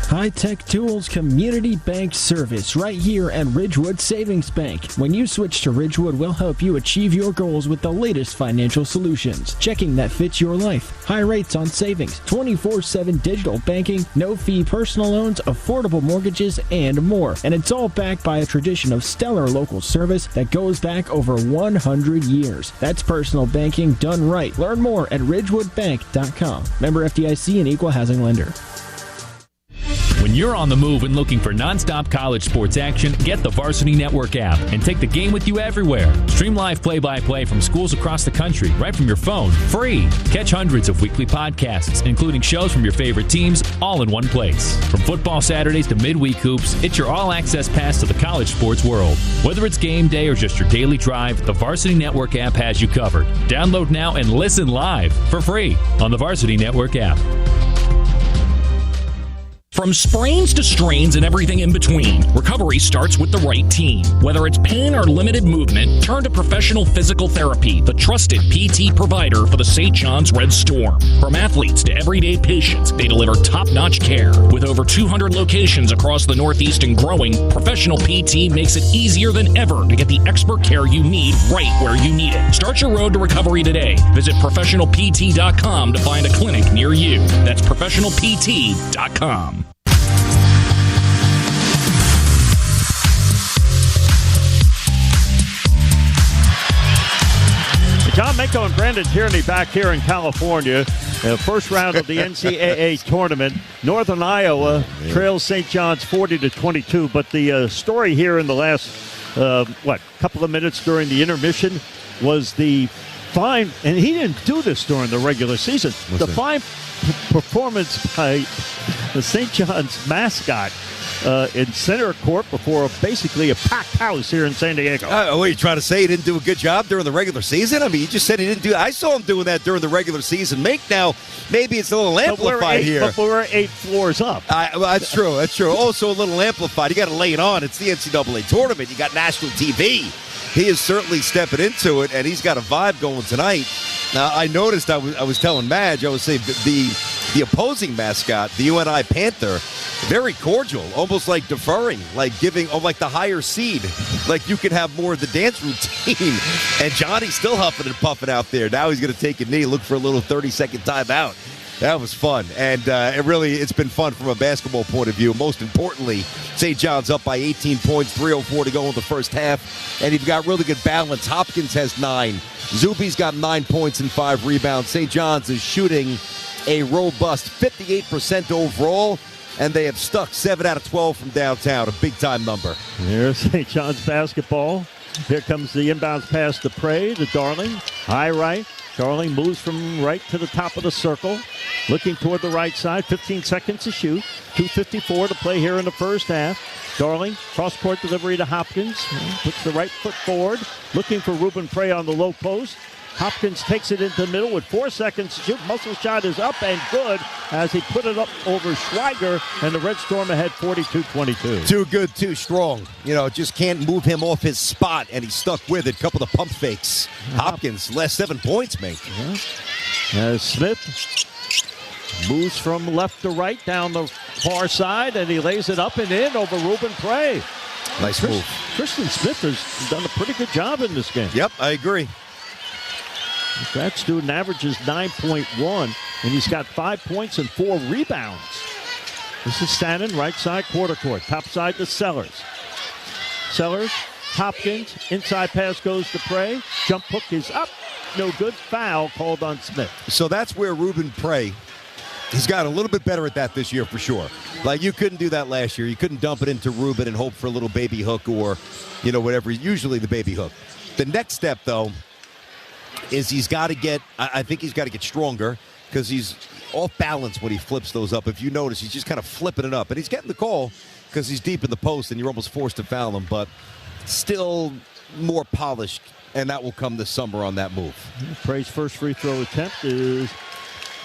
High-tech tools, community bank service right here at Ridgewood Savings Bank. When you switch to Ridgewood, we'll help you achieve your goals with the latest financial solutions. Checking that fits your life. High rates on savings, 24/7 digital banking, no-fee personal loans, affordable mortgages, and more. And it's all backed by a tradition of stellar local service that goes back over 100 years. That's personal banking done right. Learn more at ridgewoodbank.com. Member FDIC and equal housing lender. When you're on the move and looking for nonstop college sports action, get the Varsity Network app and take the game with you everywhere. Stream live play-by-play from schools across the country right from your phone, free. Catch hundreds of weekly podcasts, including shows from your favorite teams, all in one place. From football Saturdays to midweek hoops, it's your all-access pass to the college sports world. Whether it's game day or just your daily drive, the Varsity Network app has you covered. Download now and listen live for free on the Varsity Network app. From sprains to strains and everything in between, recovery starts with the right team. Whether it's pain or limited movement, turn to Professional Physical Therapy, the trusted PT provider for the St. John's Red Storm. From athletes to everyday patients, they deliver top-notch care. With over 200 locations across the Northeast and growing, Professional PT makes it easier than ever to get the expert care you need right where you need it. Start your road to recovery today. Visit ProfessionalPT.com to find a clinic near you. That's ProfessionalPT.com. John Mako and Brandon Tierney back here in California. First round of the NCAA tournament. Northern Iowa trails St. John's 40-22. But the story here in the last couple of minutes during the intermission was the fine, and he didn't do this during the regular season. The fine performance by the St. John's mascot in center court before basically a packed house here in San Diego. What are you trying to say? He didn't do a good job during the regular season? I mean, you just said he didn't do. I saw him doing that during the regular season. Now, maybe it's a little amplified here. But we're 8 floors up. Well, that's true. That's true. Also a little amplified. You got to lay it on. It's the NCAA tournament. You got national TV. He is certainly stepping into it, and he's got a vibe going tonight. Now, I noticed I was telling Madge, I was saying the opposing mascot, the UNI Panther, very cordial, almost like deferring, like giving, like the higher seed. Like you can have more of the dance routine. And Johnny's still huffing and puffing out there. Now he's going to take a knee, look for a little 30-second timeout. That was fun, and it's been fun from a basketball point of view. Most importantly, St. John's up by 18 points, 3:04 to go in the first half, and you've got really good balance. Hopkins has 9. Zuby's got 9 points and 5 rebounds. St. John's is shooting a robust 58% overall, and they have stuck 7 out of 12 from downtown, a big-time number. There's St. John's basketball. Here comes the inbounds pass to Prey, to Darling. High right. Darling moves from right to the top of the circle. Looking toward the right side. 15 seconds to shoot. 2:54 to play here in the first half. Darling, cross-court delivery to Hopkins. Puts the right foot forward. Looking for Ruben Prey on the low post. Hopkins takes it into the middle with 4 seconds to shoot. Muscle shot is up and good as he put it up over Schweiger, and the Red Storm ahead 42-22. Too good, too strong. Just can't move him off his spot, and he's stuck with it. Couple of pump fakes. Hopkins, last 7 points, mate. As Smith moves from left to right down the far side, and he lays it up and in over Ruben Prey. Nice move. Tristan Smith has done a pretty good job in this game. Yep, I agree. That student averages 9.1, and he's got 5 points and 4 rebounds. This is Stannon, right side, quarter court. Top side to Sellers. Sellers, Hopkins, inside pass goes to Prey. Jump hook is up. No good. Foul called on Smith. So that's where Ruben Prey, he's got a little bit better at that this year for sure. Like you couldn't do that last year. You couldn't dump it into Ruben and hope for a little baby hook or, whatever, usually the baby hook. The next step, though, is I think he's got to get stronger because he's off balance when he flips those up. If you notice, he's just kind of flipping it up. And he's getting the call because he's deep in the post and you're almost forced to foul him. But still more polished, and that will come this summer on that move. Prey's first free throw attempt is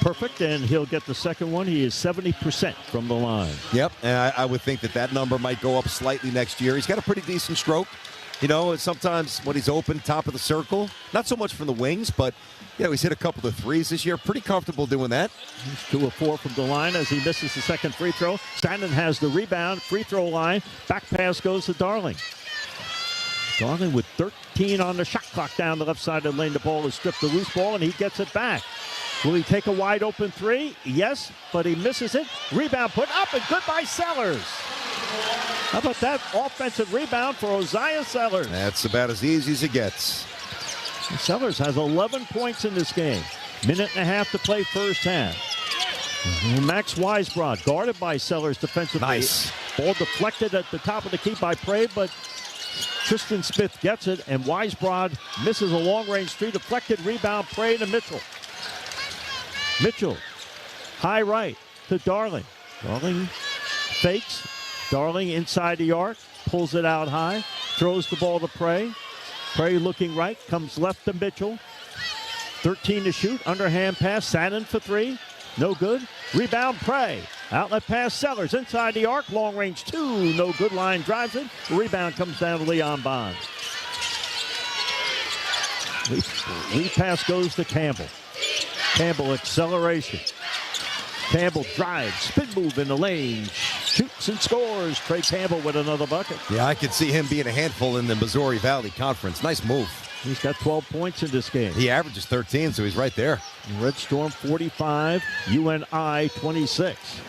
perfect, and he'll get the second one. He is 70% from the line. Yep, and I would think that number might go up slightly next year. He's got a pretty decent stroke. Sometimes when he's open, top of the circle, not so much from the wings, but, he's hit a couple of threes this year. Pretty comfortable doing that. He's 2 of 4 from the line as he misses the second free throw. Stanton has the rebound, free throw line. Back pass goes to Darling. Darling with 13 on the shot clock down the left side of the lane. The ball is stripped, the loose ball, and he gets it back. Will he take a wide open three? Yes, but he misses it. Rebound put up and good by Sellers. How about that offensive rebound for Oziah Sellers? That's about as easy as it gets. Sellers has 11 points in this game. Minute and a half to play first half. Max Weisbrod guarded by Sellers defensively. Nice. Ball deflected at the top of the key by Prey, but Tristan Smith gets it, and Weisbrod misses a long-range three. Deflected rebound, Prey to Mitchell. Mitchell, high right to Darling. Darling fakes. Darling inside the arc, pulls it out high, throws the ball to Prey. Prey looking right, comes left to Mitchell. 13 to shoot, underhand pass, Sannon for three. No good. Rebound, Prey. Outlet pass, Sellers inside the arc, long range two. No good, line drives it. The rebound comes down to Leon Bonds. Lead pass goes to Campbell. Campbell acceleration. Campbell drives, spin move in the lane, shoots and scores. Trey Campbell with another bucket. Yeah, I could see him being a handful in the Missouri Valley Conference. Nice move. He's got 12 points in this game. He averages 13, so he's right there. Red Storm 45, UNI 26.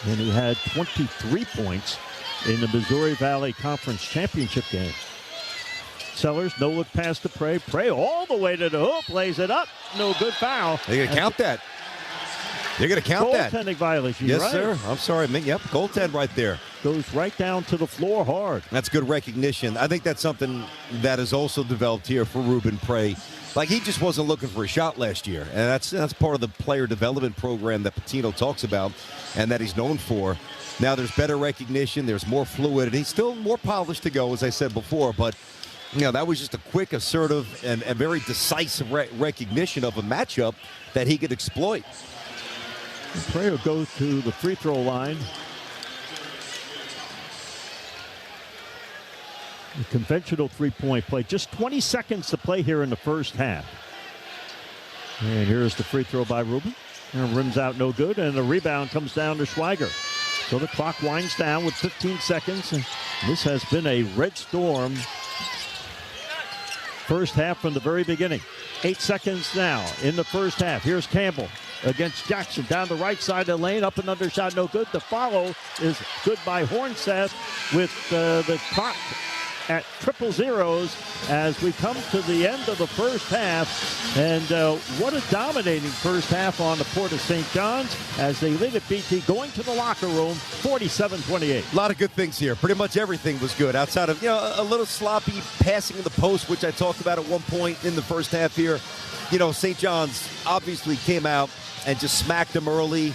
And he had 23 points in the Missouri Valley Conference Championship game. Sellers, no look pass to Prey. Prey all the way to the hoop, lays it up. No good foul. They're going to count that. They're going to count that. Goaltending violation, yes, right? sir. I'm sorry. Yep, goaltend right there. goes right down to the floor hard. That's good recognition. I think that's something that has also developed here for Ruben Prey. Like, he just wasn't looking for a shot last year, and that's part of the player development program that Patino talks about and that he's known for. Now there's better recognition, there's more fluidity, still more polished to go, as I said before, but that was just a quick, assertive, and very decisive recognition of a matchup that he could exploit. Prey will go to the free throw line. The conventional three-point play. Just 20 seconds to play here in the first half. And here's the free throw by Ruben. And rims out no good, and the rebound comes down to Schweiger. So the clock winds down with 15 seconds. And this has been a Red Storm first half from the very beginning. 8 seconds now in the first half. Here's Campbell against Jackson down the right side of the lane. Up and under shot, no good. The follow is good by Hornseth with the clock at 000 as we come to the end of the first half. And what a dominating first half on the Port of St. John's as they lead at BT going to the locker room 47-28. A lot of good things here. Pretty much everything was good outside of a little sloppy passing in the post, which I talked about at one point in the first half here. St. John's obviously came out and just smacked them early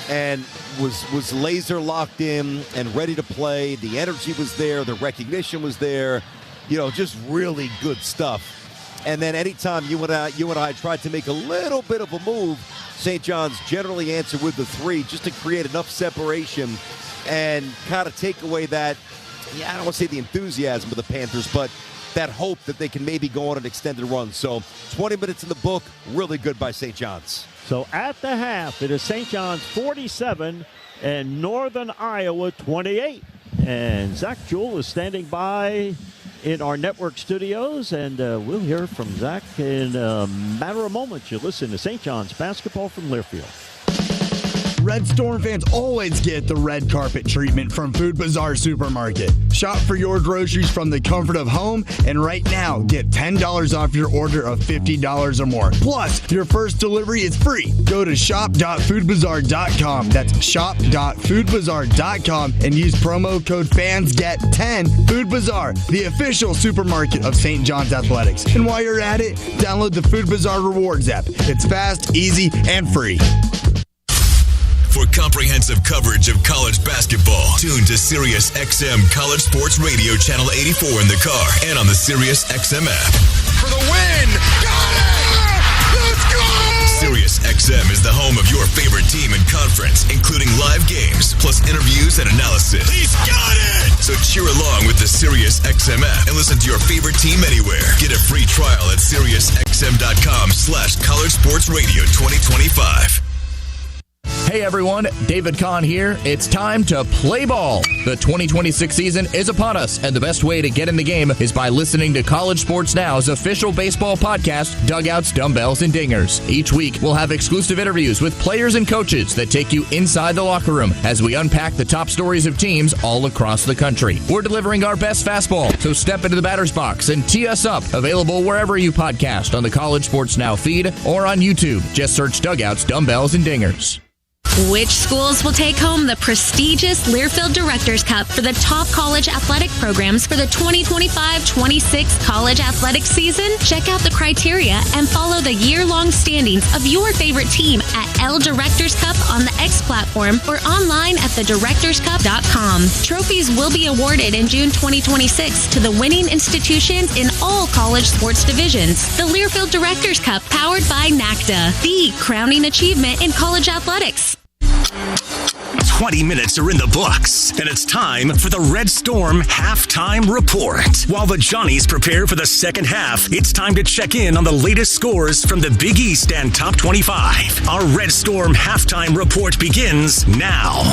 and was laser locked in and ready to play. The energy was there. The recognition was there. Just really good stuff. And then anytime you and I tried to make a little bit of a move, St. John's generally answered with the three just to create enough separation and kind of take away that, I don't want to say the enthusiasm of the Panthers, but that hope that they can maybe go on an extended run. So 20 minutes in the book, really good by St. John's. So at the half, it is St. John's 47 and Northern Iowa 28. And Zach Jewell is standing by in our network studios, and we'll hear from Zach in a matter of moments. You listen to St. John's basketball from Learfield. Red Storm fans always get the red carpet treatment from Food Bazaar Supermarket. Shop for your groceries from the comfort of home, and right now get $10 off your order of $50 or more. Plus, your first delivery is free. Go to shop.foodbazaar.com. That's shop.foodbazaar.com and use promo code FANSGET10. Food Bazaar, the official supermarket of St. John's Athletics. And while you're at it, download the Food Bazaar Rewards app. It's fast, easy, and free. For comprehensive coverage of college basketball, tune to Sirius XM College Sports Radio Channel 84 in the car and on the Sirius XM app. For the win! Got it! Let's go! Sirius XM is the home of your favorite team and conference, including live games, plus interviews and analysis. He's got it! So cheer along with the Sirius XM app and listen to your favorite team anywhere. Get a free trial at SiriusXM.com/College Sports Radio 2025. Hey everyone, David Kahn here. It's time to play ball. The 2026 season is upon us, and the best way to get in the game is by listening to College Sports Now's official baseball podcast, Dugouts, Dumbbells, and Dingers. Each week, we'll have exclusive interviews with players and coaches that take you inside the locker room as we unpack the top stories of teams all across the country. We're delivering our best fastball, so step into the batter's box and tee us up. Available wherever you podcast on the College Sports Now feed or on YouTube. Just search Dugouts, Dumbbells, and Dingers. Which schools will take home the prestigious Learfield Directors Cup for the top college athletic programs for the 2025-26 college athletic season? Check out the criteria and follow the year-long standings of your favorite team at L Directors Cup on the X platform or online at thedirectorscup.com. Trophies will be awarded in June 2026 to the winning institutions in all college sports divisions. The Learfield Directors Cup, powered by NACDA, the crowning achievement in college athletics. 20 minutes are in the books, and it's time for the Red Storm Halftime Report. While the Johnnies prepare for the second half, it's time to check in on the latest scores from the Big East and Top 25. Our Red Storm Halftime Report begins now.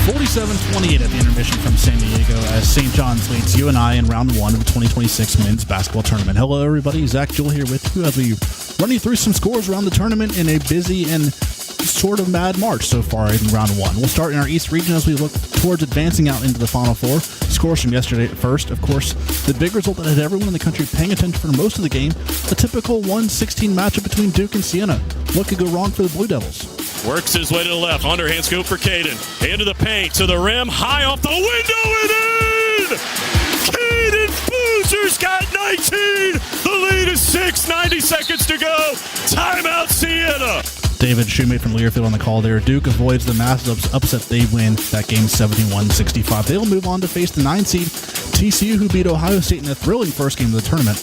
47-28 at the intermission from San Diego as St. John's leads UNI in round one of the 2026 men's basketball tournament. Hello, everybody. Zach Jewell here with you as we run you through some scores around the tournament in a busy and sort of mad March so far in round one. We'll start in our East region as we look towards advancing out into the Final Four. Scores from yesterday first. Of course, the big result that had everyone in the country paying attention for most of the game, a typical 1-16 matchup between Duke and Siena. What could go wrong for the Blue Devils? Works his way to the left. Underhand scoop for Caden. Into the paint, to the rim. High off the window and in! Caden Boozer's got 19. The lead is 6. 90 seconds to go. Timeout, Siena. David Shoemate from Learfield on the call there. Duke avoids the massive upset. They win that game 71-65. They'll move on to face the 9 seed TCU, who beat Ohio State in a thrilling first game of the tournament.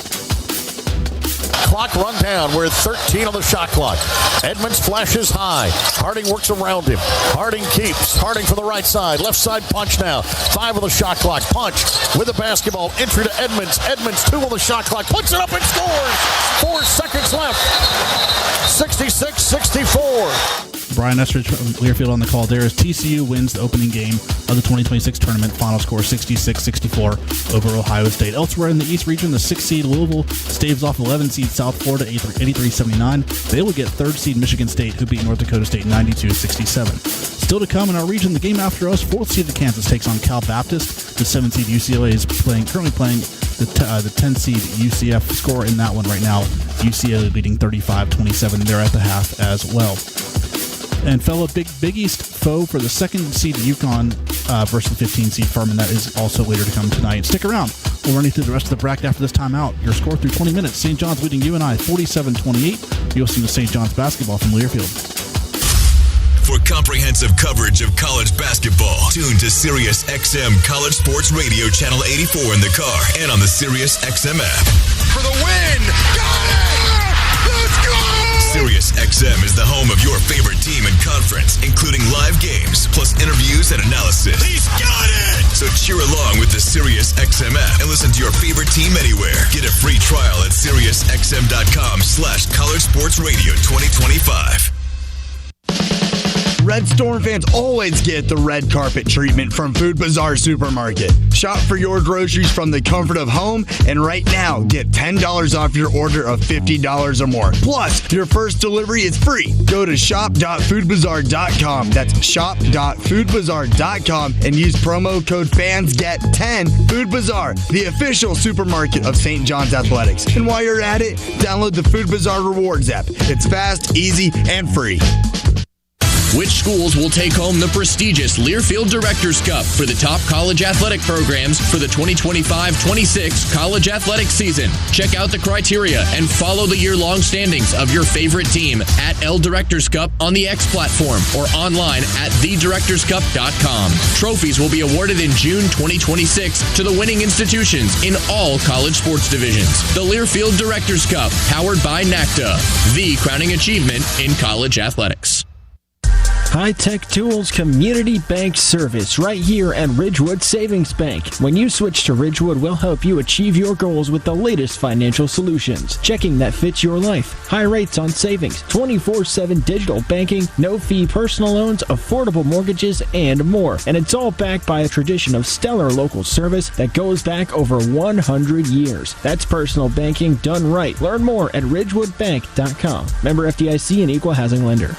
Clock run down. We're at 13 on the shot clock. Edmonds flashes high. Harding works around him. Harding keeps. Harding for the right side. Left side punch now. 5 on the shot clock. Punch with the basketball. Entry to Edmonds. Edmonds 2 on the shot clock. Puts it up and scores. 4 seconds left. 66-64. Brian Estridge from Learfield on the call there as TCU wins the opening game of the 2026 tournament. Final score 66-64 over Ohio State. Elsewhere in the East region, the 6th seed Louisville staves off 11 seed South Florida 83-79. They will get 3rd seed Michigan State, who beat North Dakota State 92-67. Still to come in our region, the game after us, 4th seed Kansas takes on Cal Baptist. The 7th seed UCLA is currently playing the 10th seed UCF. Score in that one right now, UCLA leading 35-27. They're at the half as well. And fellow Big East foe for the 2nd seed UConn versus the 15 seed Furman. That is also later to come tonight. Stick around. We'll run you through the rest of the bracket after this timeout. Your score through 20 minutes. St. John's leading UNI 47-28. You'll see the St. John's basketball from Learfield. For comprehensive coverage of college basketball, tune to Sirius XM College Sports Radio Channel 84 in the car and on the Sirius XM app. For the win! Got it! Let's go! Sirius XM is the home of your favorite team and conference, including live games, plus interviews and analysis. He's got it! So cheer along with the Sirius XM app and listen to your favorite team anywhere. Get a free trial at SiriusXM.com/College Sports Radio 2025. Red Storm fans always get the red carpet treatment from Food Bazaar Supermarket. Shop for your groceries from the comfort of home, and right now, get $10 off your order of $50 or more. Plus, your first delivery is free. Go to shop.foodbazaar.com. That's shop.foodbazaar.com and use promo code FANSGET10. Food Bazaar, the official supermarket of St. John's Athletics. And while you're at it, download the Food Bazaar Rewards app. It's fast, easy, and free. Which schools will take home the prestigious Learfield Directors Cup for the top college athletic programs for the 2025-26 college athletic season? Check out the criteria and follow the year-long standings of your favorite team at L Directors Cup on the X platform or online at thedirectorscup.com. Trophies will be awarded in June 2026 to the winning institutions in all college sports divisions. The Learfield Directors Cup, powered by NACDA, the crowning achievement in college athletics. High-tech tools, community bank service right here at Ridgewood Savings Bank. When you switch to Ridgewood, we'll help you achieve your goals with the latest financial solutions. Checking that fits your life. High rates on savings, 24/7 digital banking, no-fee personal loans, affordable mortgages, and more. And it's all backed by a tradition of stellar local service that goes back over 100 years. That's personal banking done right. Learn more at ridgewoodbank.com. Member FDIC and equal housing lender.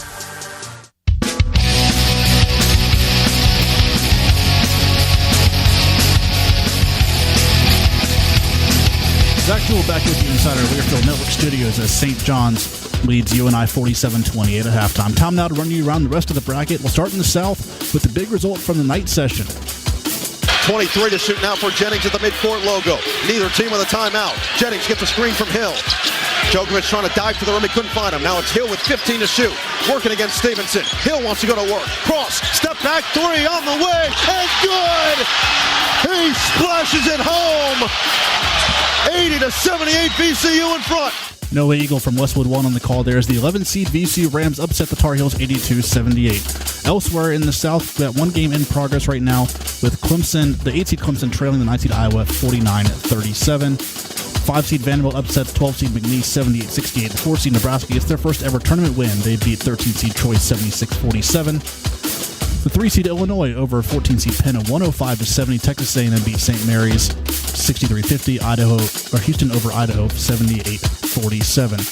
Zach Jewell back with you inside our Learfield Network studios as St. John's leads UNI 47-28 at halftime. Time now to run you around the rest of the bracket. We'll start in the South with the big result from the night session. 23 to shoot now for Jennings at the midcourt logo. Neither team with a timeout. Jennings gets a screen from Hill. Djokovic trying to dive to the rim. He couldn't find him. Now it's Hill with 15 to shoot. Working against Stevenson. Hill wants to go to work. Cross. Step back. 3 on the way. And good. He splashes it home. 80-78 VCU in front. Noah Eagle from Westwood 1 on the call there as the 11 seed VCU Rams upset the Tar Heels 82-78. Elsewhere in the South, that one game in progress right now with Clemson, the 8 seed Clemson trailing the 9 seed Iowa 49-37. 5 seed Vanderbilt upsets 12 seed McNeese 78-68. The 4 seed Nebraska gets their first ever tournament win. They beat 13 seed Troy 76-47. The 3 seed Illinois over 14 seed Penn 105-70. Texas A&M beat St. Mary's 63-50. Houston over Idaho 78-47.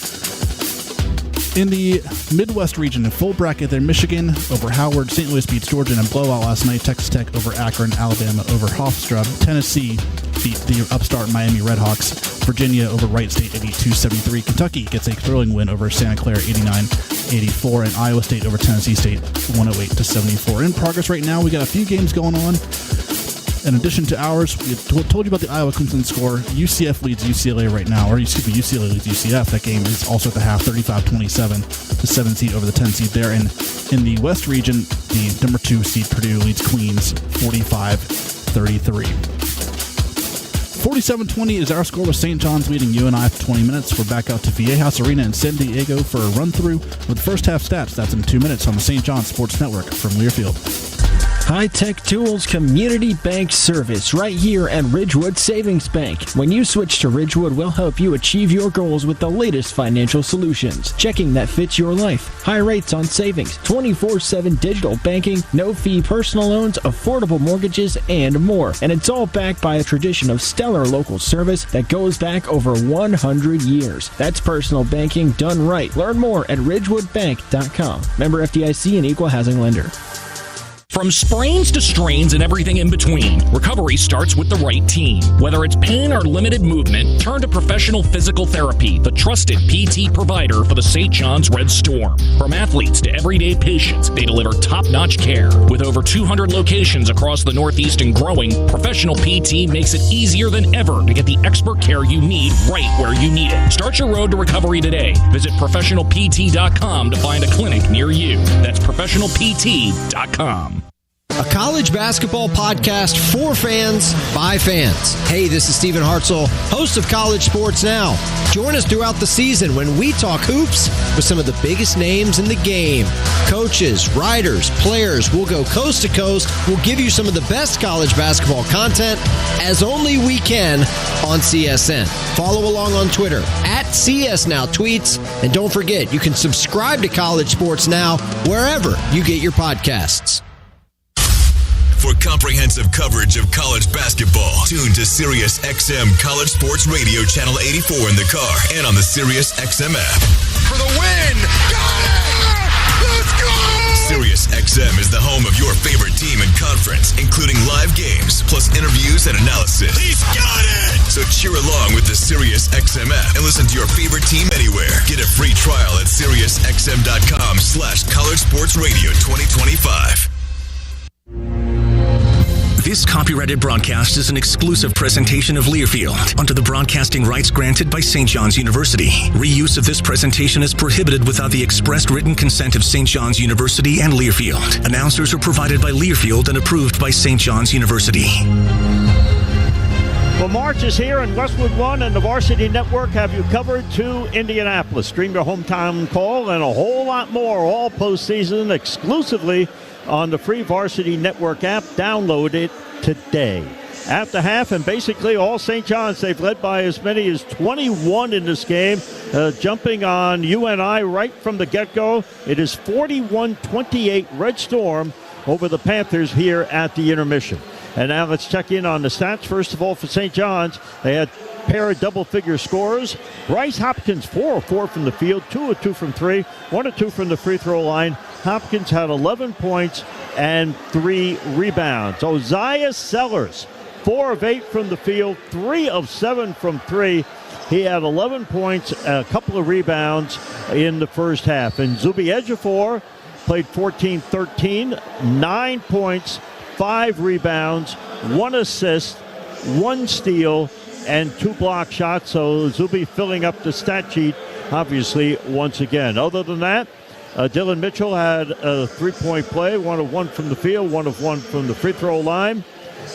In the Midwest region, in full bracket there, Michigan over Howard. St. Louis beats Georgia in a blowout last night. Texas Tech over Akron. Alabama over Hofstra. Tennessee beat the upstart Miami Redhawks Virginia over Wright State 82-73. Kentucky gets a thrilling win over Santa Clara 89-84. And Iowa State over Tennessee State 108-74. In progress right now, we got a few games going on. In addition to ours, we told you about the Iowa-Clemson score. UCF leads UCLA right now, or excuse me, UCLA leads UCF. That game is also at the half, 35-27, the 7 seed over the 10 seed there. And in the West region, the number 2 seed Purdue leads Queens 45-33. 47-20 is our score with St. John's leading UNI for 20 minutes. We're back out to Viejas Arena in San Diego for a run-through with first half stats. That's in 2 minutes on the St. John's Sports Network from Learfield. High-tech tools, community bank service right here at Ridgewood Savings Bank. When you switch to Ridgewood, we'll help you achieve your goals with the latest financial solutions. Checking that fits your life. High rates on savings, 24/7 digital banking, no-fee personal loans, affordable mortgages, and more. And it's all backed by a tradition of stellar local service that goes back over 100 years. That's personal banking done right. Learn more at ridgewoodbank.com. Member FDIC and equal housing lender. From sprains to strains and everything in between, recovery starts with the right team. Whether it's pain or limited movement, turn to professional physical therapy, the trusted PT provider for the St. John's Red Storm. From athletes to everyday patients, they deliver top-notch care. With over 200 locations across the Northeast and growing, Professional PT makes it easier than ever to get the expert care you need right where you need it. Start your road to recovery today. Visit professionalpt.com to find a clinic near you. That's professionalpt.com. A college basketball podcast for fans, by fans. Hey, this is Stephen Hartzell, host of College Sports Now. Join us throughout the season when we talk hoops with some of the biggest names in the game. Coaches, writers, players, we'll go coast to coast. We'll give you some of the best college basketball content as only we can on CSN. Follow along on Twitter at CSNowTweets. And don't forget, you can subscribe to College Sports Now wherever you get your podcasts. For comprehensive coverage of college basketball, tune to Sirius XM College Sports Radio Channel 84 in the car and on the Sirius XM app. For the win! Got it! Let's go! Sirius XM is the home of your favorite team and conference, including live games, plus interviews and analysis. He's got it! So cheer along with the Sirius XM app and listen to your favorite team anywhere. Get a free trial at SiriusXM.com/College Sports Radio 2025. This copyrighted broadcast is an exclusive presentation of Learfield under the broadcasting rights granted by St. John's University. Reuse of this presentation is prohibited without the expressed written consent of St. John's University and Learfield. Announcers are provided by Learfield and approved by St. John's University. Well, March is here, and Westwood One and the Varsity Network have you covered to Indianapolis. Stream your hometown call and a whole lot more all postseason exclusively on the free Varsity Network app. Download it today. At the half, and basically all St. John's, they've led by as many as 21 in this game, jumping on UNI right from the get-go. It is 41-28 Red Storm over the Panthers here at the intermission. And now let's check in on the stats. First of all, for St. John's, they had a pair of double-figure scorers. Bryce Hopkins, 4 of 4 from the field, 2 of 2 from 3, 1 of 2 from the free throw line. Hopkins had 11 points and 3 rebounds. Osiah Sellers, 4 of 8 from the field, 3 of 7 from 3. He had 11 points, a couple of rebounds in the first half. And Zubi Ejiofor played 14-13, 9 points, 5 rebounds, 1 assist, 1 steal, and 2 block shots. So Zubi filling up the stat sheet, obviously, once again. Other than that, Dylan Mitchell had a 3-point play, 1 of 1 from the field, 1 of 1 from the free throw line.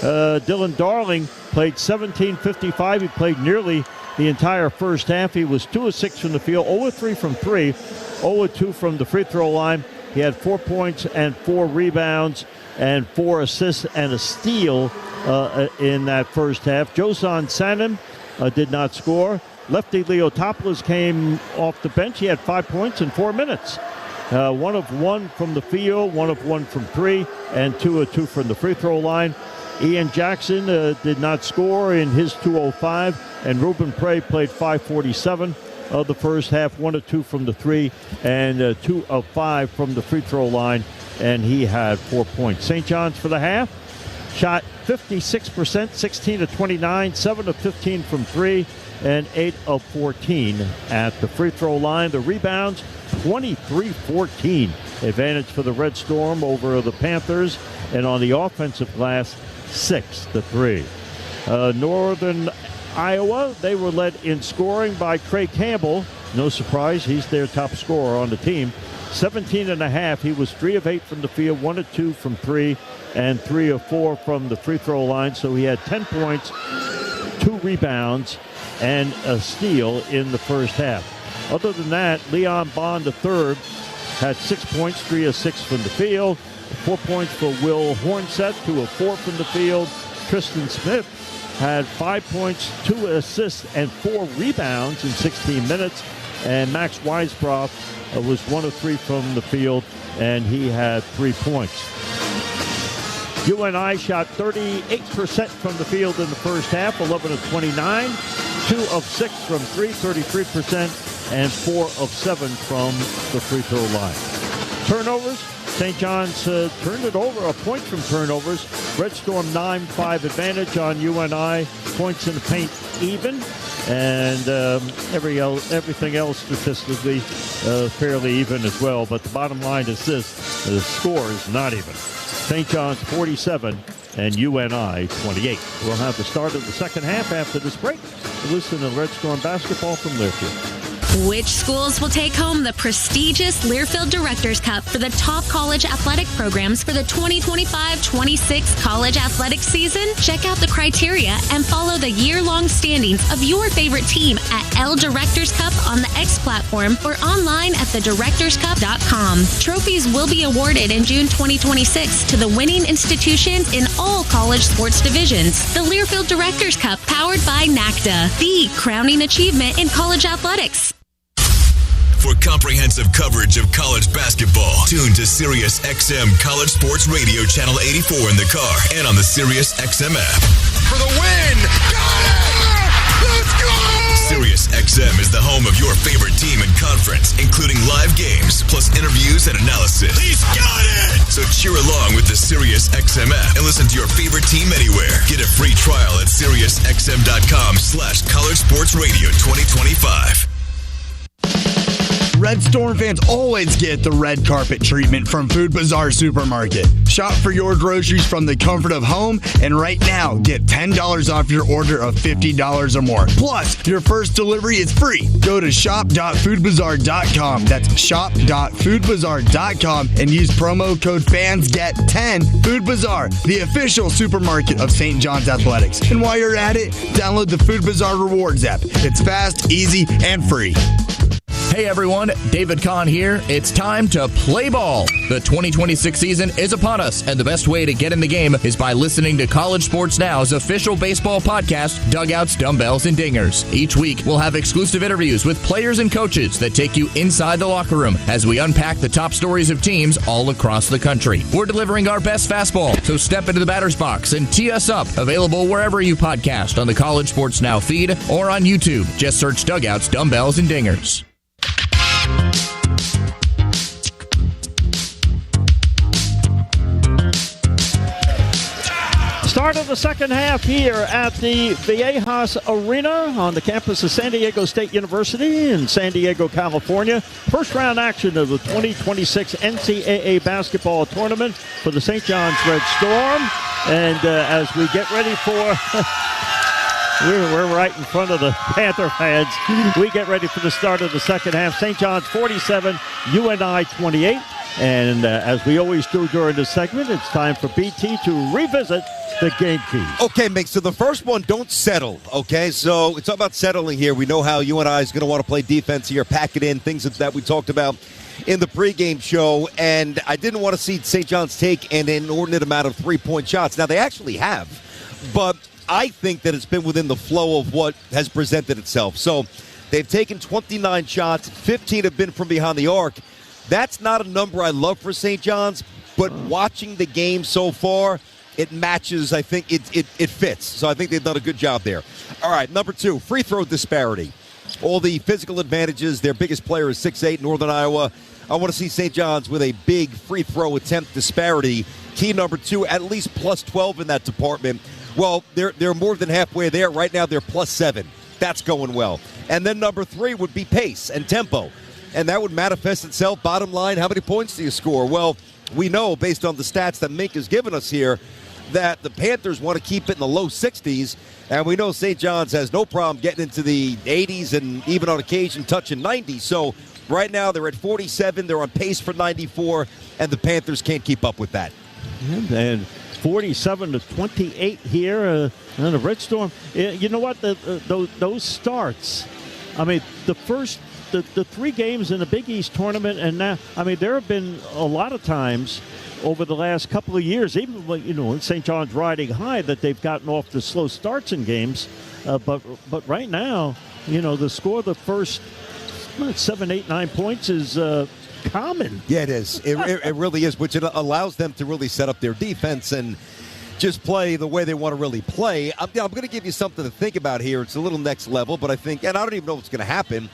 Dylan Darling played 17-55. He played nearly the entire first half. He was 2 of 6 from the field, 0 of 3 from 3, 0 of 2 from the free throw line. He had 4 points and 4 rebounds and 4 assists and a steal in that first half. Josan Sanem did not score. Lefty Leotopoulos came off the bench. He had 5 points in 4 minutes. 1 of 1 from the field, 1 of 1 from 3, and 2 of 2 from the free throw line. Ian Jackson did not score in his 2:05, and Ruben Prey played 5:47 of the first half, 1 of 2 from the 3, and 2 of 5 from the free throw line, and he had 4 points. St. John's for the half shot 56%, 16 of 29, 7 of 15 from 3, and 8 of 14 at the free throw line. The rebounds, 23-14 advantage for the Red Storm over the Panthers. And on the offensive glass, 6-3. Northern Iowa, they were led in scoring by Craig Campbell. No surprise, he's their top scorer on the team. 17.5. He was 3 of 8 from the field, 1 of 2 from 3, and 3 of 4 from the free throw line. So he had 10 points, 2 rebounds, and a steal in the first half. Other than that, Leon Bond III had 6 points, 3 of 6 from the field, 4 points for Will Hornset, 2 of 4 from the field. Tristan Smith had 5 points, 2 assists, and 4 rebounds in 16 minutes. And Max Weisbrot was 1 of 3 from the field, and he had 3 points. UNI shot 38% from the field in the first half, 11 of 29, 2 of 6 from 3, 33%, and 4 of 7 from the free throw line. Turnovers, St. John's turned it over, a point from turnovers. Red Storm 9-5 advantage on UNI. Points in the paint even. And everything else statistically fairly even as well. But the bottom line is this, the score is not even. St. John's 47 and UNI 28. We'll have the start of the second half after this break. Listen to Red Storm basketball from Learfield. Which schools will take home the prestigious Learfield Directors Cup for the top college athletic programs for the 2025-26 college athletic season? Check out the criteria and follow the year-long standings of your favorite team at L Directors Cup on the X platform or online at thedirectorscup.com. Trophies will be awarded in June 2026 to the winning institutions in all college sports divisions. The Learfield Directors Cup, powered by NACDA, the crowning achievement in college athletics. For comprehensive coverage of college basketball, tune to Sirius XM College Sports Radio Channel 84 in the car and on the Sirius XM app. For the win! Got it! Let's go! Sirius XM is the home of your favorite team and conference, including live games, plus interviews and analysis. He's got it! So cheer along with the Sirius XM app and listen to your favorite team anywhere. Get a free trial at SiriusXM.com/College Sports Radio 2025. Red Storm fans always get the red carpet treatment from Food Bazaar Supermarket. Shop for your groceries from the comfort of home, and right now, get $10 off your order of $50 or more. Plus, your first delivery is free. Go to shop.foodbazaar.com. That's shop.foodbazaar.com and use promo code FANSGET10. Food Bazaar, the official supermarket of St. John's Athletics. And while you're at it, download the Food Bazaar Rewards app. It's fast, easy, and free. Hey everyone, David Kahn here. It's time to play ball. The 2026 season is upon us, and the best way to get in the game is by listening to College Sports Now's official baseball podcast, Dugouts, Dumbbells, and Dingers. Each week, we'll have exclusive interviews with players and coaches that take you inside the locker room as we unpack the top stories of teams all across the country. We're delivering our best fastball, so step into the batter's box and tee us up. Available wherever you podcast on the College Sports Now feed or on YouTube. Just search Dugouts, Dumbbells, and Dingers. Start of the second half here at the Viejas Arena on the campus of San Diego State University in San Diego, California. First round action of the 2026 NCAA basketball tournament for the St. John's Red Storm. And as we get ready for... We're right in front of the Panther fans. We get ready for the start of the second half. St. John's 47, UNI 28. And as we always do during this segment, it's time for BT to revisit the game keys. Okay, Mick, so the first one, don't settle, okay? So we talk about settling here. We know how UNI is going to want to play defense here, pack it in, things that we talked about in the pregame show. And I didn't want to see St. John's take an inordinate amount of three-point shots. Now, they actually have, but I think that it's been within the flow of what has presented itself. So they've taken 29 shots, 15 have been from behind the arc. That's not a number I love for St. John's, but watching the game so far, it matches. I think it fits. So I think they've done a good job there. All right, number two, free throw disparity. all the physical advantages. Their biggest player is 6'8", Northern Iowa. I want to see St. John's with a big free throw attempt disparity. Key number 2, at least plus 12 in that department. Well, they're more than halfway there. Right now, they're plus 7. That's going well. And then number 3 would be pace and tempo. And that would manifest itself, bottom line, how many points do you score? Well, we know, based on the stats that Mink has given us here, that the Panthers want to keep it in the low 60s. And we know St. John's has no problem getting into the 80s and even on occasion touching 90. So right now they're at 47. They're on pace for 94, and the Panthers can't keep up with that. And 47-28 here in the Red Storm. You know what? Those starts, I mean, the 3 games in the Big East tournament, and now, I mean, there have been a lot of times over the last couple of years, even when, you know, St. John's riding high, that they've gotten off the slow starts in games. But right now, you know, the score of the first 7, 8, 9 points is common. Yeah, it is. It really is, which it allows them to really set up their defense and just play the way they want to really play. I'm going to give you something to think about here. It's a little next level, but I think, and I don't even know what's going to happen.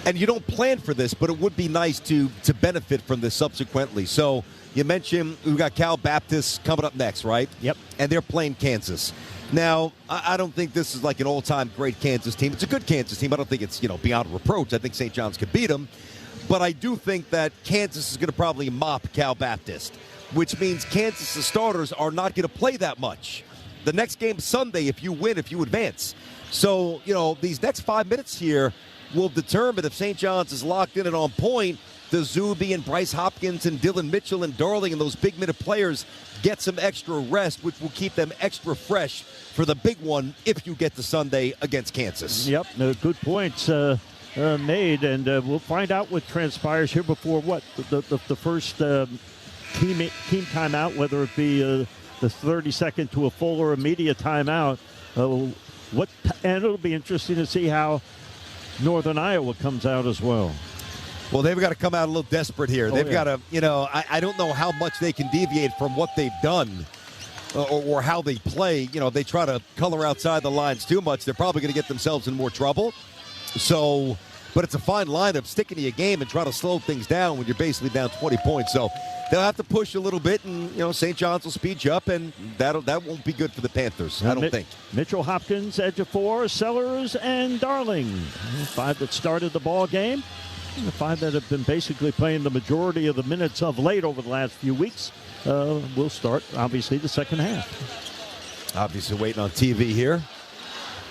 And you don't plan for this, but it would be nice to benefit from this subsequently. So you mentioned we've got Cal Baptist coming up next, right? Yep. And they're playing Kansas. Now, I don't think this is like an all-time great Kansas team. It's a good Kansas team. I don't think it's, you know, beyond reproach. I think St. John's could beat them. But I do think that Kansas is going to probably mop Cal Baptist, which means Kansas' starters are not going to play that much. The next game Sunday, if you win, if you advance. So, you know, these next 5 minutes here will determine if St. John's is locked in and on point. The Zuby and Bryce Hopkins and Dylan Mitchell and Darling and those big-minute players get some extra rest, which will keep them extra fresh for the big one if you get to Sunday against Kansas. Yep, good points made, and we'll find out what transpires here before the first team timeout, whether it be the 30-second to a full or a media timeout. And it'll be interesting to see how Northern Iowa comes out as well. Well, they've got to come out a little desperate here. They've got to, you know, I don't know how much they can deviate from what they've done or how they play. You know, if they try to color outside the lines too much, they're probably going to get themselves in more trouble. So, but it's a fine line of sticking to your game and trying to slow things down when you're basically down 20 points. So they'll have to push a little bit, and, you know, St. John's will speed you up, and that won't be good for the Panthers, I don't think. Mitchell, Hopkins, edge of 4, Sellers, and Darling. 5 that started the ball game. The 5 that have been basically playing the majority of the minutes of late over the last few weeks will start, obviously, the second half. Obviously waiting on TV here.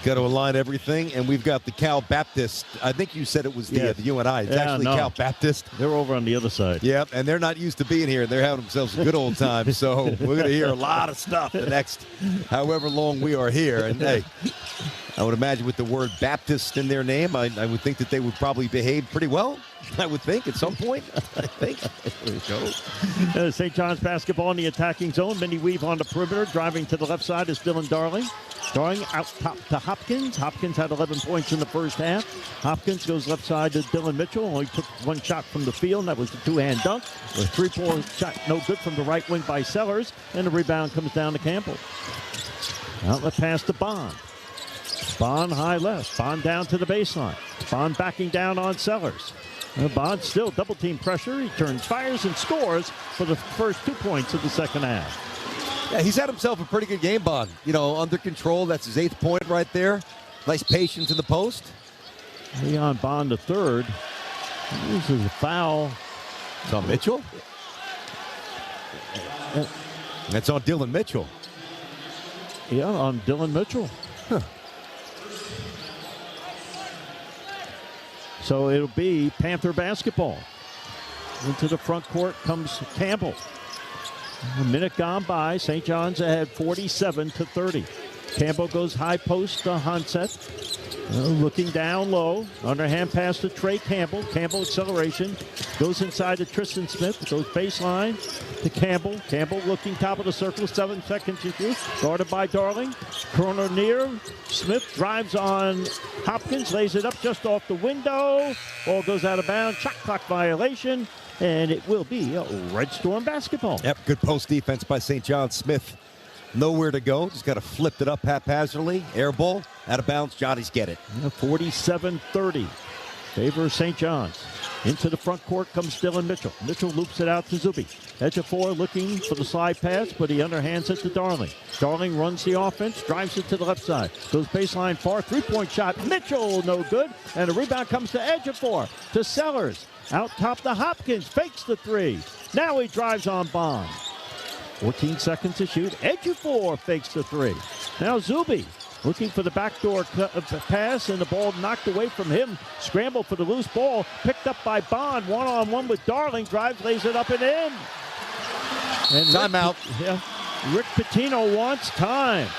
Got to align everything, and we've got the Cal Baptist. I think you said it was the UNI. It's actually Cal Baptist. They're over on the other side. Yep, and they're not used to being here. They're having themselves a good old time. So we're going to hear a lot of stuff the next however long we are here. And, hey, I would imagine with the word Baptist in their name, I would think that they would probably behave pretty well. I would think at some point. I think. There you go. St. John's basketball in the attacking zone. Minnie Weave on the perimeter. Driving to the left side is Dylan Darling. Darling out top to Hopkins. Hopkins had 11 points in the first half. Hopkins goes left side to Dylan Mitchell. Only took 1 shot from the field, and that was the 2-hand dunk. A 3-point shot no good from the right wing by Sellers. And the rebound comes down to Campbell. Outlet pass to Bond. Bond high left. Bond down to the baseline. Bond backing down on Sellers. Bond still double team pressure. He turns, fires, and scores for the first 2 points of the second half. Yeah, he's had himself a pretty good game, Bond. You know, under control. That's his 8th point right there. Nice patience in the post. Leon Bond, the 3rd. This is a foul. It's on Mitchell? That's on Dylan Mitchell. Yeah, on Dylan Mitchell. Huh. So it'll be Panther basketball. Into the front court comes Campbell. A minute gone by. St. John's ahead 47-30. Campbell goes high post to Hanset. Looking down low. Underhand pass to Trey Campbell. Campbell acceleration. Goes inside to Tristan Smith. Goes baseline to Campbell. Campbell looking top of the circle. 7 seconds to shoot. Guarded by Darling. Corner near. Smith drives on Hopkins. Lays it up just off the window. Ball goes out of bounds. Shot clock violation. And it will be Red Storm basketball. Yep, good post defense by St. John. Smith Nowhere to go. Just got to flip it up haphazardly. Air ball. Out of bounds. Johnny's get it. 47-30. Favor St. John's. Into the front court comes Dylan Mitchell. Mitchell loops it out to Zuby. Edge of 4 looking for the slide pass, but he underhands it to Darling. Darling runs the offense, drives it to the left side. Goes baseline far, three-point shot. Mitchell, no good. And a rebound comes to Edge of 4 to Sellers. Out top to Hopkins, fakes the 3. Now he drives on Bond. 14 seconds to shoot. Edge of 4 fakes the 3. Now Zuby looking for the backdoor pass, and the ball knocked away from him. Scramble for the loose ball. Picked up by Bond. One-on-one with Darling. Drives, lays it up and in. And timeout. Rick Patino wants time.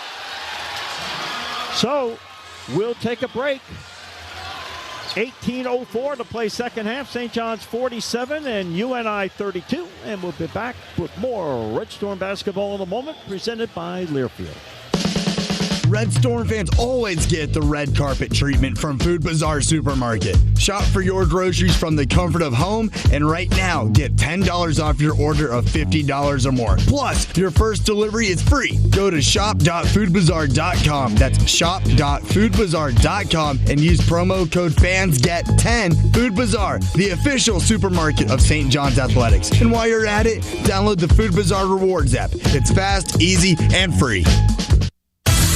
So we'll take a break. 18:04 to play second half. St. John's 47 and UNI 32. And we'll be back with more Red Storm basketball in a moment, presented by Learfield. Red Storm fans always get the red carpet treatment from Food Bazaar Supermarket. Shop for your groceries from the comfort of home, and right now, get $10 off your order of $50 or more. Plus, your first delivery is free. Go to shop.foodbazaar.com. That's shop.foodbazaar.com and use promo code FANSGET10. Food Bazaar, the official supermarket of St. John's Athletics. And while you're at it, download the Food Bazaar Rewards app. It's fast, easy, and free.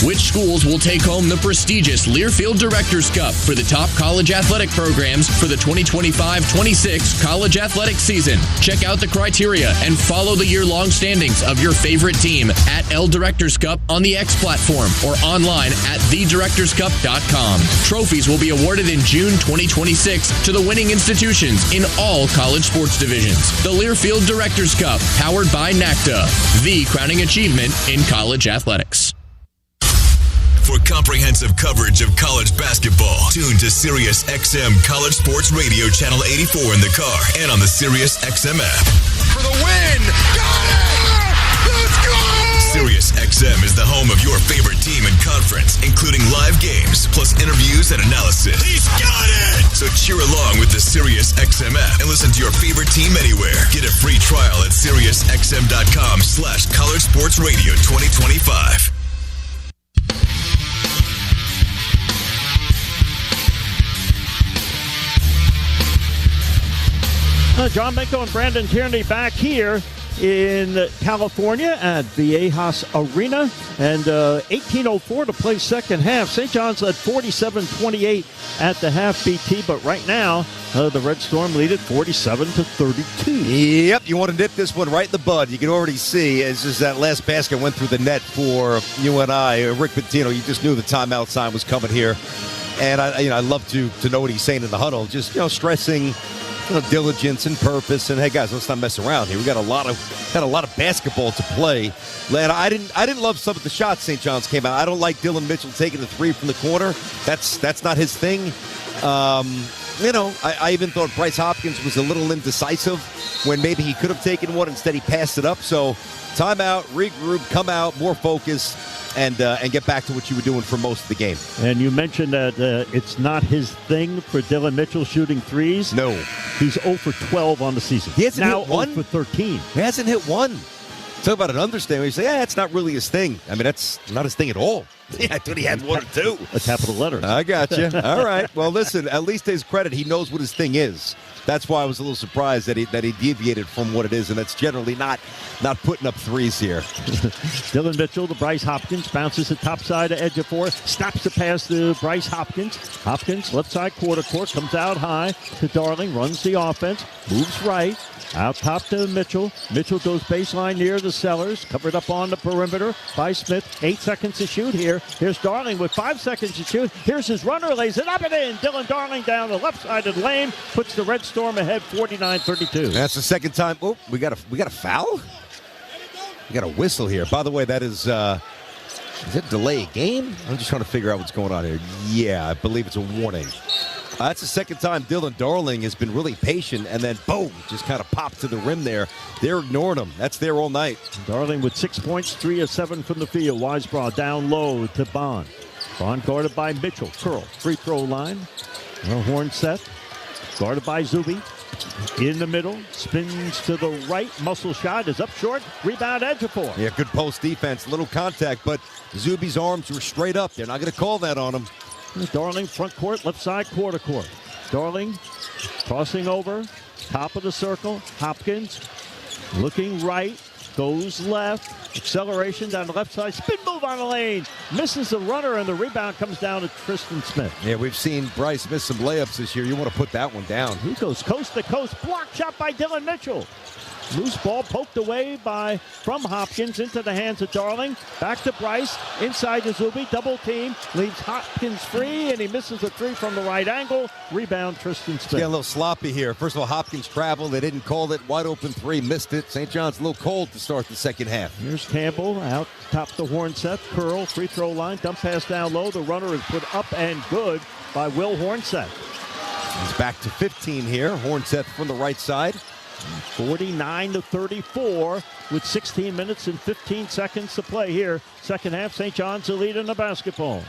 Which schools will take home the prestigious Learfield Directors Cup for the top college athletic programs for the 2025-26 college athletic season? Check out the criteria and follow the year-long standings of your favorite team at L Directors Cup on the X platform or online at thedirectorscup.com. Trophies will be awarded in June 2026 to the winning institutions in all college sports divisions. The Learfield Directors Cup, powered by NACDA, the crowning achievement in college athletics. For comprehensive coverage of college basketball, tune to Sirius XM College Sports Radio Channel 84 in the car and on the Sirius XM app. For the win! Got it! Let's go! Sirius XM is the home of your favorite team and conference, including live games, plus interviews and analysis. He's got it! So cheer along with the Sirius XM app and listen to your favorite team anywhere. Get a free trial at SiriusXM.com/College Sports Radio 2025. John Benko and Brandon Tierney back here in California at Viejas Arena. And 18:04 to play second half. St. John's led 47-28 at the half BT, but right now the Red Storm lead at 47-32. Yep, you want to nip this one right in the bud. You can already see as that last basket went through the net for UNI. Rick Patino, you just knew the timeout sign was coming here. And I love to know what he's saying in the huddle, just stressing diligence and purpose, and hey guys, let's not mess around here. We got a lot of basketball to play. And I didn't love some of the shots St. John's came out. I don't like Dylan Mitchell taking the 3 from the corner. That's not his thing. I even thought Bryce Hopkins was a little indecisive when maybe he could have taken one. Instead, he passed it up. So timeout, regroup, come out, more focus, and get back to what you were doing for most of the game. And you mentioned that it's not his thing for Dylan Mitchell shooting threes. No. He's 0 for 12 on the season. He hasn't now hit one? 0 for 13. He hasn't hit one. Talk about an understatement. You say, it's not really his thing. I mean, that's not his thing at all. I thought he had 1 or 2. A capital letters. I got you. All right. Well, listen, at least to his credit, he knows what his thing is. That's why I was a little surprised that he deviated from what it is, and that's generally not putting up threes here. Dylan Mitchell to Bryce Hopkins, bounces the top side of edge of 4, stops the pass to Bryce Hopkins. Hopkins, left side quarter court, comes out high to Darling, runs the offense, moves right. Out top to Mitchell. Mitchell goes baseline near the Sellers. Covered up on the perimeter by Smith. 8 seconds to shoot here. Here's Darling with 5 seconds to shoot. Here's his runner. Lays it up and in. Dylan Darling down the left side of the lane. Puts the Red Storm ahead 49-32. That's the second time. Oh, we got a foul? We got a whistle here. By the way, that is it delay a game? I'm just trying to figure out what's going on here. Yeah, I believe it's a warning. That's the second time Dylan Darling has been really patient, and then, boom, just kind of popped to the rim there. They're ignoring him. That's there all night. Darling with 6 points, 3 of 7 from the field. Weisbrod down low to Bond. Bond guarded by Mitchell. Curl, free throw line. Horn set. Guarded by Zuby. In the middle, spins to the right, muscle shot is up short, rebound Ejiofor. Yeah, good post defense, little contact, but Zuby's arms were straight up. They're not going to call that on him. Darling front court, left side quarter court. Darling crossing over, top of the circle. Hopkins looking right, goes left. Acceleration down the left side. Spin move on the lane. Misses the runner, and the rebound comes down to Tristan Smith. Yeah, we've seen Bryce miss some layups this year. You want to put that one down. He goes coast to coast. Block shot by Dylan Mitchell. Loose ball poked away from Hopkins into the hands of Darling. Back to Bryce. Inside to Zuby. Double team. Leaves Hopkins free, and he misses a three from the right angle. Rebound Tristan Smith. Yeah, a little sloppy here. First of all, Hopkins traveled. They didn't call it. Wide open three. Missed it. St. John's a little cold to start the second half. Here's Campbell out top the Hornseth. Curl, free throw line. Dump pass down low. The runner is put up and good by Will Hornseth. He's back to 15 here. Hornseth from the right side. 49-34 with 16 minutes and 15 seconds to play here. Second half, St. John's the lead in the basketball.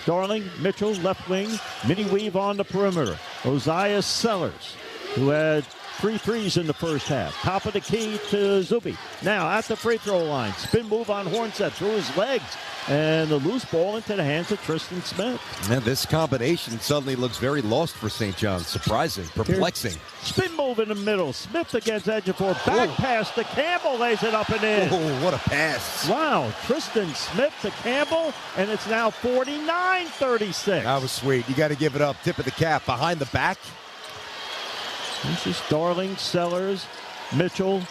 Darling, Mitchell, left wing. Mini weave on the perimeter. Ozias Sellers, who had 3 threes in the first half. Top of the key to Zuby. Now at the free throw line. Spin move on Hornseth through his legs. And the loose ball into the hands of Tristan Smith. Now this combination suddenly looks very lost for St. John's. Surprising, perplexing. Spin move in the middle. Smith against Ejiofor. Back pass to Campbell. Lays it up and in. Oh, what a pass. Wow. Tristan Smith to Campbell. And it's now 49-36. That was sweet. You got to give it up. Tip of the cap. Behind the back. This is Darling, Sellers, Mitchell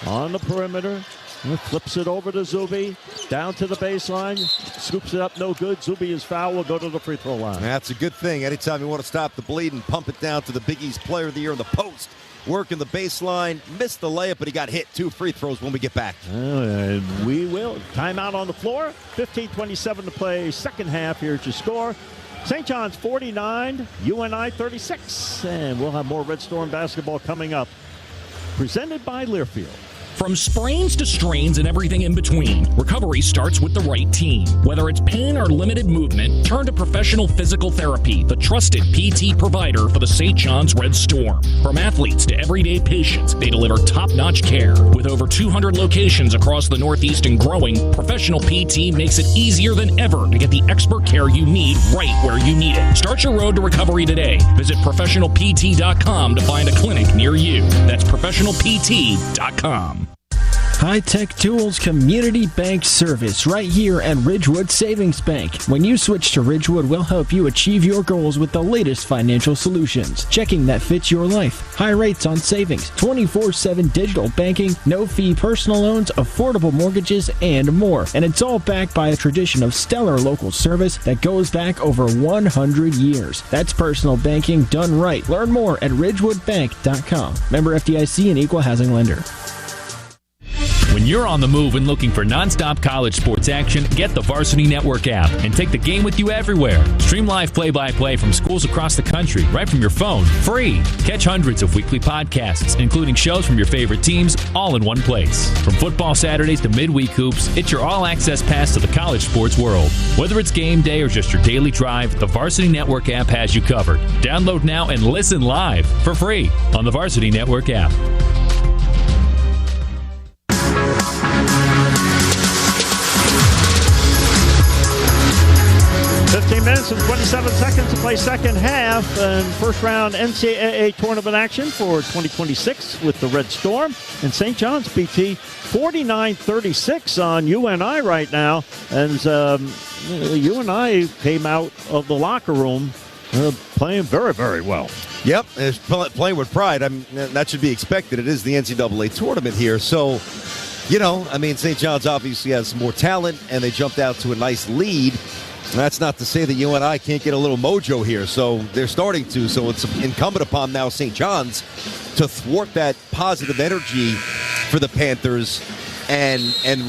on the perimeter. Flips it over to Zuby. Down to the baseline. Scoops it up. No good. Zuby is foul. Will go to the free throw line. That's a good thing. Anytime you want to stop the bleed and pump it down to the Big East Player of the Year in the post. Working the baseline. Missed the layup, but he got hit. 2 free throws when we get back. And we will. Timeout on the floor. 15:27 to play. Second half. Here's your score. St. John's 49, UNI 36. And we'll have more Red Storm basketball coming up. Presented by Learfield. From sprains to strains and everything in between, recovery starts with the right team. Whether it's pain or limited movement, turn to professional physical therapy, the trusted PT provider for the St. John's Red Storm. From athletes to everyday patients, they deliver top-notch care. With over 200 locations across the Northeast and growing, Professional PT makes it easier than ever to get the expert care you need right where you need it. Start your road to recovery today. Visit ProfessionalPT.com to find a clinic near you. That's ProfessionalPT.com. High-tech tools, community bank service right here at Ridgewood Savings Bank. When you switch to Ridgewood, we'll help you achieve your goals with the latest financial solutions. Checking that fits your life. High rates on savings, 24/7 digital banking, no-fee personal loans, affordable mortgages, and more. And it's all backed by a tradition of stellar local service that goes back over 100 years. That's personal banking done right. Learn more at ridgewoodbank.com. Member FDIC and equal housing lender. When you're on the move and looking for nonstop college sports action, get the Varsity Network app and take the game with you everywhere. Stream live play-by-play from schools across the country right from your phone, free. Catch hundreds of weekly podcasts, including shows from your favorite teams, all in one place. From football Saturdays to midweek hoops, it's your all-access pass to the college sports world. Whether it's game day or just your daily drive, the Varsity Network app has you covered. Download now and listen live for free on the Varsity Network app. 15 minutes and 27 seconds to play second half and first round NCAA tournament action for 2026 with the Red Storm. And St. John's PT 49-36 on UNI right now. As UNI came out of the locker room playing very, very well. Yep, it's playing with pride. I mean, that should be expected. It is the NCAA tournament here. So, St. John's obviously has more talent, and they jumped out to a nice lead. That's not to say that UNI can't get a little mojo here, so they're starting to. So it's incumbent upon now St. John's to thwart that positive energy for the Panthers and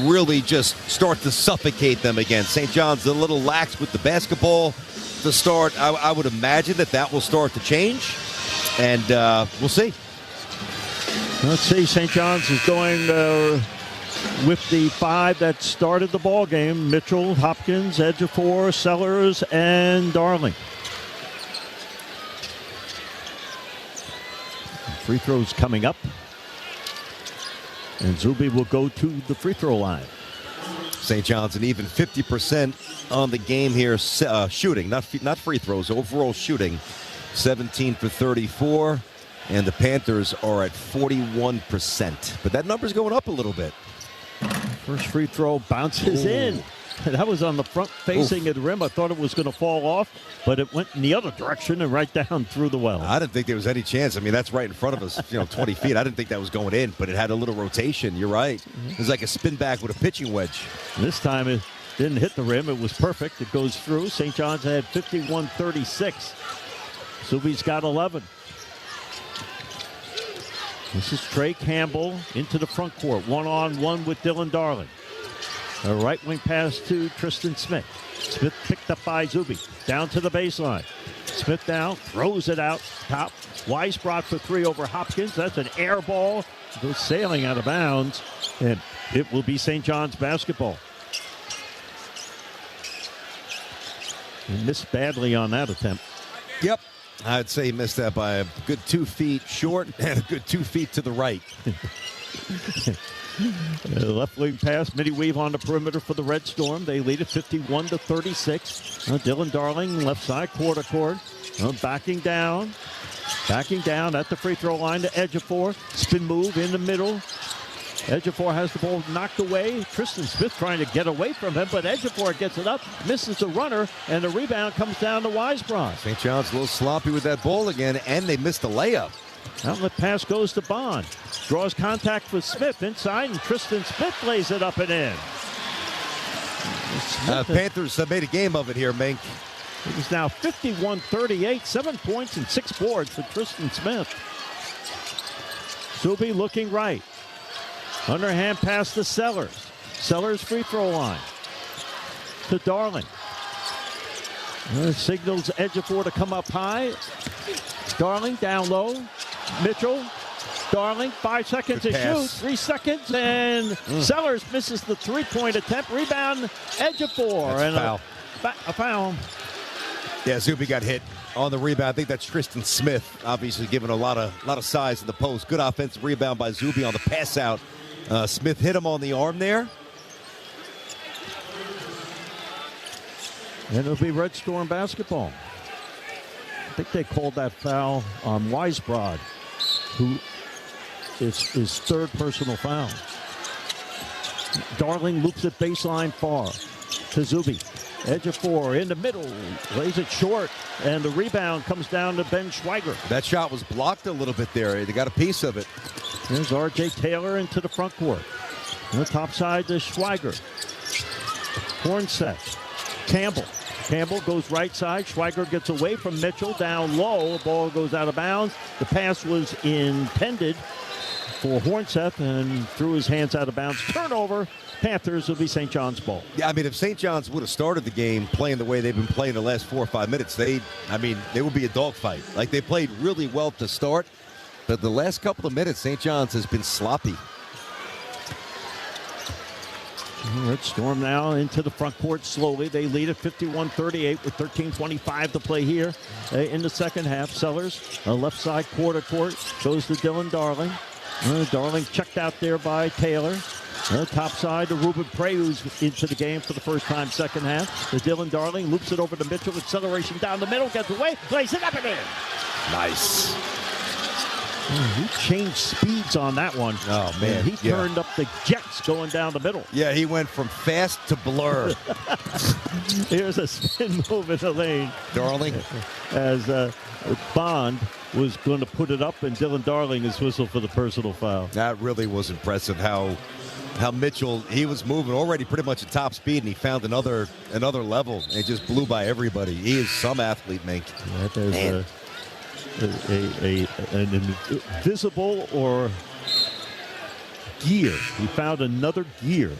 really just start to suffocate them again. St. John's a little lax with the basketball to start. I would imagine that will start to change, and we'll see. Let's see. St. John's is going with the 5 that started the ball game: Mitchell, Hopkins, Ejiofor, Sellers, and Darling. Free throws coming up. And Zuby will go to the free throw line. St. John's an even 50% on the game here, shooting, not free throws, overall shooting. 17 for 34, and the Panthers are at 41%. But that number's going up a little bit. First free throw bounces in. That was on the front facing of the rim. I thought it was going to fall off, but it went in the other direction and right down through the well. I didn't think there was any chance. I mean, that's right in front of us, 20 feet. I didn't think that was going in, but it had a little rotation. You're right. It was like a spin back with a pitching wedge. This time it didn't hit the rim. It was perfect. It goes through. St. John's had 51-36. Zuby's got 11. This is Trey Campbell into the front court. One-on-one with Dylan Darling. A right wing pass to Tristan Smith. Smith picked up by Zuby. Down to the baseline. Smith now throws it out top. Weisbrot for three over Hopkins. That's an air ball. Goes sailing out of bounds. And it will be St. John's basketball. He missed badly on that attempt. Yep. I'd say he missed that by a good 2 feet short and a good 2 feet to the right. Left wing pass, midi weave on the perimeter for the Red Storm. They lead it 51-36. Dylan Darling, left side, court. Backing down at the free throw line to Ejiofor. Spin move in the middle. Ejiofor has the ball knocked away. Tristan Smith trying to get away from him, but Ejiofor gets it up, misses the runner, and the rebound comes down to Weisbrot. St. John's a little sloppy with that ball again, and they missed a layup. Outlet pass goes to Bond. Draws contact with Smith inside, and Tristan Smith lays it up and in. Panthers made a game of it here, Mink. It is now 51-38, 7 points and 6 boards for Tristan Smith. Zuby looking right. Underhand pass to Sellers. Sellers free throw line. To Darling. Signals Ejiofor to come up high. Darling down low. Mitchell. Darling, 5 seconds to shoot. 3 seconds, and Sellers misses the three-point attempt. Rebound, Ejiofor. That's and foul. A foul. Yeah, Zuby got hit on the rebound. I think that's Tristan Smith, obviously given a lot of size in the post. Good offensive rebound by Zuby on the pass out. Smith hit him on the arm there. And it'll be Red Storm basketball. I think they called that foul on Weisbrot, who is his third personal foul. Darling loops it baseline far to Zuby. Ejiofor in the middle, lays it short, and the rebound comes down to Ben Schweiger. That shot was blocked a little bit there. They got a piece of it. There's R.J. Taylor into the front court. On the top side to Schweiger. Hornset. Campbell goes right side. Schweiger gets away from Mitchell down low. The ball goes out of bounds. The pass was intended for Hornset and threw his hands out of bounds. Turnover. Panthers will be St. John's ball. Yeah, I mean, if St. John's would have started the game playing the way they've been playing the last 4 or 5 minutes, they would be a dogfight. Like, they played really well to start, but the last couple of minutes, St. John's has been sloppy. Red Storm now into the front court slowly. They lead at 51-38 with 13:25 to play here in the second half. Sellers, left side court, goes to Dylan Darling. Darling checked out there by Taylor. Top side to Ruben Prey, who's into the game for the first time second half. The Dylan Darling loops it over to Mitchell. Acceleration down the middle, gets away, plays it up and in. Nice. He changed speeds on that one. Oh, man. He turned up the jets going down the middle. Yeah, he went from fast to blur. Here's a spin move in the lane. Darling. As Bond was going to put it up, and Dylan Darling is whistled for the personal foul. That really was impressive how Mitchell, he was moving already pretty much at top speed, and he found another level and just blew by everybody. He is some athlete, Mink. Yeah, there's an invisible or gear. He found another gear.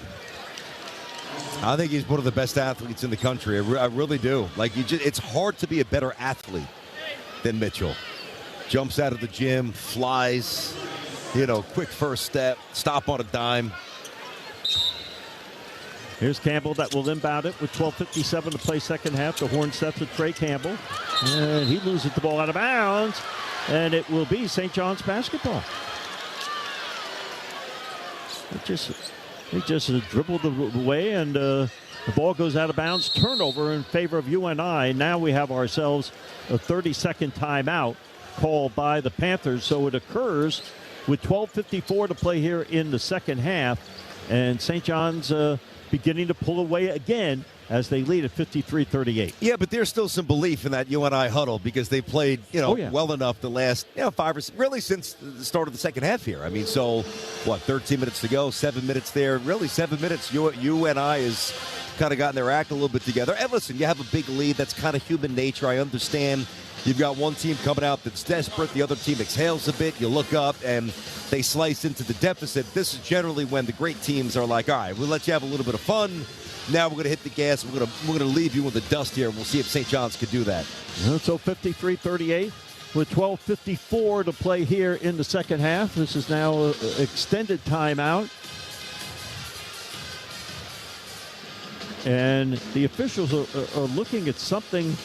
I think he's one of the best athletes in the country. I really do. Like, it's hard to be a better athlete than Mitchell. Jumps out of the gym, flies, quick first step, stop on a dime. Here's Campbell that will inbound it with 12:57 to play second half. The horn sets with Trey Campbell. And he loses the ball out of bounds. and it will be St. John's basketball. He just dribbled away, and the ball goes out of bounds. Turnover in favor of UNI. Now we have ourselves a 30-second timeout called by the Panthers. So it occurs with 12:54 to play here in the second half. And St. John's beginning to pull away again as they lead at 53-38. Yeah, but there's still some belief in that UNI huddle because they played, well enough the last, 5 or really since the start of the second half here. I mean, 13 minutes to go, 7 minutes there. Really 7 minutes. UNI has kind of gotten their act a little bit together. And listen, you have a big lead. That's kind of human nature. I understand. You've got one team coming out that's desperate. The other team exhales a bit. You look up, and they slice into the deficit. This is generally when the great teams are like, all right, we'll let you have a little bit of fun. Now we're going to hit the gas. We're going to leave you in the dust here, and we'll see if St. John's could do that. So 53-38 with 12:54 to play here in the second half. This is now an extended timeout. And the officials are looking at something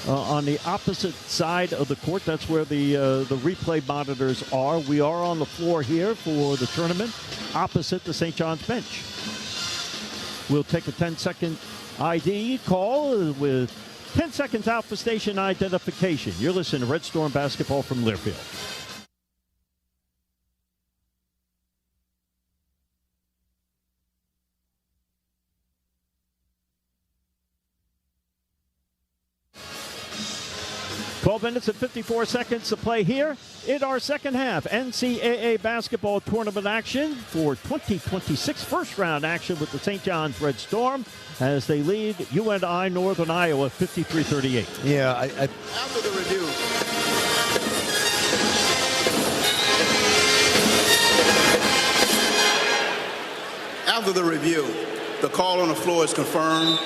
on the opposite side of the court. That's where the replay monitors are. We are on the floor here for the tournament, opposite the St. John's bench. We'll take a 10-second ID call with 10 seconds out for station identification. You're listening to Red Storm Basketball from Learfield. Minutes and 54 seconds to play here in our second half. NCAA basketball tournament action for 2026 first round action with the St. John's Red Storm as they lead UNI Northern Iowa 53-38. Yeah, after the review. After the review, the call on the floor is confirmed.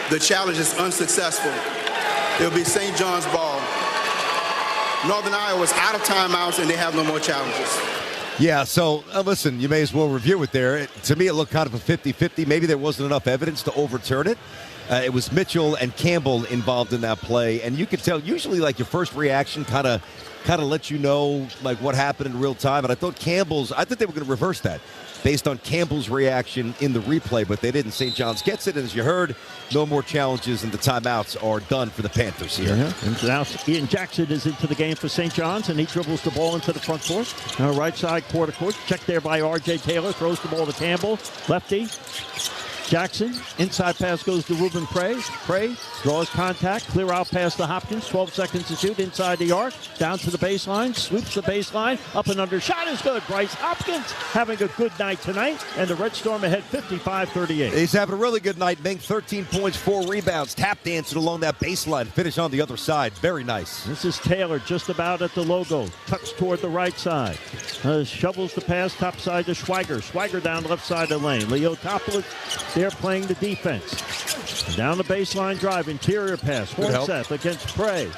The challenge is unsuccessful. It will be St. John's ball. Northern Iowa is out of timeouts, and they have no more challenges. Yeah, so listen, you may as well review it there. To me, it looked kind of a 50-50. Maybe there wasn't enough evidence to overturn it. It was Mitchell and Campbell involved in that play, and you could tell usually like your first reaction kind of lets you know like what happened in real time. And I thought they were going to reverse that based on Campbell's reaction in the replay, but they didn't. St. John's gets it, and as you heard, no more challenges, and the timeouts are done for the Panthers here. And now Ian Jackson is into the game for St. John's, and he dribbles the ball into the front court. Right side quarter court, checked there by R.J. Taylor, throws the ball to Campbell, lefty. Jackson, inside pass goes to Ruben Prey. Prey draws contact, clear out past the Hopkins, 12 seconds to shoot inside the arc, down to the baseline, sweeps the baseline, up and under, shot is good. Bryce Hopkins having a good night tonight, and the Red Storm ahead 55-38. He's having a really good night, Mink, 13 points, 4 rebounds, tap dancing along that baseline, finish on the other side, very nice. This is Taylor just about at the logo, tucks toward the right side, shovels the pass top side to Schweiger. Schweiger down left side of the lane. Leotopoulos there playing the defense. Down the baseline drive, interior pass. Hornseth against Prey.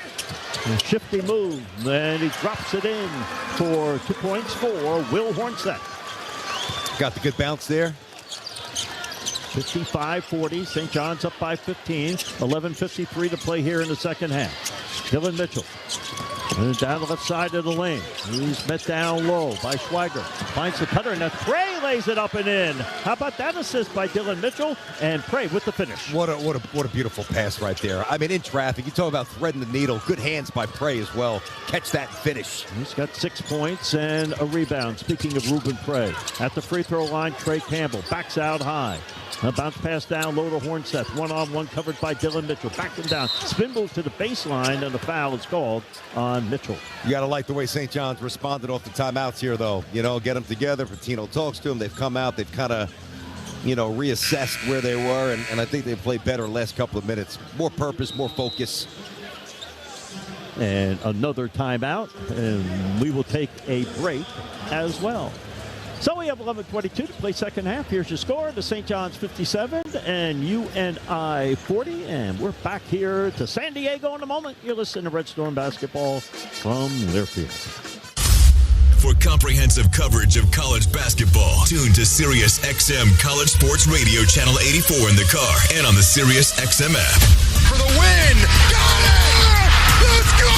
A shifty move, and he drops it in for 2 points for Will Hornseth. Got the good bounce there. 55-40. St. John's up by 15. 11:53 to play here in the second half. Dylan Mitchell. And down the left side of the lane. He's met down low by Schweiger. Finds the cutter, and that's Prey lays it up and in. How about that assist by Dylan Mitchell? And Prey with the finish. What a beautiful pass right there. I mean, in traffic, you talk about threading the needle. Good hands by Prey as well. Catch that and finish. He's got 6 points and a rebound. Speaking of Ruben Prey. At the free throw line, Trey Campbell backs out high. A bounce pass down low to Hornseth. One-on-one covered by Dylan Mitchell. Back him down. Spin move to the baseline, and the foul is called on Mitchell. You got to like the way St. John's responded off the timeouts here, though. Get them together. Patino talks to them. They've come out. They've kind of, reassessed where they were, and I think they played better the last couple of minutes. More purpose, more focus. And another timeout, and we will take a break as well. So we have 11:22 to play second half. Here's your score. The St. John's 57 and UNI 40. And we're back here to San Diego in a moment. You're listening to Red Storm Basketball from Learfield. For comprehensive coverage of college basketball, tune to Sirius XM College Sports Radio Channel 84 in the car and on the Sirius XM app. For the win! Got it! Let's go!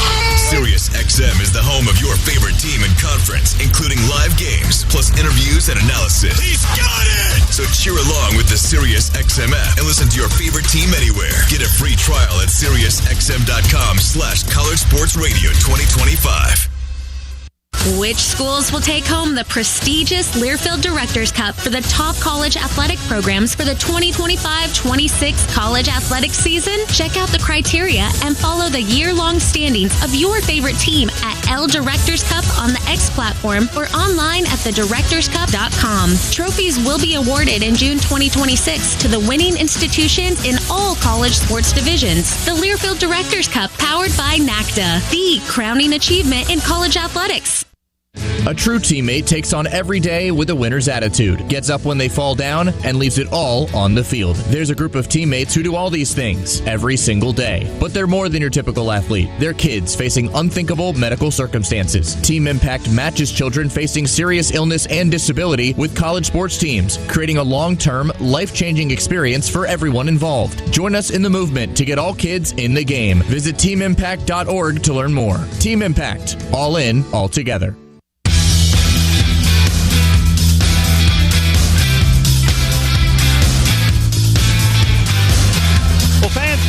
Sirius XM SiriusXM is the home of your favorite team and conference, including live games, plus interviews and analysis. He's got it! So cheer along with the SiriusXM app and listen to your favorite team anywhere. Get a free trial at SiriusXM.com/College Sports Radio 2025. Which schools will take home the prestigious Learfield Directors Cup for the top college athletic programs for the 2025-26 college athletic season? Check out the criteria and follow the year-long standings of your favorite team at L Directors Cup on the X platform or online at thedirectorscup.com. Trophies will be awarded in June 2026 to the winning institutions in all college sports divisions. The Learfield Directors Cup, powered by NACDA, the crowning achievement in college athletics. A true teammate takes on every day with a winner's attitude, gets up when they fall down, and leaves it all on the field. There's a group of teammates who do all these things every single day. But they're more than your typical athlete. They're kids facing unthinkable medical circumstances. Team Impact matches children facing serious illness and disability with college sports teams, creating a long-term, life-changing experience for everyone involved. Join us in the movement to get all kids in the game. Visit teamimpact.org to learn more. Team Impact. All in, all together.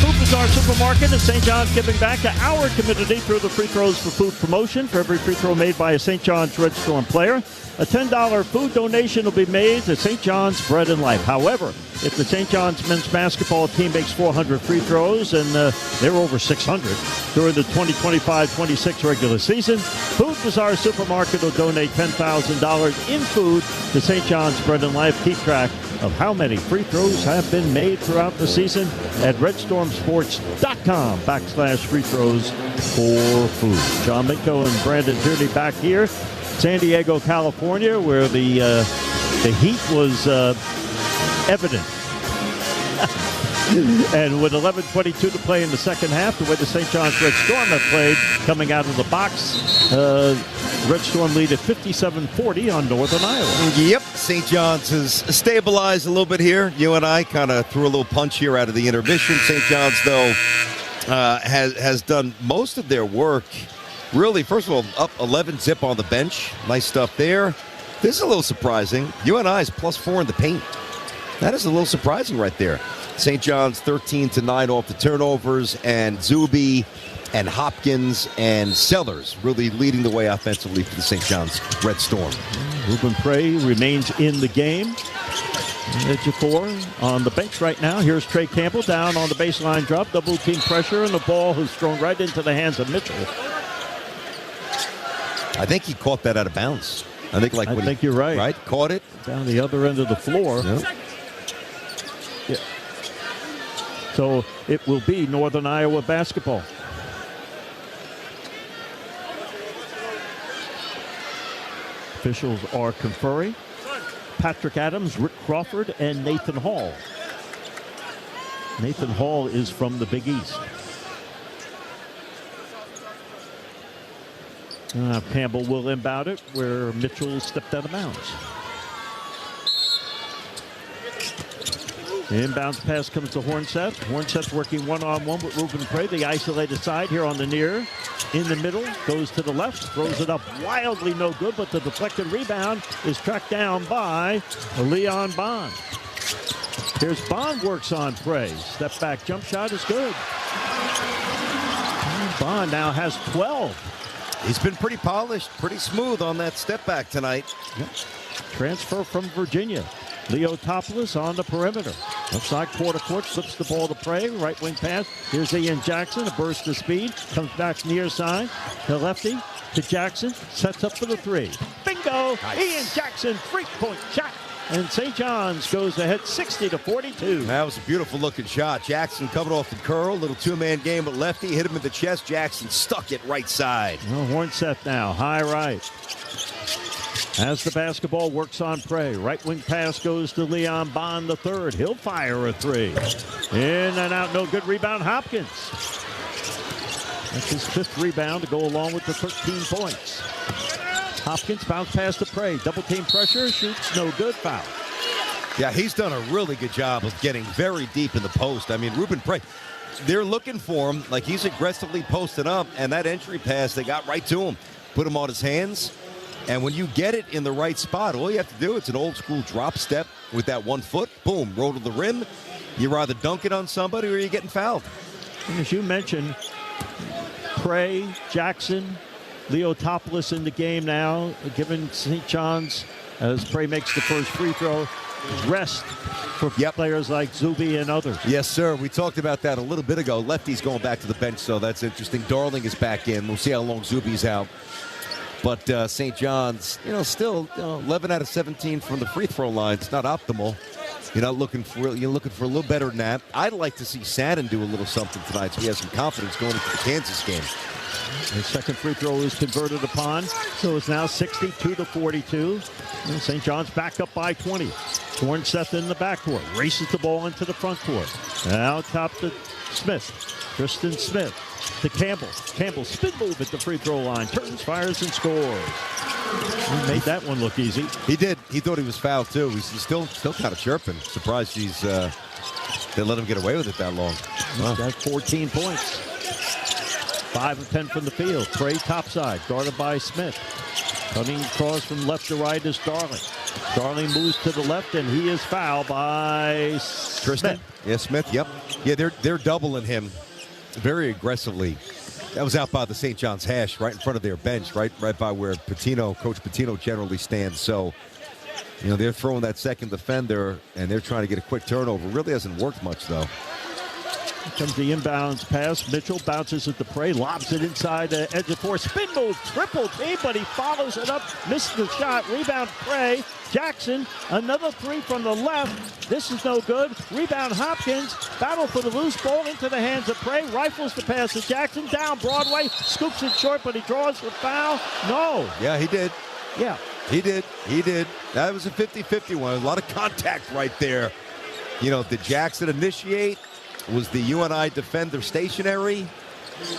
Food Bazaar Supermarket in St. John's giving back to our community through the Free Throws for Food promotion. For every free throw made by a St. John's Red Storm player, a $10 food donation will be made to St. John's Bread and Life. However, if the St. John's men's basketball team makes 400 free throws, and they're over 600 during the 2025-26 regular season, Food Bazaar Supermarket will donate $10,000 in food to St. John's Bread and Life. Keep track of how many free throws have been made throughout the season at redstormsports.com/free throws for food. John Minko and Brandon Tierney back here, San Diego, California, where the heat was evident. And with 11:22 to play in the second half, the way the St. John's Red Storm have played coming out of the box, Red Storm lead at 57-40 on Northern Iowa. Yep, St. John's has stabilized a little bit here. You and I kind of threw a little punch here out of the intermission. St. John's, though, has done most of their work. Really, first of all, up 11 zip on the bench. Nice stuff there. This is a little surprising. UNI is +4 in the paint. That is a little surprising right there. St. John's 13-9 off the turnovers, and Zuby and Hopkins and Sellers really leading the way offensively for the St. John's Red Storm. Ruben Prey remains in the game. Ejiofor on the bench right now. Here's Trey Campbell down on the baseline drop. Double team pressure, and the ball is thrown right into the hands of Mitchell. I think he caught that out of bounds. I think you're right. Right? Caught it. Down the other end of the floor. Yep. Yeah. So it will be Northern Iowa basketball. Officials are conferring. Patrick Adams, Rick Crawford, and Nathan Hall. Nathan Hall is from the Big East. Campbell will inbound it where Mitchell stepped out of bounds. The inbounds pass comes to Hornseth. Hornseth working one-on-one with Ruben Prey. The isolated side here on the near. In the middle, goes to the left, throws it up wildly, no good, but the deflected rebound is tracked down by Leon Bond. Here's Bond, works on Prey. Step back jump shot is good. Bond now has 12. He's been pretty polished, pretty smooth on that step back tonight. Yep. Transfer from Virginia. Leo Topless on the perimeter. Left side quarter court, slips the ball to Prey. Right wing pass. Here's Ian Jackson, a burst of speed. Comes back near side. To lefty, to Jackson. Sets up for the three. Bingo! Nice. Ian Jackson, three-point shot. And St. John's goes ahead 60-42. That was a beautiful looking shot. Jackson covered off the curl. Little two-man game with lefty. Hit him in the chest. Jackson stuck it right side. Well, Hornseth now, high right. As the basketball works on Prey. Right wing pass goes to Leon Bond, the third. He'll fire a three. In and out, no good. Rebound, Hopkins. That's his fifth rebound to go along with the 13 points. Hopkins bounce pass to Prey. Double team pressure, shoots, no good, foul. Yeah, he's done a really good job of getting very deep in the post. I mean, Ruben Prey, they're looking for him. Like, he's aggressively posted up, and that entry pass, they got right to him. Put him on his hands. And when you get it in the right spot, all you have to do, it's an old-school drop step with that 1 foot. Boom, roll to the rim. You're either dunking on somebody or you're getting fouled. And as you mentioned, Prey, Jackson, Leotopoulos in the game now, given St. John's, as Prey makes the first free throw, rest for players like Zuby and others. Yes, sir. We talked about that a little bit ago. Lefty's going back to the bench, so that's interesting. Darling is back in. We'll see how long Zuby's out. But St. John's, still 11 out of 17 from the free throw line. It's not optimal. You're looking for a little better than that. I'd like to see Sandin do a little something tonight, so he has some confidence going into the Kansas game. The second free throw is converted upon, so it's now 62-42. St. John's back up by 20. Hornseth in the backcourt, races the ball into the front court. Now top to Smith, Tristan Smith. To Campbell. Campbell spin move at the free throw line. Turns, fires, and scores. He made that one look easy. He did. He thought he was fouled, too. He's still kind of chirping. Surprised they let him get away with it that long. He's got 14 points. 5 of 10 from the field. Trey topside, guarded by Smith. Coming across from left to right is Darling. Darling moves to the left, and he is fouled by Tristan. Smith. Yeah, Smith, yep. Yeah, they're doubling him very aggressively. That was out by the St. John's hash, right in front of their bench, right by where Coach Patino generally stands. So, they're throwing that second defender, and they're trying to get a quick turnover. Really hasn't worked much, though. Here comes the inbounds pass. Mitchell bounces at the Prey, lobs it inside the edge of four. Spin move, triple team, but he follows it up, misses the shot. Rebound Prey. Jackson, another three from the left. This is no good. Rebound Hopkins. Battle for the loose ball into the hands of Prey. Rifles the pass to Jackson. Down Broadway. Scoops it short, but he draws the foul. No. Yeah, he did. Yeah. He did. That was a 50-50 one. A lot of contact right there. Did Jackson initiate? Was the UNI defender stationary?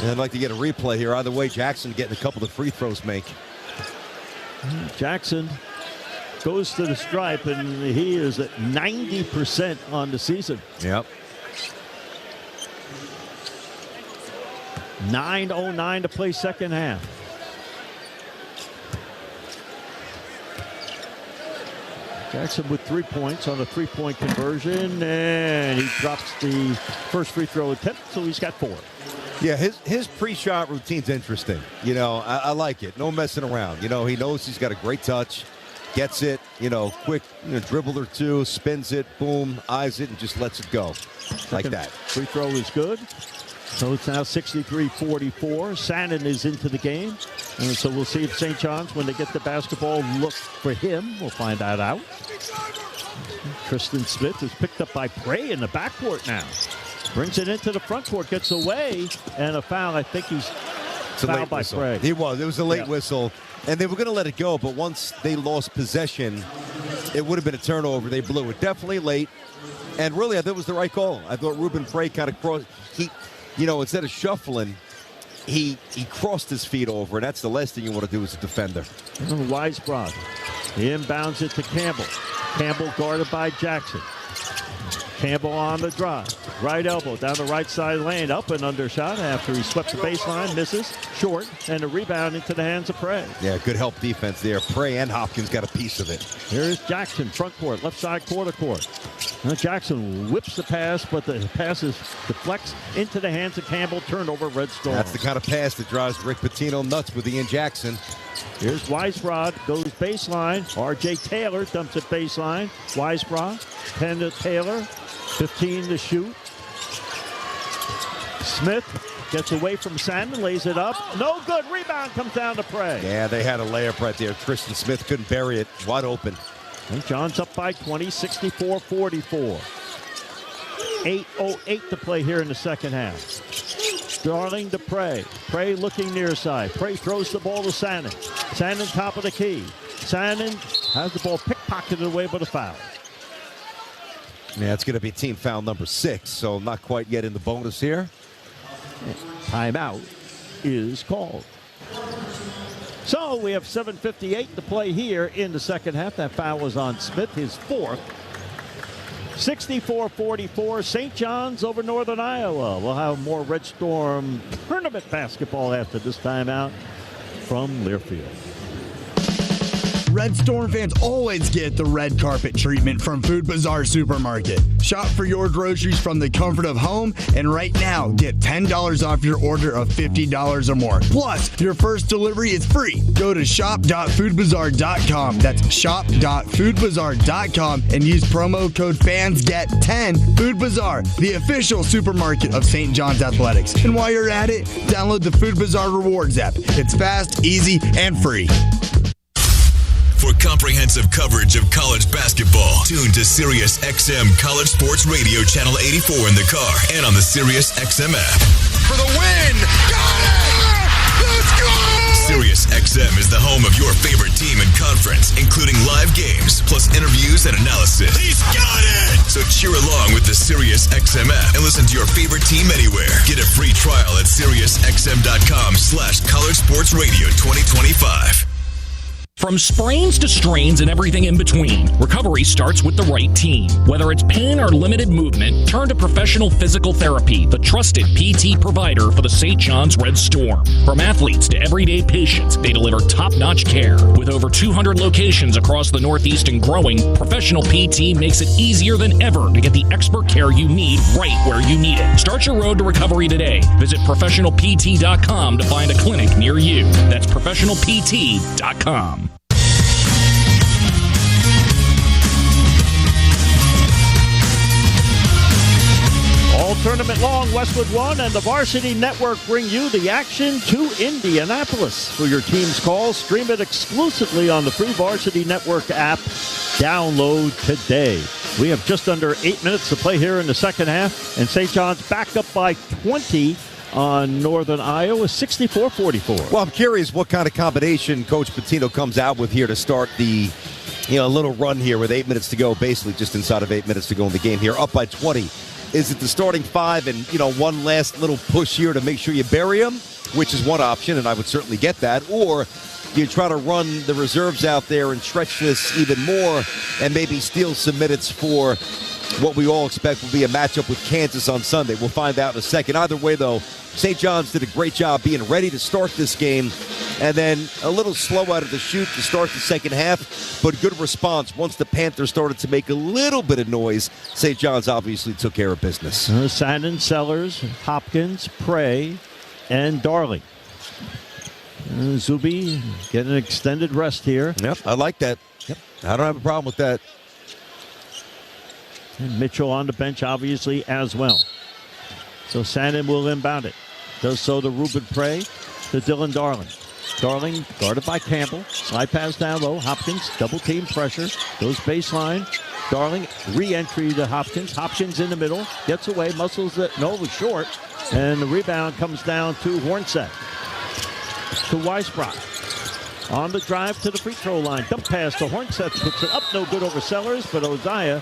And I'd like to get a replay here. Either way, Jackson getting a couple of free throws make. Jackson goes to the stripe, and he is at 90% on the season. Yep. 9:09 to play second half. Jackson with 3 points on a three-point conversion, and he drops the first free throw attempt, so he's got 4. Yeah, his pre-shot routine's interesting. I like it. No messing around. He knows he's got a great touch, gets it, quick dribble or two, spins it, boom, eyes it, and just lets it go like that. Free throw is good. So it's now 63-44. Sandin is into the game. And so we'll see if St. John's, when they get the basketball, look for him. We'll find that out. Tristan Smith is picked up by Prey in the backcourt now. Brings it into the front court, gets away, and a foul. I think he's fouled by Prey. He was. It was a late whistle. And they were going to let it go, but once they lost possession, it would have been a turnover. They blew it. Definitely late. And really, I thought it was the right call. I thought Ruben Prey kind of crossed. Instead of shuffling, he crossed his feet over, and that's the last thing you want to do as a defender. Weisbrod. He inbounds it to Campbell. Campbell guarded by Jackson. Campbell on the drive. Right elbow down the right side lane. Up and under shot after he swept the baseline. Misses. Short. And a rebound into the hands of Prey. Yeah, good help defense there. Prey and Hopkins got a piece of it. Here's Jackson. Front court. Left side quarter court. Now Jackson whips the pass, but the pass deflects into the hands of Campbell. Turnover, Red Storm. That's the kind of pass that drives Rick Pitino nuts with Ian Jackson. Here's Weisbrod. Goes baseline. R.J. Taylor dumps it baseline. Weisbrod. 10 to Taylor. 15 to shoot. Smith gets away from Sandin, lays it up. No good. Rebound comes down to Prey. Yeah, they had a layup right there. Tristan Smith couldn't bury it. Wide open. St. John's up by 20, 64-44. 8:08 to play here in the second half. Darling to Prey. Prey looking near side. Prey throws the ball to Sandin. Sandin top of the key. Sandin has the ball pickpocketed away but a foul. Yeah, it's going to be team foul number 6, so not quite yet in the bonus here. Timeout is called. So we have 7:58 to play here in the second half. That foul was on Smith, his 4th. 64-44, St. John's over Northern Iowa. We'll have more Red Storm tournament basketball after this timeout from Learfield. Red Storm fans always get the red carpet treatment from Food Bazaar Supermarket. Shop for your groceries from the comfort of home, and right now, get $10 off your order of $50 or more. Plus, your first delivery is free. Go to shop.foodbazaar.com. That's shop.foodbazaar.com and use promo code FANSGET10. Food Bazaar, the official supermarket of St. John's Athletics. And while you're at it, download the Food Bazaar Rewards app. It's fast, easy, and free. For comprehensive coverage of college basketball, tune to Sirius XM College Sports Radio Channel 84 in the car and on the Sirius XM app. For the win! Got it! Let's go! Sirius XM is the home of your favorite team and conference, including live games, plus interviews and analysis. He's got it! So cheer along with the Sirius XM app and listen to your favorite team anywhere. Get a free trial at SiriusXM.com/College Sports Radio 2025. From sprains to strains and everything in between, recovery starts with the right team. Whether it's pain or limited movement, turn to professional physical therapy, the trusted PT provider for the St. John's Red Storm. From athletes to everyday patients, they deliver top-notch care. With over 200 locations across the Northeast and growing, professional PT makes it easier than ever to get the expert care you need right where you need it. Start your road to recovery today. Visit professionalpt.com to find a clinic near you. That's professionalpt.com. All tournament long, Westwood One and the Varsity Network bring you the action to Indianapolis. For your team's calls, stream it exclusively on the free Varsity Network app. Download today. We have just under 8 minutes to play here in the second half, and St. John's back up by 20 on Northern Iowa, 64-44. Well, I'm curious what kind of combination Coach Patino comes out with here to start the little run here with 8 minutes to go, basically just inside of 8 minutes to go in the game here, up by 20. Is it the starting five and, one last little push here to make sure you bury them, which is one option, and I would certainly get that, or do you try to run the reserves out there and stretch this even more and maybe steal some minutes for what we all expect will be a matchup with Kansas on Sunday? We'll find out in a second. Either way, though, St. John's did a great job being ready to start this game, and then a little slow out of the chute to start the second half, but good response. Once the Panthers started to make a little bit of noise, St. John's obviously took care of business. Sandin, Sellers, Hopkins, Prey, and Darling. Zuby getting an extended rest here. Yep, I like that. Yep, I don't have a problem with that. And Mitchell on the bench, obviously, as well. So Sandin will inbound it. Does so to Ruben Prey, to Dylan Darling. Darling guarded by Campbell. Slide pass down low. Hopkins, double team pressure. Goes baseline. Darling, re-entry to Hopkins. Hopkins in the middle. Gets away, muscles it. No, it was short. And the rebound comes down to Hornset. To Weisbrot. On the drive to the free throw line. Dump pass to Hornset. Puts it up, no good over Sellers, but Oziah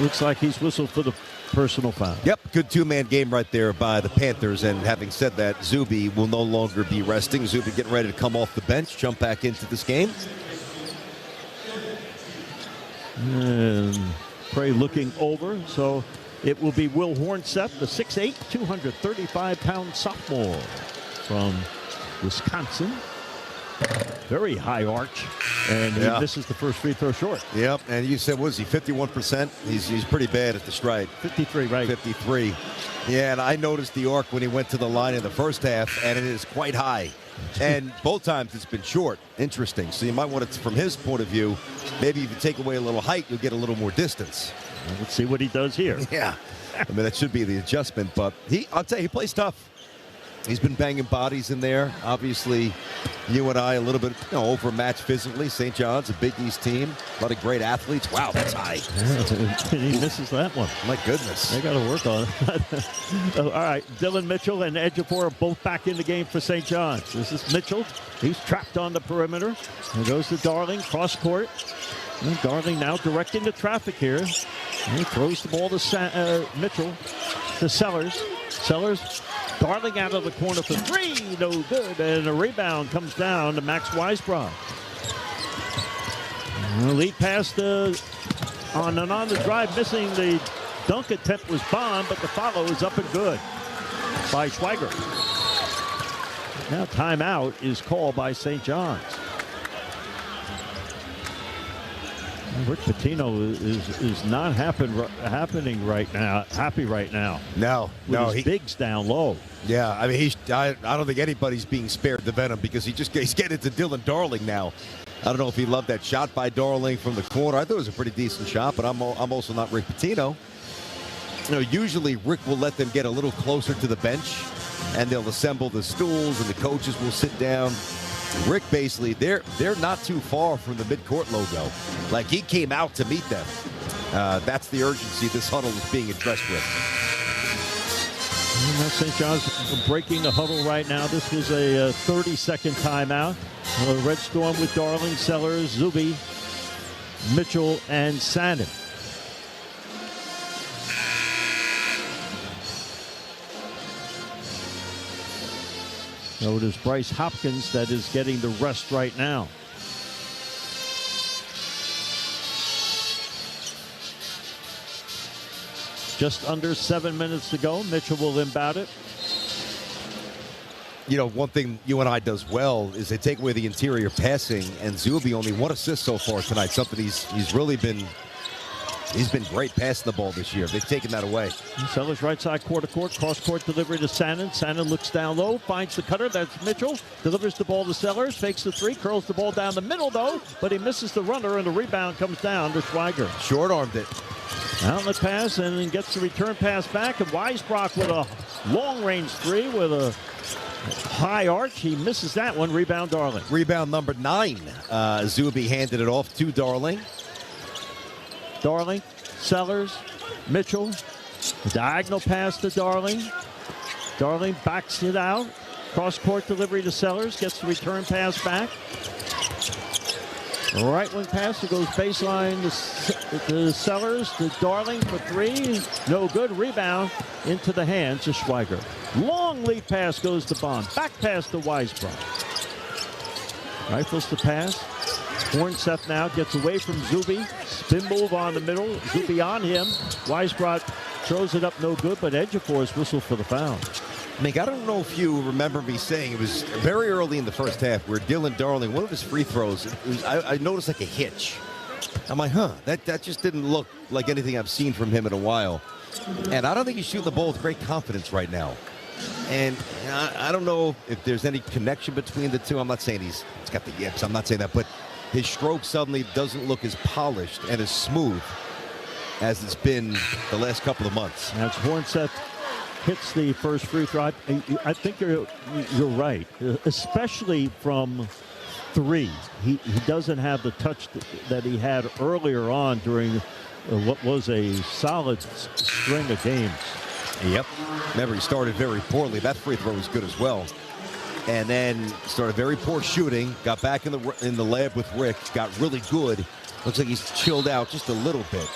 looks like he's whistled for the personal foul. Yep, good two-man game right there by the Panthers. And having said that, Zuby will no longer be resting. Zuby getting ready to come off the bench, jump back into this game. And Prey looking over, so it will be Will Hornset, the 6'8", 235-pound sophomore from Wisconsin. Very high arch, and he misses the first free throw short. Yep, and you said, what is he, 51%? He's pretty bad at the stride. 53, right. 53. Yeah, and I noticed the arc when he went to the line in the first half, and it is quite high. And both times it's been short. Interesting. So you might want to, from his point of view, maybe if you take away a little height, you'll get a little more distance. Well, let's see what he does here. Yeah. I mean, that should be the adjustment, but I'll tell you, he plays tough. He's been banging bodies in there. Obviously, you and I a little bit overmatched physically. St. John's, a Big East team. A lot of great athletes. Wow, that's high. He misses that one. My goodness. They got to work on it. All right, Dylan Mitchell and Ejiofor are both back in the game for St. John's. This is Mitchell. He's trapped on the perimeter. He goes to Darling, cross court. And Darling now directing the traffic here. And he throws the ball to Mitchell, to Sellers. Sellers, Darling out of the corner for three, no good, and a rebound comes down to Max Weisbrot. Lead pass to On the drive, missing the dunk attempt was Bond, but the follow is up and good by Schweiger. Now timeout is called by St. John's. Rick Patino is not happening right now. Happy right now. No, his bigs down low. Yeah, I mean, I don't think anybody's being spared the venom because he's getting to Dylan Darling now. I don't know if he loved that shot by Darling from the corner. I thought it was a pretty decent shot, but I'm also not Rick Pitino. Usually Rick will let them get a little closer to the bench, and they'll assemble the stools, and the coaches will sit down. Rick basically, they're not too far from the midcourt logo. Like, he came out to meet them. That's the urgency this huddle is being addressed with. St. John's breaking the huddle right now. This was a 30-second timeout. Red Storm with Darling, Sellers, Zuby, Mitchell, and Sandin. So it is Bryce Hopkins that is getting the rest right now. Just under 7 minutes to go. Mitchell will inbound it. One thing UNI does well is they take away the interior passing, and Zuby only 1 assist so far tonight. Something he's really been. He's been great passing the ball this year. They've taken that away. Sellers right side court to court. Cross-court delivery to Sandin. Sandin looks down low, finds the cutter. That's Mitchell. Delivers the ball to Sellers. Fakes the three. Curls the ball down the middle, though. But he misses the runner, and the rebound comes down to Schweiger. Short-armed it. Outlet pass, and then gets the return pass back. And Weisbrock with a long-range three with a high arch. He misses that one. Rebound, Darling. Rebound number 9. Zuby handed it off to Darling. Darling, Sellers, Mitchell. Diagonal pass to Darling. Darling backs it out. Cross-court delivery to Sellers. Gets the return pass back. Right wing pass. It goes baseline to Sellers. To Darling for three. No good. Rebound into the hands of Schweiger. Long lead pass goes to Bond. Back pass to Weisbrock. Rifles the pass. Hornseth now gets away from Zuby. Spin move on the middle. Zuby on him. Weisbrock throws it up, no good, but Ejiofor's whistle for the foul. Mick, I don't know if you remember me saying, it was very early in the first half where Dylan Darling, one of his free throws, I noticed like a hitch. I'm like, that just didn't look like anything I've seen from him in a while. And I don't think he's shooting the ball with great confidence right now. And I don't know if there's any connection between the two. I'm not saying he's got the yips. I'm not saying that. But his stroke suddenly doesn't look as polished and as smooth as it's been the last couple of months. As Hornseth hits the first free throw, I think you're right, especially from three. He doesn't have the touch that he had earlier on during what was a solid string of games. Yep. Remember, he started very poorly. That free throw was good as well. And then started very poor shooting. Got back in the lab with Rick. Got really good. Looks like he's chilled out just a little bit.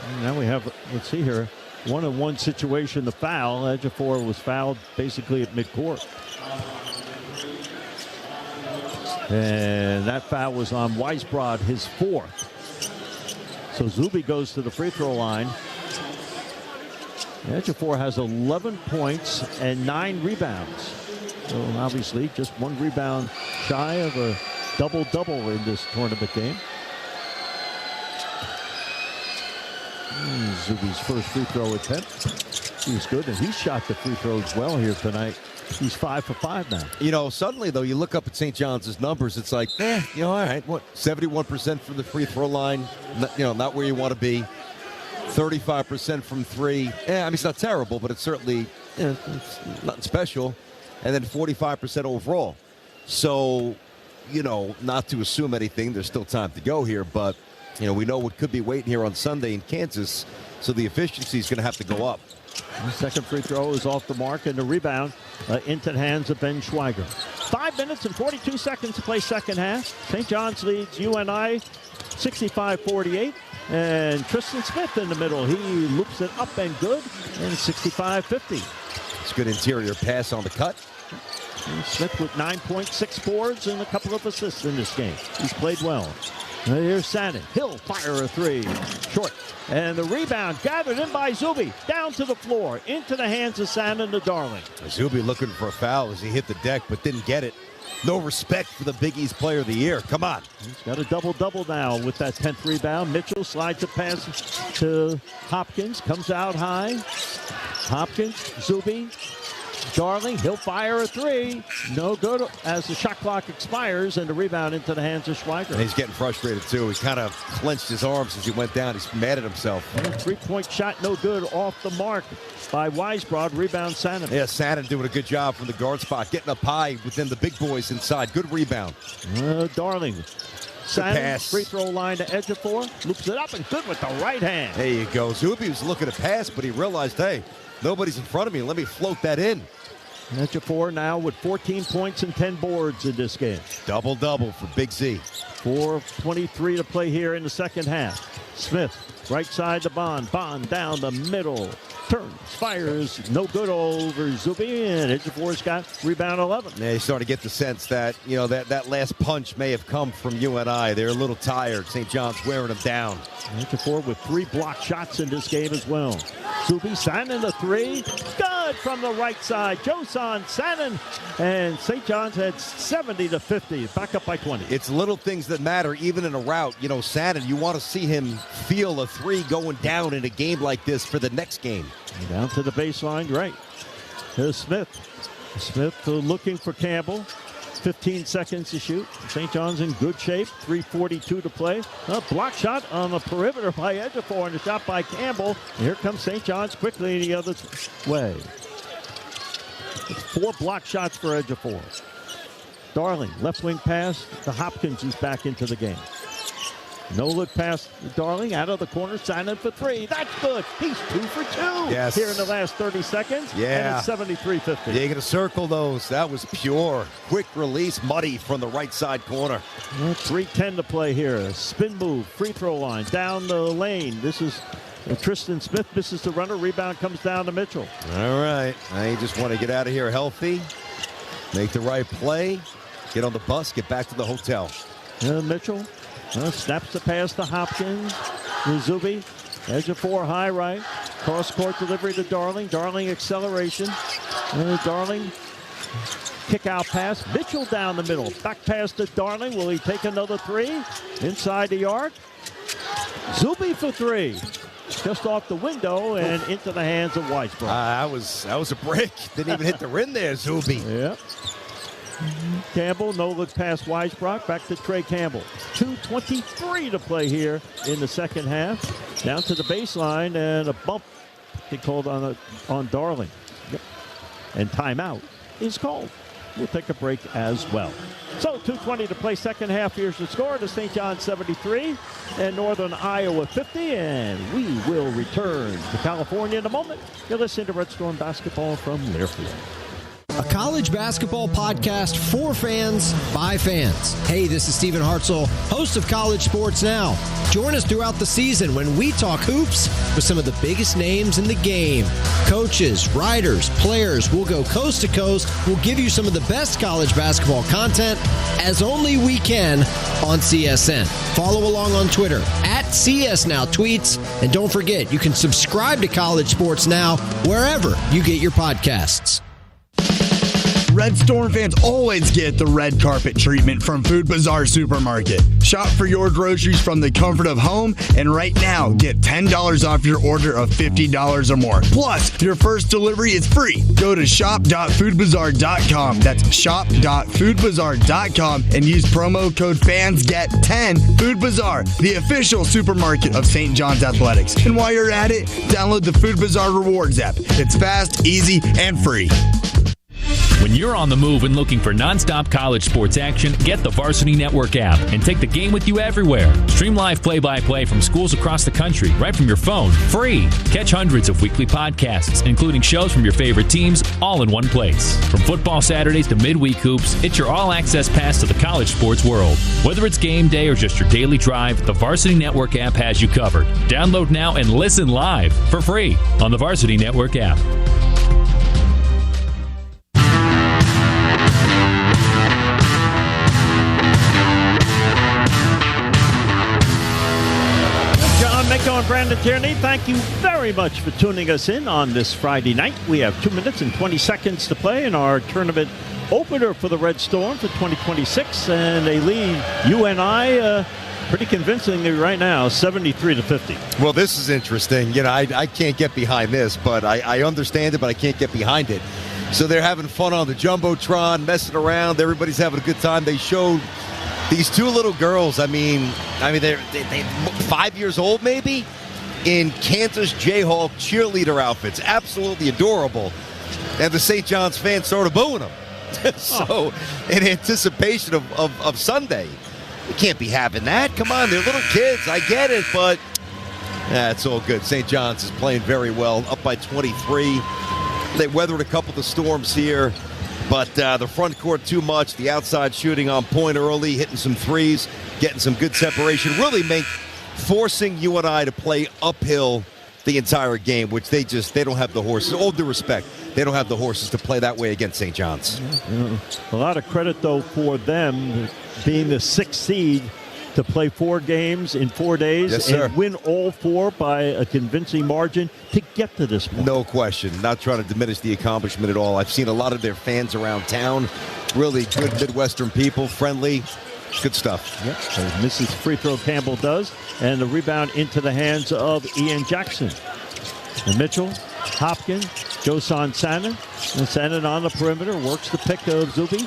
And now we have, let's see here, 1-on-1 situation. The foul. Ejiofor was fouled basically at midcourt. And that foul was on Weisbrod, his 4th. So Zuby goes to the free throw line. Ejiofor has 11 points and 9 rebounds. So obviously just 1 rebound shy of a double-double in this tournament game. Zuby's first free throw attempt. He's good, and he shot the free throws well here tonight. He's 5 for 5 now. Suddenly, though, you look up at St. John's numbers, it's like, all right, 71% from the free throw line, not where you want to be. 35% from 3. It's not terrible, but it's certainly it's nothing special. And then 45% overall. So, not to assume anything. There's still time to go here, but, we know what could be waiting here on Sunday in Kansas. So the efficiency is going to have to go up. The second free throw is off the mark, and the rebound into the hands of Ben Schweiger. 5 minutes and 42 seconds to play second half. St. John's leads UNI 65-48. And Tristan Smith in the middle. He loops it up and good, and 65-50. It's a good interior pass on the cut. And Smith with 9 points, 6 boards, and a couple of assists in this game. He's played well. Here's Sannon. He'll fire a three. Short. And the rebound gathered in by Zuby. Down to the floor. Into the hands of Sannon to Darling. Zuby looking for a foul as he hit the deck, but didn't get it. No respect for the Big East Player of the Year. Come on. He's got a double-double now with that 10th rebound. Mitchell slides a pass to Hopkins. Comes out high. Hopkins, Zuby, Darling, he'll fire a three. No good as the shot clock expires, and the rebound into the hands of Schweiger. And he's getting frustrated, too. He kind of clenched his arms as he went down. He's mad at himself. And a three-point shot, no good, off the mark by Weisbrod. Rebound, Sannon. Yeah, Sannon doing a good job from the guard spot, getting up high within the big boys inside. Good rebound. Darling. Sannon, free throw line to Ejiofor. Loops it up and good with the right hand. There you go. Zuby was looking to pass, but he realized, hey, nobody's in front of me. Let me float that in. Ejiofor now with 14 points and 10 boards in this game. Double-double for Big Z. 4:23 to play here in the second half. Smith, right side to Bond. Bond down the middle. Turns, fires, no good over Zuby, and Ejiofor's got rebound 11. Yeah, you starting to get the sense that, you know, that last punch may have come from UNI. They're a little tired. St. John's wearing them down. Ejiofor with 3 block shots in this game as well. Zuby, Sannon the three. Good from the right side. Josan, Sannon, and St. John's had 70-50. Back up by 20. It's little things that matter, even in a rout. You know, Sannon, you want to see him feel a three going down in a game like this for the next game. Down to the baseline, right. Here's Smith. Smith looking for Campbell. 15 seconds to shoot. St. John's in good shape. 3:42 to play. A block shot on the perimeter by Ejiofor and a shot by Campbell. Here comes St. John's quickly the other way. It's 4 block shots for Ejiofor. Darling, left wing pass to Hopkins, who's back into the game. No look pass Darling out of the corner. Sannon for 3. That's good. He's 2 for 2 yes. Here in the last 30 seconds. Yeah. And it's 73-50. Yeah, you're going to circle those. That was pure. Quick release, muddy from the right side corner. 3:10 to play here. Spin move, free throw line, down the lane. This is Tristan Smith misses the runner. Rebound comes down to Mitchell. All right. Now you just want to get out of here healthy, make the right play, get on the bus, get back to the hotel. Mitchell snaps the pass to Hopkins. Zuby. Ejiofor high right. Cross-court delivery to Darling. Darling acceleration. Darling kick out pass. Mitchell down the middle. Back pass to Darling. Will he take another 3? Inside the arc. Zuby for 3. Just off the window and into the hands of Weisbrod. That was a break. Didn't even hit the rim there, Zuby. Yep. Campbell, no look past Weisbrod. Back to Trey Campbell. 2:23 to play here in the second half. Down to the baseline and a bump he called on Darling. Yep. And timeout is called. We'll take a break as well. So 2:20 to play second half. Here's the score to St. John's 73 and Northern Iowa 50. And we will return to California in a moment. You're listening to Red Storm basketball from Learfield. A college basketball podcast for fans, by fans. Hey, this is Stephen Hartzell, host of College Sports Now. Join us throughout the season when we talk hoops with some of the biggest names in the game. Coaches, writers, players, we'll go coast to coast. We'll give you some of the best college basketball content as only we can on CSN. Follow along on Twitter @CSNowTweets. And don't forget, you can subscribe to College Sports Now wherever you get your podcasts. Red Storm fans always get the red carpet treatment from Food Bazaar Supermarket. Shop for your groceries from the comfort of home, and right now, get $10 off your order of $50 or more. Plus, your first delivery is free. Go to shop.foodbazaar.com. That's shop.foodbazaar.com and use promo code FANSGET10. Food Bazaar, the official supermarket of St. John's Athletics. And while you're at it, download the Food Bazaar Rewards app. It's fast, easy, and free. When you're on the move and looking for nonstop college sports action, get the Varsity Network app and take the game with you everywhere. Stream live play-by-play from schools across the country right from your phone, free. Catch hundreds of weekly podcasts, including shows from your favorite teams, all in one place. From football Saturdays to midweek hoops, it's your all-access pass to the college sports world. Whether it's game day or just your daily drive, the Varsity Network app has you covered. Download now and listen live for free on the Varsity Network app. Brandon Tierney. Thank you very much for tuning us in on this Friday night. We have 2 minutes and 20 seconds to play in our tournament opener for the Red Storm for 2026, and they lead UNI pretty convincingly right now, 73-50. Well, this is interesting. You know, I can't get behind this, but I understand it, but I can't get behind it. So they're having fun on the Jumbotron, messing around. Everybody's having a good time. They showed these two little girls, I mean they're 5 years old maybe, in Kansas Jayhawk cheerleader outfits. Absolutely adorable. And the St. John's fans started booing them. So, in anticipation of Sunday. We can't be having that. Come on, they're little kids. I get it, but it's all good. St. John's is playing very well, up by 23. They weathered a couple of the storms here, but the front court too much. The outside shooting on point early, hitting some threes, getting some good separation. Really forcing UNI to play uphill the entire game, which they don't have the horses. All due respect, they don't have the horses to play that way against St. John's. A lot of credit, though, for them being the 6th seed to play 4 games in 4 days. Yes, sir. And win all 4 by a convincing margin to get to this point. No question. Not trying to diminish the accomplishment at all. I've seen a lot of their fans around town. Really good Midwestern people, friendly. Good stuff. Yep. So Mrs. Free Throw Campbell does. And the rebound into the hands of Ian Jackson. And Mitchell, Hopkins, Josan Sanin. And Sanin on the perimeter works the pick of Zuby.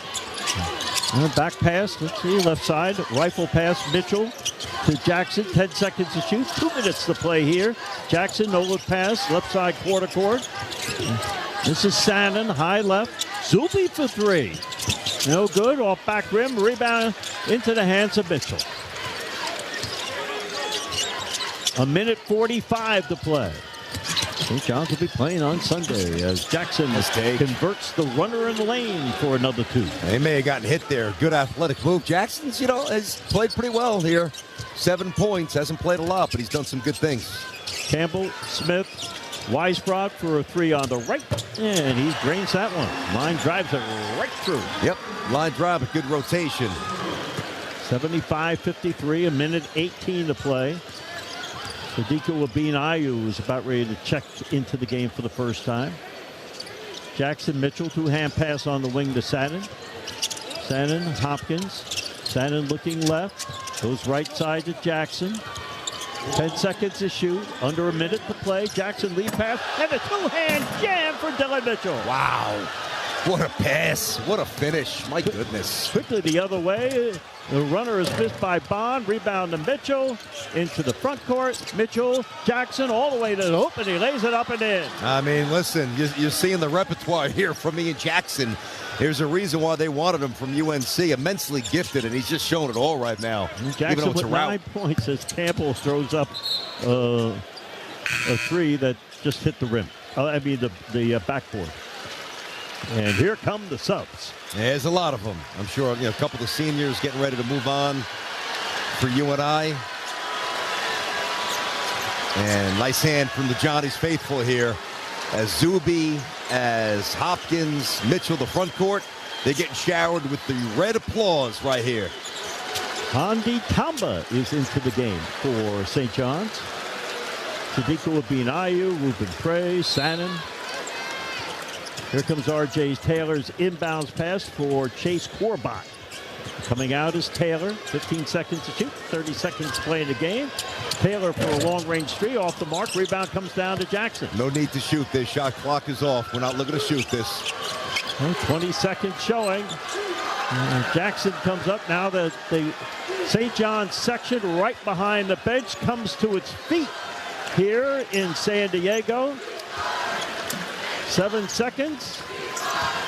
And back pass, let's see, left side. Rifle pass, Mitchell to Jackson. 10 seconds to shoot. 2 minutes to play here. Jackson, no look pass, left side quarter court. This is Sanin, high left. Zuby for 3. No good, off back rim. Rebound into the hands of Mitchell. 1:45 to play. St. John's will be playing on Sunday as Jackson converts the runner in the lane for another 2. They may have gotten hit there. Good athletic move. Jackson's, has played pretty well here. 7 points. Hasn't played a lot, but he's done some good things. Campbell, Smith, Weisbrod for a 3 on the right, and he drains that one. Line drives it right through. Yep, line drive, a good rotation. 75-53, 1:18 to play. Sadiko Abin-Ayu is about ready to check into the game for the first time. Jackson Mitchell, 2-hand pass on the wing to Sanin. Sanin, Hopkins. Sanin looking left. Goes right side to Jackson. 10 seconds to shoot. Under a minute to play. Jackson lead pass. And a 2-hand jam for Dylan Mitchell. Wow. What a pass. What a finish. My goodness. Quickly the other way. The runner is missed by Bond. Rebound to Mitchell. Into the front court. Mitchell, Jackson all the way to the hoop, and he lays it up and in. I mean, listen, you're seeing the repertoire here from Ian Jackson. There's a reason why they wanted him from UNC. Immensely gifted, and he's just showing it all right now. Jackson with 9 points as Campbell throws up a 3 that just hit the rim. The backboard. And here come the subs. There's a lot of them. I'm sure a couple of the seniors getting ready to move on for UNI. And nice hand from the Johnny's faithful here. As Zuby, as Hopkins, Mitchell, the front court, they're getting showered with the red applause right here. Handi Tamba is into the game for St. John's. Sadiko Abin-Ayu, Ruben Prey, Sanin. Here comes R.J. Taylor's inbounds pass for Chase Corbott. Coming out is Taylor. 15 seconds to shoot. 30 seconds to play in the game. Taylor for a long-range three off the mark. Rebound comes down to Jackson. No need to shoot this. Shot clock is off. We're not looking to shoot this. 20 seconds showing. Jackson comes up now. The St. John's section right behind the bench comes to its feet here in San Diego. 7 seconds.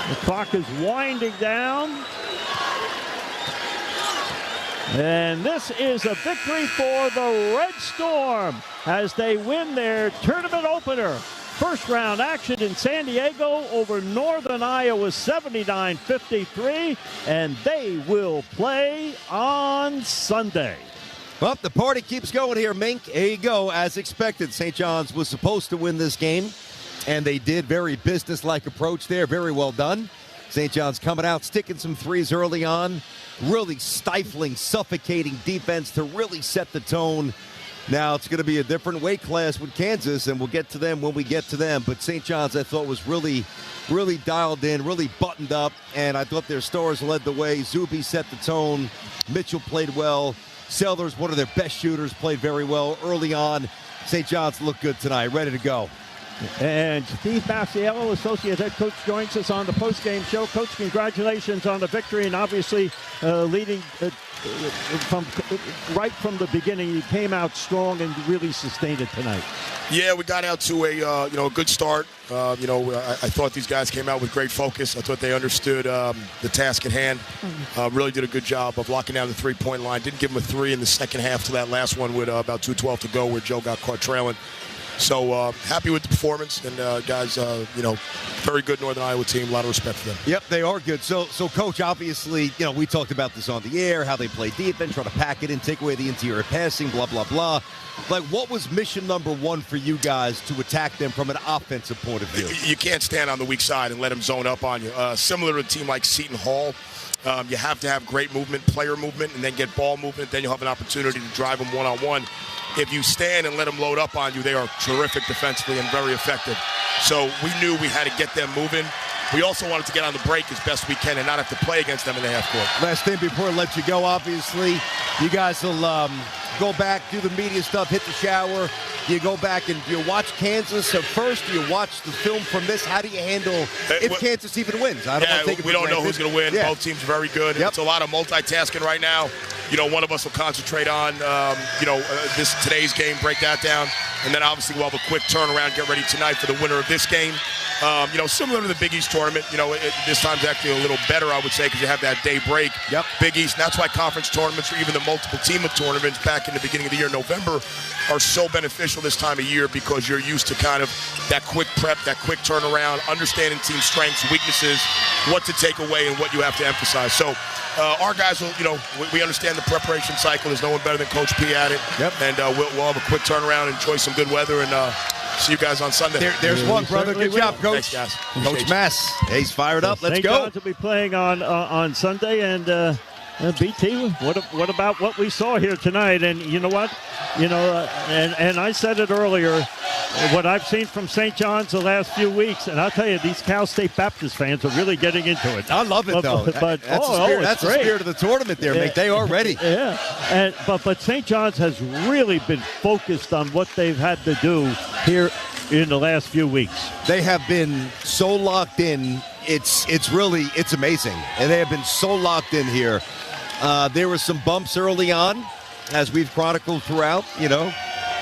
The clock is winding down. And this is a victory for the Red Storm as they win their tournament opener. First round action in San Diego over Northern Iowa 79-53, and they will play on Sunday. Well, the party keeps going here, Mink. There you go. As expected, St. John's was supposed to win this game, and they did. Very business-like approach there. Very well done. St. John's coming out, sticking some threes early on. Really stifling, suffocating defense to really set the tone Now it's going to be a different weight class with Kansas, and we'll get to them when we get to them. But St. John's, I thought, was really dialed in, really buttoned up, and I thought their stars led the way. Zuby set the tone. Mitchell played well. Sellers, one of their best shooters, played very well early on. St. John's looked good tonight, ready to go. And Steve Massiello, Associate Head Coach, joins us on the postgame show. Coach, congratulations on the victory, and obviously leading right from the beginning. You came out strong and really sustained it tonight. Yeah, we got out to a good start. I thought these guys came out with great focus. I thought they understood the task at hand. Really did a good job of locking down the three-point line. Didn't give them a three in the second half to that last one with about 2:12 to go where Joe got caught trailing. So happy with the performance, and guys, very good Northern Iowa team. A lot of respect for them. Yep, they are good. So Coach, obviously, we talked about this on the air, how they play defense, try to pack it in, take away the interior passing, blah, blah, blah. Like, what was mission number one for you guys to attack them from an offensive point of view? You can't stand on the weak side and let them zone up on you. Similar to a team like Seton Hall, you have to have great movement, player movement, and then get ball movement. Then you'll have an opportunity to drive them one-on-one. If you stand and let them load up on you, they are terrific defensively and very effective. So we knew we had to get them moving. We also wanted to get on the break as best we can and not have to play against them in the half court. Last thing before I let you go, obviously, you guys will go back, do the media stuff, hit the shower. You go back and you watch Kansas at first. You watch the film from this. How do you handle if Kansas even wins? We don't know who's going to win. Yeah. Both teams are very good. Yep. It's a lot of multitasking right now. One of us will concentrate on, today's game, break that down. And then obviously we'll have a quick turnaround, get ready tonight for the winner of this game. Similar to the Big East tournament, this time's actually a little better, I would say, because you have that day break. Yep. Big East, and that's why conference tournaments or even the multiple team of tournaments back in the beginning of the year, November, are so beneficial this time of year because you're used to kind of that quick prep, that quick turnaround, understanding team strengths, weaknesses, what to take away and what you have to emphasize. So our guys will, we understand the preparation cycle. There's no one better than Coach P at it. Yep. And we'll have a quick turnaround, enjoy some good weather, and see you guys on Sunday. There's one, brother. Good job, Coach. Thanks, guys. Coach Mass. He's fired up. Let's St. go. John's will be playing on Sunday, and BT, what about what we saw here tonight? And you know what? And I said it earlier, what I've seen from St. John's the last few weeks, and I'll tell you, these Cal State Baptist fans are really getting into it. I love it, though. But that's the spirit of the tournament there, mate. They are ready. Yeah. But St. John's has really been focused on what they've had to do here in the last few weeks. They have been so locked in. It's amazing. And they have been so locked in here. There were some bumps early on, as we've chronicled throughout,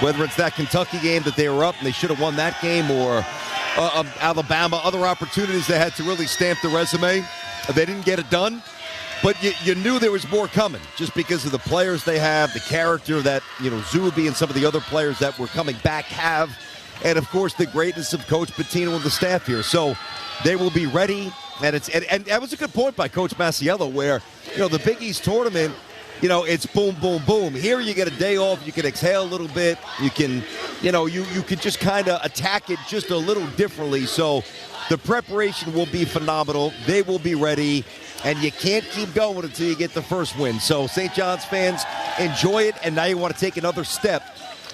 whether it's that Kentucky game that they were up and they should have won that game, or Alabama, other opportunities they had to really stamp the resume. They didn't get it done, but you knew there was more coming just because of the players they have, the character that, Zuby and some of the other players that were coming back have, and, of course, the greatness of Coach Patino and the staff here. So they will be ready, and that was a good point by Coach Massiello where, the Big East tournament, it's boom, boom, boom. Here you get a day off. You can exhale a little bit. You can, you can just kind of attack it just a little differently. So the preparation will be phenomenal. They will be ready, and you can't keep going until you get the first win. So St. John's fans, enjoy it, and now you want to take another step,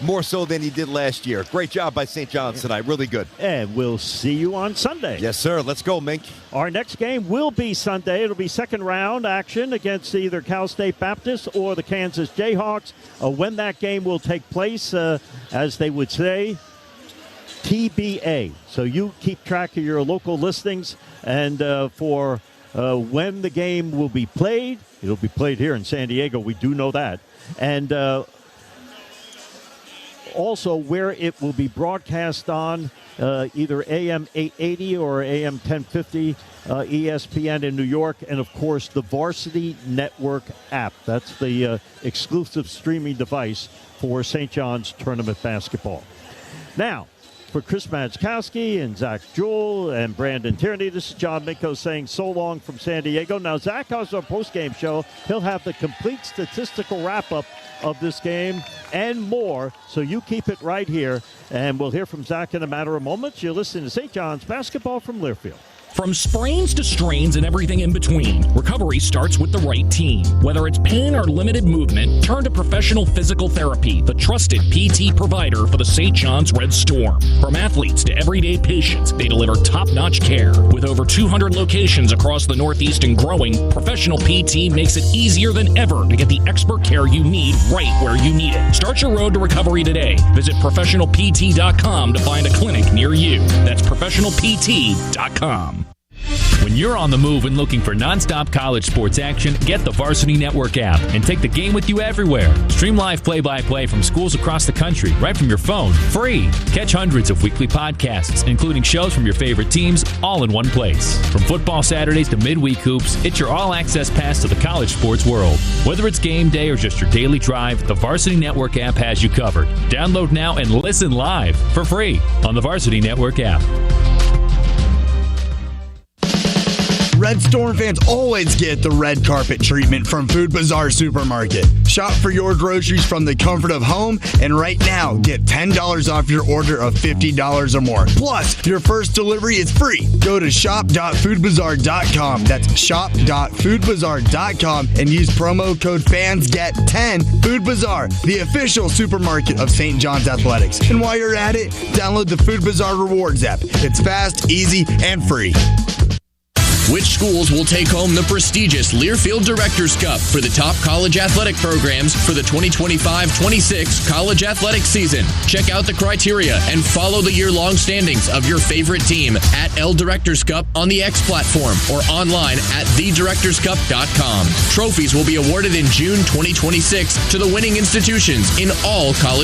more so than you did last year. Great job by St. John's tonight. Really good. And we'll see you on Sunday. Yes, sir. Let's go, Mink. Our next game will be Sunday. It'll be second round action against either Cal State Baptist or the Kansas Jayhawks. When that game will take place, as they would say, TBA. So you keep track of your local listings, and for when the game will be played, it'll be played here in San Diego. We do know that. And also where it will be broadcast on either AM 880 or AM 1050, ESPN in New York, and, of course, the Varsity Network app. That's the exclusive streaming device for St. John's tournament basketball. Now, for Chris Matskowski and Zach Jewell and Brandon Tierney, this is John Minko saying so long from San Diego. Now, Zach has our postgame show. He'll have the complete statistical wrap-up of this game and more, so you keep it right here, and we'll hear from Zach in a matter of moments. You're listening to St. John's Basketball from Learfield. From sprains to strains and everything in between, recovery starts with the right team. Whether it's pain or limited movement, turn to professional physical therapy, the trusted PT provider for the St. John's Red Storm. From athletes to everyday patients, they deliver top-notch care. With over 200 locations across the Northeast and growing, Professional PT makes it easier than ever to get the expert care you need right where you need it. Start your road to recovery today. Visit professionalpt.com to find a clinic near you. That's professionalpt.com. When you're on the move and looking for nonstop college sports action, get the Varsity Network app and take the game with you everywhere. Stream live play-by-play from schools across the country right from your phone, free. Catch hundreds of weekly podcasts, including shows from your favorite teams, all in one place. From football Saturdays to midweek hoops, it's your all-access pass to the college sports world. Whether it's game day or just your daily drive, the Varsity Network app has you covered. Download now and listen live for free on the Varsity Network app. Red Storm fans always get the red carpet treatment from Food Bazaar Supermarket. Shop for your groceries from the comfort of home, and right now, get $10 off your order of $50 or more. Plus, your first delivery is free. Go to shop.foodbazaar.com. That's shop.foodbazaar.com and use promo code FANSGET10. Food Bazaar, the official supermarket of St. John's Athletics. And while you're at it, download the Food Bazaar Rewards app. It's fast, easy, and free. Which schools will take home the prestigious Learfield Directors Cup for the top college athletic programs for the 2025-26 college athletic season? Check out the criteria and follow the year-long standings of your favorite team at L Directors Cup on the X platform or online at thedirectorscup.com. Trophies will be awarded in June 2026 to the winning institutions in all college